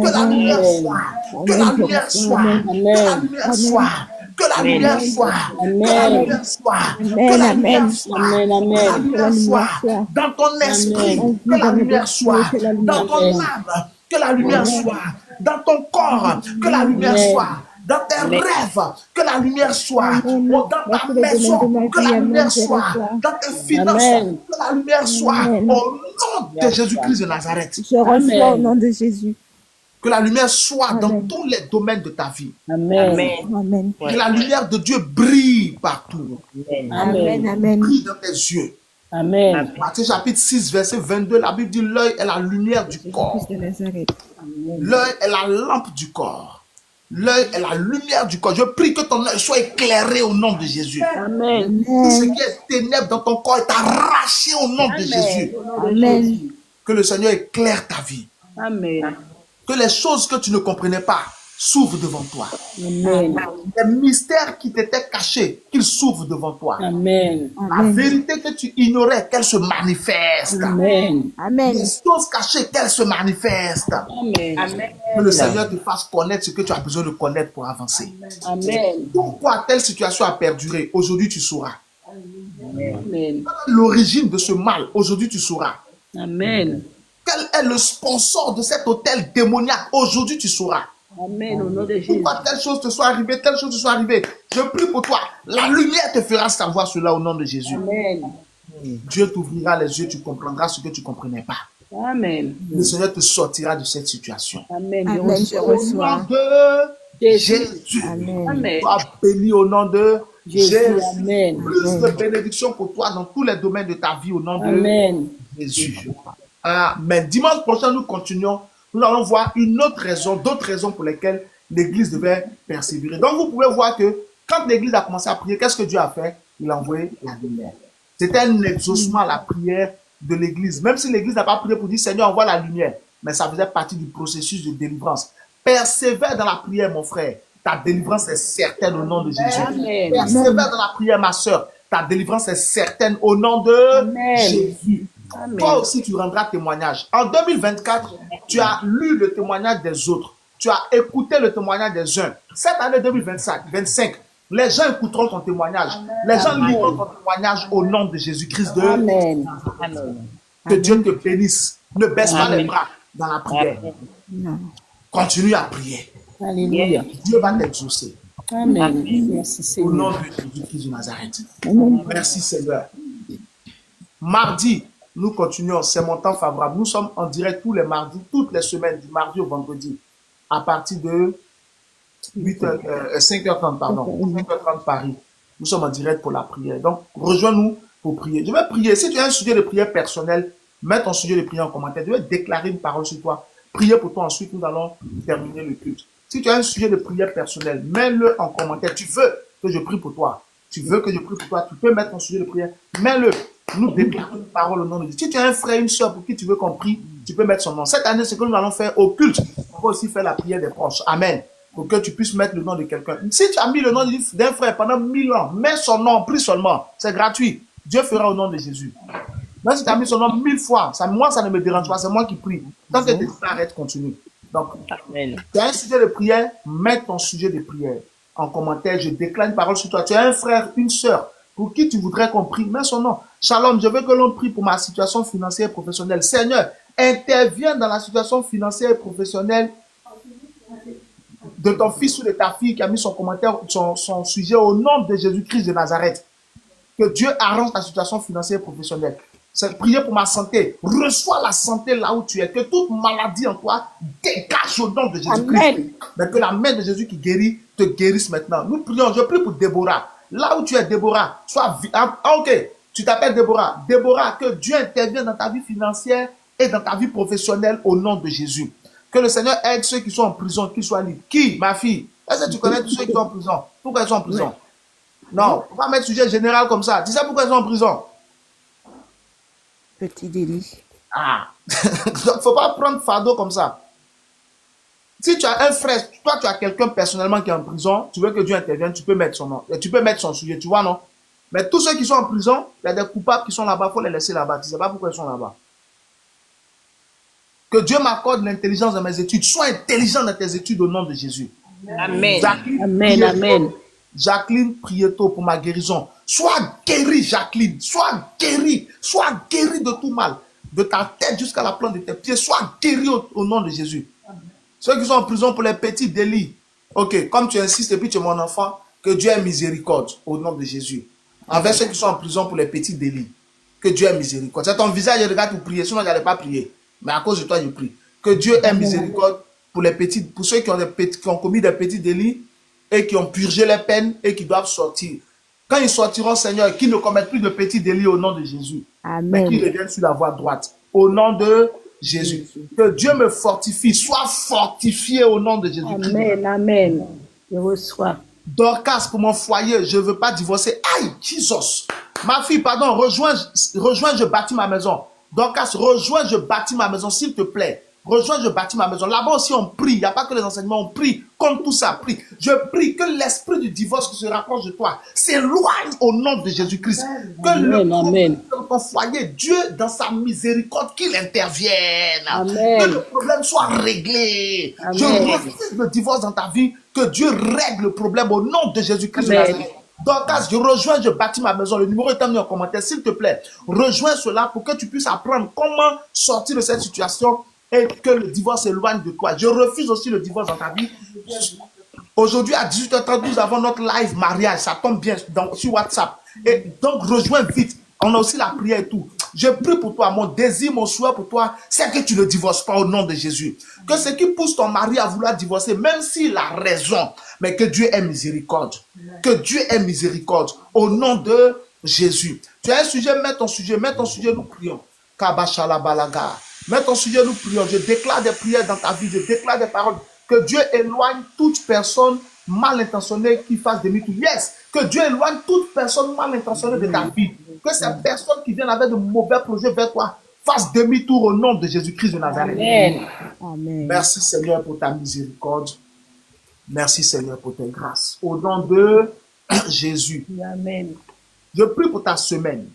Que la lumière soit. Que la lumière soit. Que la lumière soit. Que la lumière soit. Que la lumière soit. Que la lumière soit. Que la lumière soit dans ton esprit. Que la lumière soit dans ton âme. Que la lumière soit dans ton corps. Que la lumière soit dans tes rêves. Que la lumière soit dans ta maison. Que la lumière soit dans tes finances. Que la lumière soit au nom de Jésus-Christ de Nazareth. Je reçois au nom de Jésus. Que la lumière soit dans tous les domaines de ta vie. Amen. Que la lumière de Dieu brille partout. Amen. Brille dans tes yeux. Amen. Matthieu chapitre 6, verset 22, la Bible dit l'œil est la lumière du corps. L'œil est la lampe du corps. L'œil est la lumière du corps. Je prie que ton œil soit éclairé au nom de Jésus. Amen. Tout ce qui est ténèbres dans ton corps est arraché au nom de Jésus. Amen. Que le Seigneur éclaire ta vie. Amen. Que les choses que tu ne comprenais pas s'ouvrent devant toi. Amen. Les mystères qui t'étaient cachés, qu'ils s'ouvrent devant toi. Amen. La vérité que tu ignorais, qu'elle se manifeste. Amen. Amen. Les choses cachées, qu'elles se manifestent. Amen. Que le Seigneur te fasse connaître ce que tu as besoin de connaître pour avancer. Amen. Pourquoi telle situation a perduré? Aujourd'hui, tu sauras. Amen. L'origine de ce mal, aujourd'hui, tu sauras. Amen. Quel est le sponsor de cet hôtel démoniaque? Aujourd'hui, tu sauras. Amen. Au nom de Jésus. Pourquoi telle chose te soit arrivée, telle chose te soit arrivée? Je prie pour toi. La lumière te fera savoir cela au nom de Jésus. Amen. Dieu t'ouvrira les yeux, tu comprendras ce que tu ne comprenais pas. Amen. Le Seigneur te sortira de cette situation. Amen. Amen. Je Au nom reçois. de Jésus. Amen. Amen. Sois béni au nom de Jésus. Jésus. Amen. Plus de bénédictions pour toi dans tous les domaines de ta vie au nom de Amen. Jésus. Mais dimanche prochain, nous continuons. Nous allons voir une autre raison, d'autres raisons pour lesquelles l'Église devait persévérer. Donc, vous pouvez voir que quand l'Église a commencé à prier, qu'est-ce que Dieu a fait? Il a envoyé la lumière. C'était un exaucement à la prière de l'Église. Même si l'Église n'a pas prié pour dire Seigneur, envoie la lumière. Mais ça faisait partie du processus de délivrance. Persévère dans la prière, mon frère. Ta délivrance est certaine au nom de Jésus. Amen. Persévère dans la prière, ma soeur. Ta délivrance est certaine au nom de Amen. Jésus. Amen. Toi aussi, tu rendras témoignage. En 2024, tu as lu le témoignage des autres. Tu as écouté le témoignage des uns. Cette année 2025, les gens écouteront ton témoignage. Les gens liront ton témoignage au nom de Jésus-Christ. Amen. Que Dieu te bénisse. Ne baisse pas les bras dans la prière. Continue à prier. Alléluia. Dieu va t'exaucer. Amen. Merci Au Seigneur. nom de Jésus-Christ de Nazareth. Merci Seigneur. Mardi, nous continuons. C'est mon temps favorable. Nous sommes en direct tous les mardis, toutes les semaines, du mardi au vendredi, à partir de 5h30, pardon. 5h30 Paris. Nous sommes en direct pour la prière. Donc, rejoins-nous pour prier. Je vais prier. Si tu as un sujet de prière personnel, mets ton sujet de prière en commentaire. Je vais déclarer une parole sur toi. Priez pour toi. Ensuite, nous allons terminer le culte. Si tu as un sujet de prière personnel, mets-le en commentaire. Tu veux que je prie pour toi. Tu veux que je prie pour toi. Tu peux mettre ton sujet de prière. Mets-le. Nous déclarons une parole au nom de Dieu. Si tu as un frère, une soeur pour qui tu veux qu'on prie, tu peux mettre son nom. Cette année, ce que nous allons faire au culte, on va aussi faire la prière des proches. Amen. Pour que tu puisses mettre le nom de quelqu'un. Si tu as mis le nom d'un frère pendant 1000 ans, mets son nom, prie seulement. C'est gratuit. Dieu fera au nom de Jésus. Même si tu as mis son nom 1000 fois, moi, ça ne me dérange pas. C'est moi qui prie. Tant que tu arrête, continue. Donc, tu as un sujet de prière, mets ton sujet de prière en commentaire. Je déclare une parole sur toi. Tu as un frère, une soeur, pour qui tu voudrais qu'on prie, mets son nom. Shalom, je veux que l'on prie pour ma situation financière et professionnelle. Seigneur, interviens dans la situation financière et professionnelle de ton fils ou de ta fille qui a mis son commentaire, son sujet au nom de Jésus-Christ de Nazareth. Que Dieu arrange ta situation financière et professionnelle. C'est prier pour ma santé. Reçois la santé là où tu es. Que toute maladie en toi dégage au nom de Jésus-Christ. Mais que la main de Jésus qui guérit te guérisse maintenant. Nous prions. Je prie pour Déborah. Là où tu es, Déborah, ok, tu t'appelles Déborah. Déborah, que Dieu intervienne dans ta vie financière et dans ta vie professionnelle au nom de Jésus. Que le Seigneur aide ceux qui sont en prison, qu'ils soient libres. Qui, ma fille? Est-ce que tu connais tous ceux qui sont en prison? Pourquoi ils sont en prison? Non, on va mettre sujet général comme ça. Tu sais pourquoi ils sont en prison? Petit délit. Ah, faut pas prendre fardeau comme ça. Si tu as un frère, toi tu as quelqu'un personnellement qui est en prison, tu veux que Dieu intervienne, tu peux mettre son nom, et tu peux mettre son sujet, tu vois, non? Mais tous ceux qui sont en prison, il y a des coupables qui sont là-bas, il faut les laisser là-bas. Tu sais pas pourquoi ils sont là-bas. Que Dieu m'accorde l'intelligence dans mes études. Sois intelligent dans tes études au nom de Jésus. Amen. Jackie, Amen. Amen. Jacqueline Prieto pour ma guérison. Sois guérie, Jacqueline. Sois guérie. Sois guérie de tout mal. De ta tête jusqu'à la plante de tes pieds. Sois guérie au nom de Jésus. Ceux qui sont en prison pour les petits délits. Ok, comme tu insistes et puis tu es mon enfant, que Dieu ait miséricorde au nom de Jésus. Envers ceux qui sont en prison pour les petits délits. Que Dieu ait miséricorde. C'est ton visage, je regarde pour prier. Sinon, je n'allais pas prier. Mais à cause de toi, je prie. Que Dieu ait miséricorde pour les petits, pour ceux qui ont commis des petits délits et qui ont purgé les peines et qui doivent sortir. Quand ils sortiront, Seigneur, qu'ils ne commettent plus de petits délits au nom de Jésus. Amen. Mais qu'ils reviennent sur la voie droite. Au nom de Jésus. Que Dieu me fortifie. Sois fortifié au nom de Jésus. Amen, amen. Je reçois. Dorcas pour mon foyer, je ne veux pas divorcer. Aïe, Jesus. Ma fille, pardon, rejoins, je bâtis ma maison. Dorcas, rejoins, je bâtis ma maison, s'il te plaît. Rejoins, je bâtis ma maison. Là-bas aussi, on prie. Il n'y a pas que les enseignements, on prie. Comme tout ça, prie. Je prie que l'esprit du divorce qui se rapproche de toi s'éloigne au nom de Jésus-Christ. Que le problème dans ton foyer, Dieu, dans sa miséricorde, qu'il intervienne. Amen. Que le problème soit réglé. Amen. Je refuse le divorce dans ta vie. Que Dieu règle le problème au nom de Jésus-Christ. Donc, je rejoins, je bâtis ma maison. Le numéro est mis en commentaire. S'il te plaît, rejoins cela pour que tu puisses apprendre comment sortir de cette situation et que le divorce s'éloigne de toi. Je refuse aussi le divorce dans ta vie. Aujourd'hui, à 18h30, nous avons notre live mariage. Ça tombe bien sur WhatsApp. Et donc, rejoins vite. On a aussi la prière et tout. Je prie pour toi. Mon désir, mon souhait pour toi, c'est que tu ne divorces pas au nom de Jésus. Que ce qui pousse ton mari à vouloir divorcer, même s'il a raison, mais que Dieu ait miséricorde. Que Dieu ait miséricorde au nom de Jésus. Tu as un sujet, mets ton sujet, nous prions. Kabashalabalaga. Mets ton sujet, nous prions. Je déclare des prières dans ta vie, je déclare des paroles. Que Dieu éloigne toute personne mal intentionnée qui fasse demi-tour. Yes, que Dieu éloigne toute personne mal intentionnée de ta vie. Que ces personnes qui viennent avec de mauvais projets vers toi fassent demi-tour au nom de Jésus-Christ de Nazareth. Amen. Amen. Merci Seigneur pour ta miséricorde. Merci Seigneur pour tes grâces. Au nom de Jésus. Amen. Je prie pour ta semaine.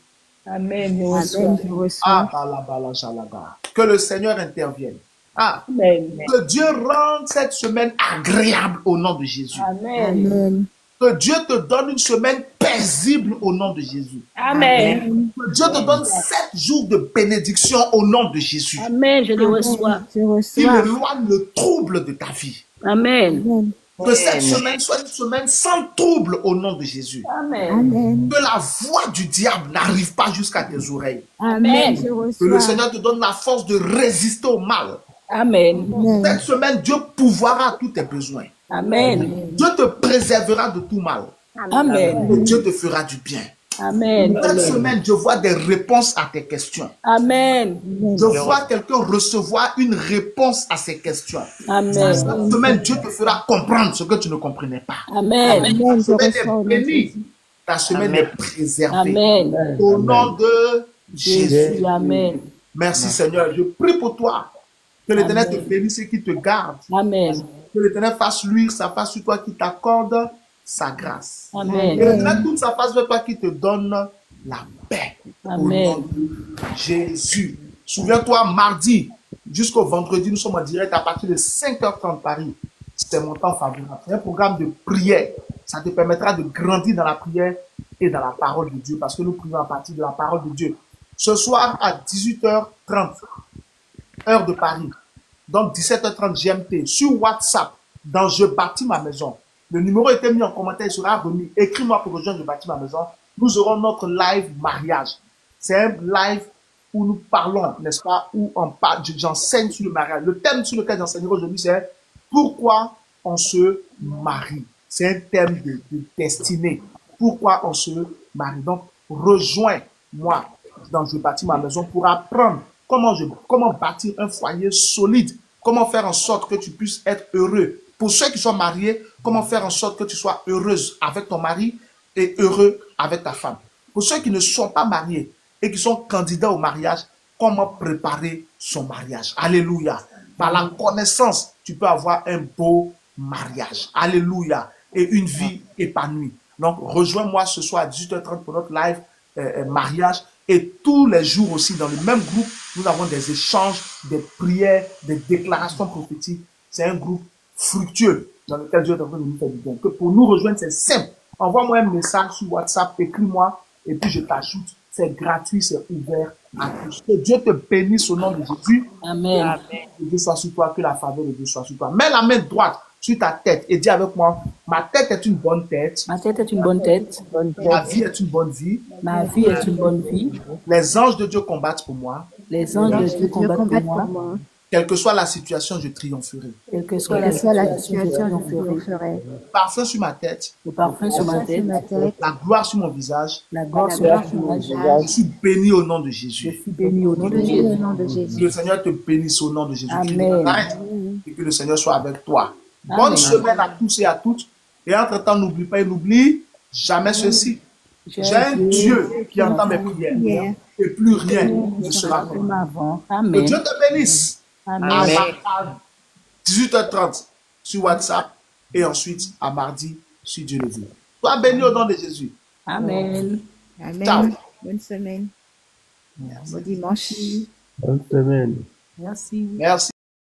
Amen. Je reçois. Amen. Je reçois. Ah, balabala, jalaga. Que le Seigneur intervienne. Ah, Amen. que Dieu rende cette semaine agréable au nom de Jésus. Amen. Amen. Que Dieu te donne une semaine paisible au nom de Jésus. Amen. Que Dieu te donne 7 jours de bénédiction au nom de Jésus. Amen. Je le reçois. Je Il reçois. éloigne le trouble de ta vie. Amen. Amen. Que cette semaine soit une semaine sans trouble au nom de Jésus. Amen. Amen. Que la voix du diable n'arrive pas jusqu'à tes oreilles. Amen. Je Que le reçois. Seigneur te donne la force de résister au mal. Amen. Amen. Cette semaine, Dieu pourvoira à tous tes besoins. Amen. Dieu te préservera de tout mal. Amen. Et Dieu te fera du bien. Amen. Cette semaine, je vois des réponses à tes questions. Amen. Je vois quelqu'un recevoir une réponse à ses questions. Amen. Cette semaine, Dieu te fera comprendre ce que tu ne comprenais pas. Amen. Amen. Je Ta semaine reçois au nom est de bénie. Jésus. Ta semaine est préservée. Amen. Au nom de Jésus. Jésus. Amen. Merci Seigneur. Je prie pour toi. Que l'Éternel te bénisse et qu'il te garde. Amen. Que l'Éternel fasse luire sa face sur toi, qui t'accorde sa grâce. Que Amen. l'Éternel tourne sa face vers toi, qui te donne la paix. Au Amen. nom de Jésus. Souviens-toi, mardi jusqu'au vendredi, nous sommes en direct à partir de 5h30 Paris. C'est mon temps favorable. C'est un programme de prière. Ça te permettra de grandir dans la prière et dans la parole de Dieu, parce que nous prions à partir de la parole de Dieu. Ce soir à 18h30, heure de Paris, donc 17h30 GMT, sur WhatsApp, dans Je bâtis ma maison. Le numéro a été mis en commentaire, il sera remis. Écris-moi pour rejoindre Je bâtis ma maison. Nous aurons notre live mariage. C'est un live où nous parlons, n'est-ce pas, où on parle, j'enseigne sur le mariage. Le thème sur lequel j'enseignerai aujourd'hui, c'est pourquoi on se marie. C'est un thème de destinée. Pourquoi on se marie. Donc, rejoins-moi dans Je bâtis ma maison pour apprendre comment bâtir un foyer solide, comment faire en sorte que tu puisses être heureux. Pour ceux qui sont mariés, comment faire en sorte que tu sois heureuse avec ton mari et heureux avec ta femme. Pour ceux qui ne sont pas mariés et qui sont candidats au mariage, comment préparer son mariage. Alléluia. Par la connaissance, tu peux avoir un beau mariage. Alléluia. Et une vie épanouie. Donc, rejoins-moi ce soir à 18h30 pour notre live mariage. Et tous les jours aussi, dans le même groupe, nous avons des échanges, des prières, des déclarations prophétiques. C'est un groupe fructueux dans lequel Dieu est en train de nous faire du bien. Que pour nous rejoindre, c'est simple. envoie-moi un message sur WhatsApp, écris-moi, et puis je t'ajoute. C'est gratuit, c'est ouvert à tous. Que Dieu te bénisse au nom de Jésus. Amen. Que Dieu soit sur toi, que la faveur de Dieu soit sur toi. Mets la main droite sur ta tête et dis avec moi, ma tête est une bonne tête. Ma tête est une bonne tête. Ma vie est une bonne vie. Ma vie est une bonne vie. Les anges de Dieu combattent pour moi. Les anges de Dieu combattent pour moi. Quelle que soit la situation, je triompherai. Quelle que soit Quelle la que soit la situation, situation, je ferai. Parfum sur ma tête, le parfum sur ma tête, Ma tête, la gloire sur mon visage. la gloire sur mon visage. Je suis béni au nom de Je Jésus. suis béni au nom de au Jésus. nom de Que Jésus. le Seigneur te bénisse au nom de Jésus. Amen. Et que le Seigneur soit avec toi. Amen. Bonne semaine à tous et à toutes. Et entre-temps, n'oublie pas et n'oublie jamais ceci. J'ai un Dieu qui entend mes prières. Et plus rien ne sera comme Comme avant. Que Amen. Dieu te bénisse. Amen. À 18h30 sur WhatsApp et ensuite à mardi si Dieu le veut. Sois béni au nom de Jésus. Amen. Amen. Ciao. Bonne semaine. Bon dimanche. Bonne semaine. Merci. Merci.